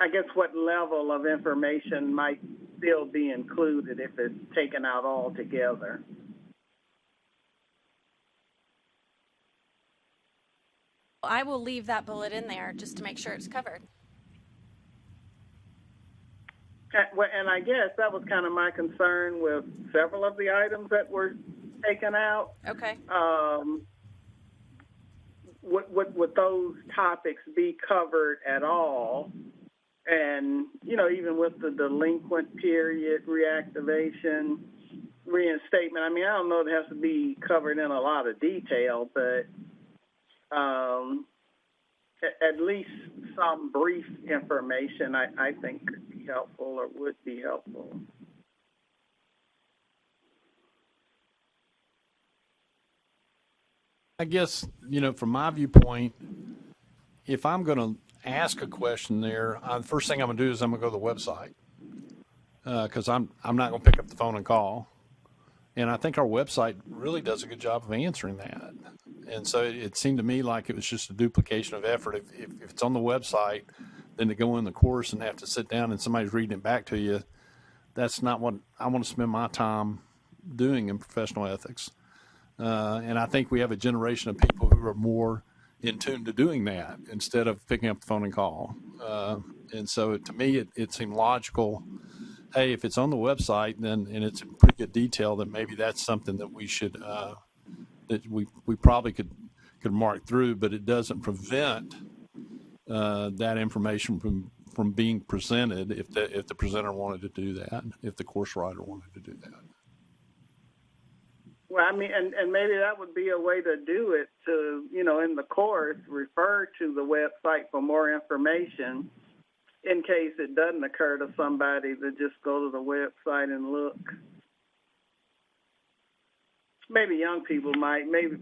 I guess, what level of information might still be included if it's taken out altogether? I will leave that bullet in there just to make sure it's covered. And I guess that was kind of my concern with several of the items that were taken out. Okay. Would those topics be covered at all? And, even with the delinquent period, reactivation, reinstatement, I don't know if it has to be covered in a lot of detail, but at least some brief information I think could be helpful or would be helpful. I guess, from my viewpoint, if I'm going to ask a question there, the first thing I'm going to do is I'm going to go to the website because I'm not going to pick up the phone and call. And I think our website really does a good job of answering that. And so it seemed to me like it was just a duplication of effort. If it's on the website, then to go in the course and have to sit down and somebody's reading it back to you, that's not what I want to spend my time doing in professional ethics. And I think we have a generation of people who are more in tune to doing that instead of picking up the phone and call. And so to me, it seemed logical. Hey, if it's on the website, then and it's in pretty good detail, then maybe that's something that we should that we probably could mark through, but it doesn't prevent that information from being presented if the presenter wanted to do that, if the course writer wanted to do that. Well, I mean, and maybe that would be a way to do it to, in the course, refer to the website for more information in case it doesn't occur to somebody to just go to the website and look. Maybe young people might, maybe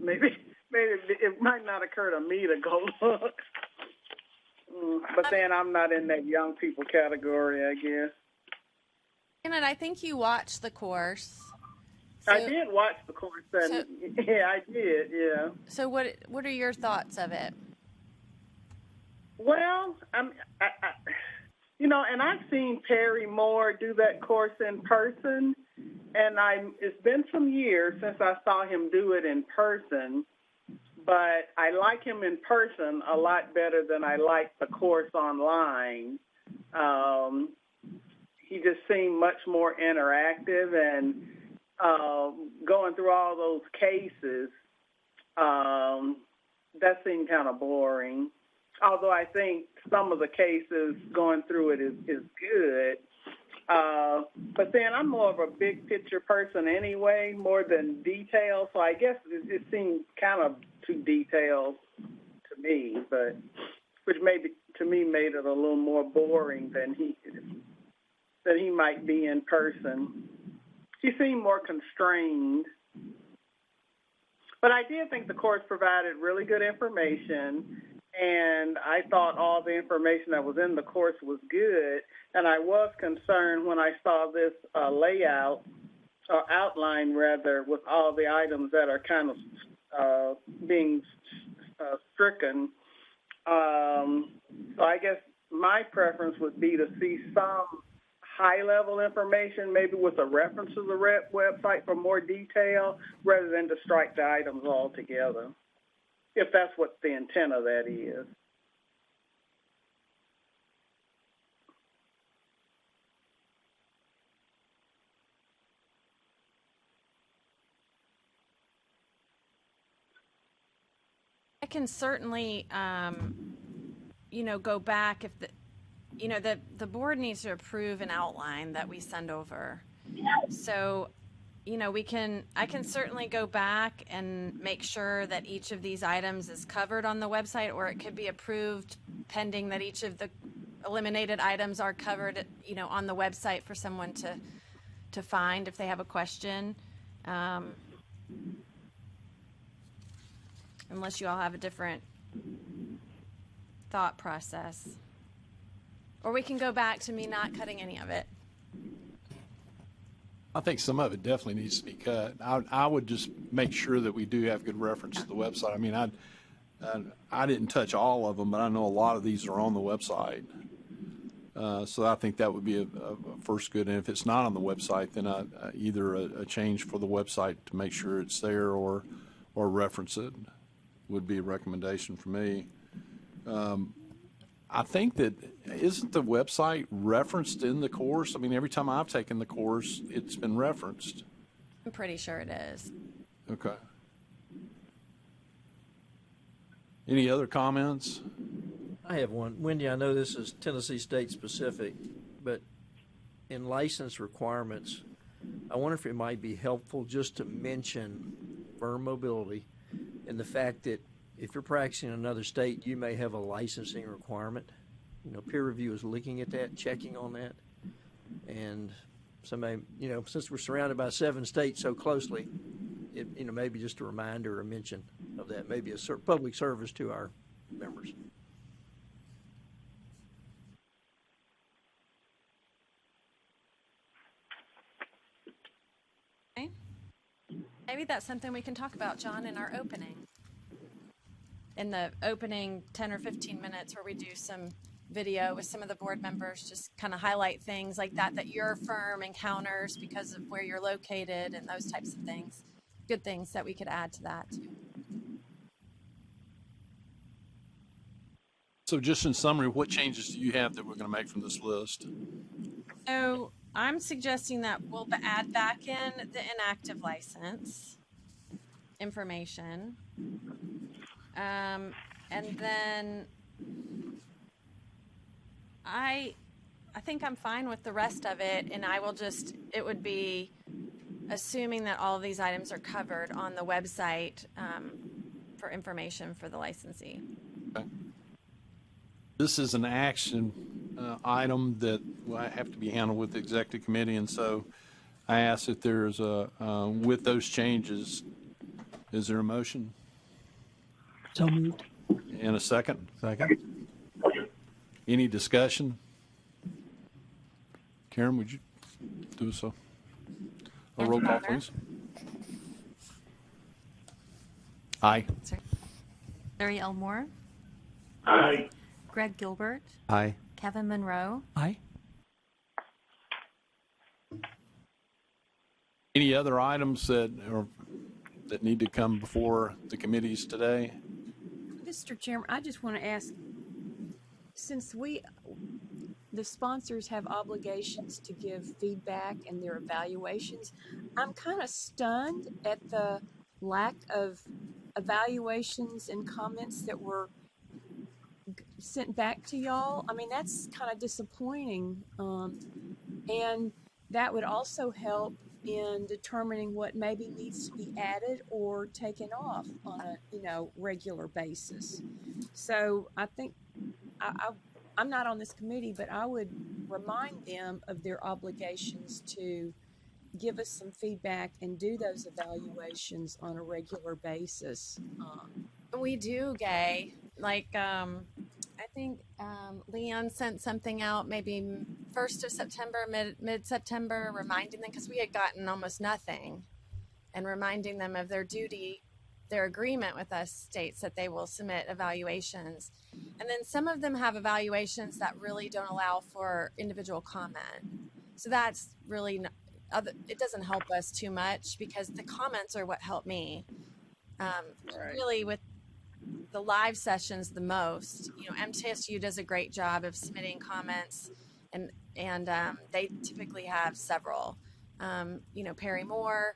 it might not occur to me to go look. But then I'm not in that young people category, I guess. Janet, I think you watched the course. I did watch the course, and yeah, I did, yeah. So what are your thoughts of it? Well, and I've seen Perry Moore do that course in person, and it's been some years since I saw him do it in person, but I like him in person a lot better than I like the course online. He just seemed much more interactive, and going through all those cases, that seemed kind of boring. Although I think some of the cases going through it is good. But then I'm more of a big picture person anyway, more than detail. So I guess it seemed kind of too detailed to me, but which maybe to me made it a little more boring than he might be in person. He seemed more constrained. But I did think the course provided really good information, and I thought all the information that was in the course was good. And I was concerned when I saw this layout, or outline rather, with all the items that are kind of being stricken. So I guess my preference would be to see some high-level information, maybe with a reference to the website for more detail, rather than to strike the items altogether, if that's what the intent of that is. I can certainly, go back if the board needs to approve an outline that we send over. So, I can certainly go back and make sure that each of these items is covered on the website, or it could be approved pending that each of the eliminated items are covered, on the website for someone to find if they have a question. Unless you all have a different thought process. Or we can go back to me not cutting any of it. I think some of it definitely needs to be cut. I would just make sure that we do have good reference to the website. I mean, I didn't touch all of them, but I know a lot of these are on the website. So I think that would be a first good. And if it's not on the website, then either a change for the website to make sure it's there or reference it would be a recommendation for me. I think that isn't the website referenced in the course? I mean, every time I've taken the course, it's been referenced. I'm pretty sure it is. Okay. Any other comments? I have one. Wendy, I know this is Tennessee State specific, but in license requirements, I wonder if it might be helpful just to mention firm mobility and the fact that if you're practicing in another state, you may have a licensing requirement. Peer review is looking at that, checking on that. And somebody, since we're surrounded by 7 states so closely, maybe just a reminder or mention of that, maybe a public service to our members. Okay. Maybe that's something we can talk about, John, in our opening. In the opening 10 or 15 minutes where we do some video with some of the board members, just kind of highlight things like that your firm encounters because of where you're located and those types of things. Good things that we could add to that too. So just in summary, what changes do you have that we're going to make from this list? So I'm suggesting that we'll add back in the inactive license information. And then I think I'm fine with the rest of it, and it would be assuming that all of these items are covered on the website for information for the licensee. Okay. This is an action item that will have to be handled with the executive committee, and so I ask if there's with those changes, is there a motion? So moved. And a second? Second. Any discussion? Karen, would you do so? A roll call, please. Aye. Larry Elmore, Aye. Greg Gilbert, Aye. Kevin Monroe, Aye. Any other items that need to come before the committees today? Mr. Chairman, I just want to ask, since the sponsors have obligations to give feedback and their evaluations, I'm kind of stunned at the lack of evaluations and comments that were sent back to y'all. I mean, that's kind of disappointing. And that would also help in determining what maybe needs to be added or taken off on a regular basis. So I think I'm not on this committee, but I would remind them of their obligations to give us some feedback and do those evaluations on a regular basis. We do, Gay. Like, I think Leon sent something out maybe 1st of September, mid-September, reminding them, because we had gotten almost nothing, and reminding them of their duty. Their agreement with us states that they will submit evaluations. And then some of them have evaluations that really don't allow for individual comment. So that's really, it doesn't help us too much because the comments are what help me. Really with the live sessions the most. MTSU does a great job of submitting comments, and they typically have several. Perry Moore.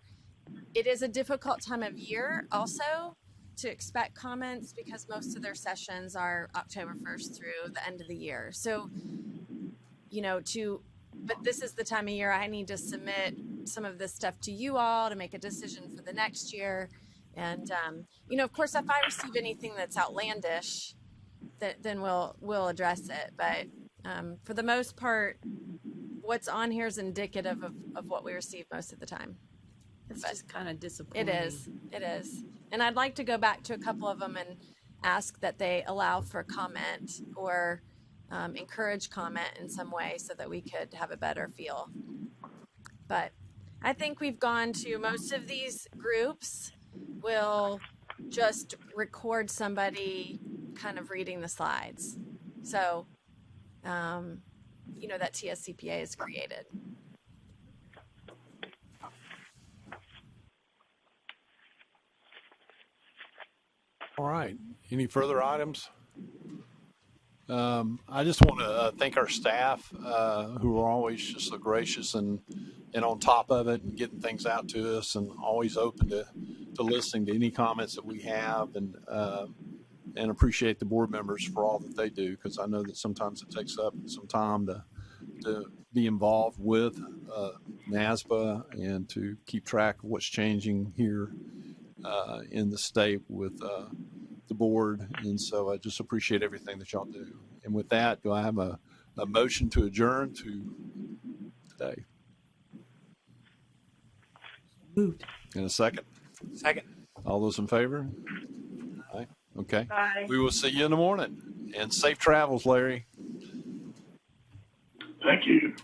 It is a difficult time of year also to expect comments because most of their sessions are October 1st through the end of the year. So, but this is the time of year I need to submit some of this stuff to you all to make a decision for the next year. And, of course, if I receive anything that's outlandish, then we'll address it. But for the most part, what's on here is indicative of what we receive most of the time. It's just kind of disappointing. It is. And I'd like to go back to a couple of them and ask that they allow for comment or encourage comment in some way so that we could have a better feel. But I think we've gone to most of these groups will just record somebody kind of reading the slides. So, that TSCPA is created. All right. Any further items? I just want to thank our staff who are always just so gracious and on top of it and getting things out to us and always open to listening to any comments that we have and appreciate the board members for all that they do, because I know that sometimes it takes up some time to be involved with NASBA and to keep track of what's changing here in the state with the board. And so I just appreciate everything that y'all do. And with that, do I have a motion to adjourn to today? Moved. In a second. Second. All those in favor? Aye. Okay. Aye. We will see you in the morning. And safe travels, Larry. Thank you.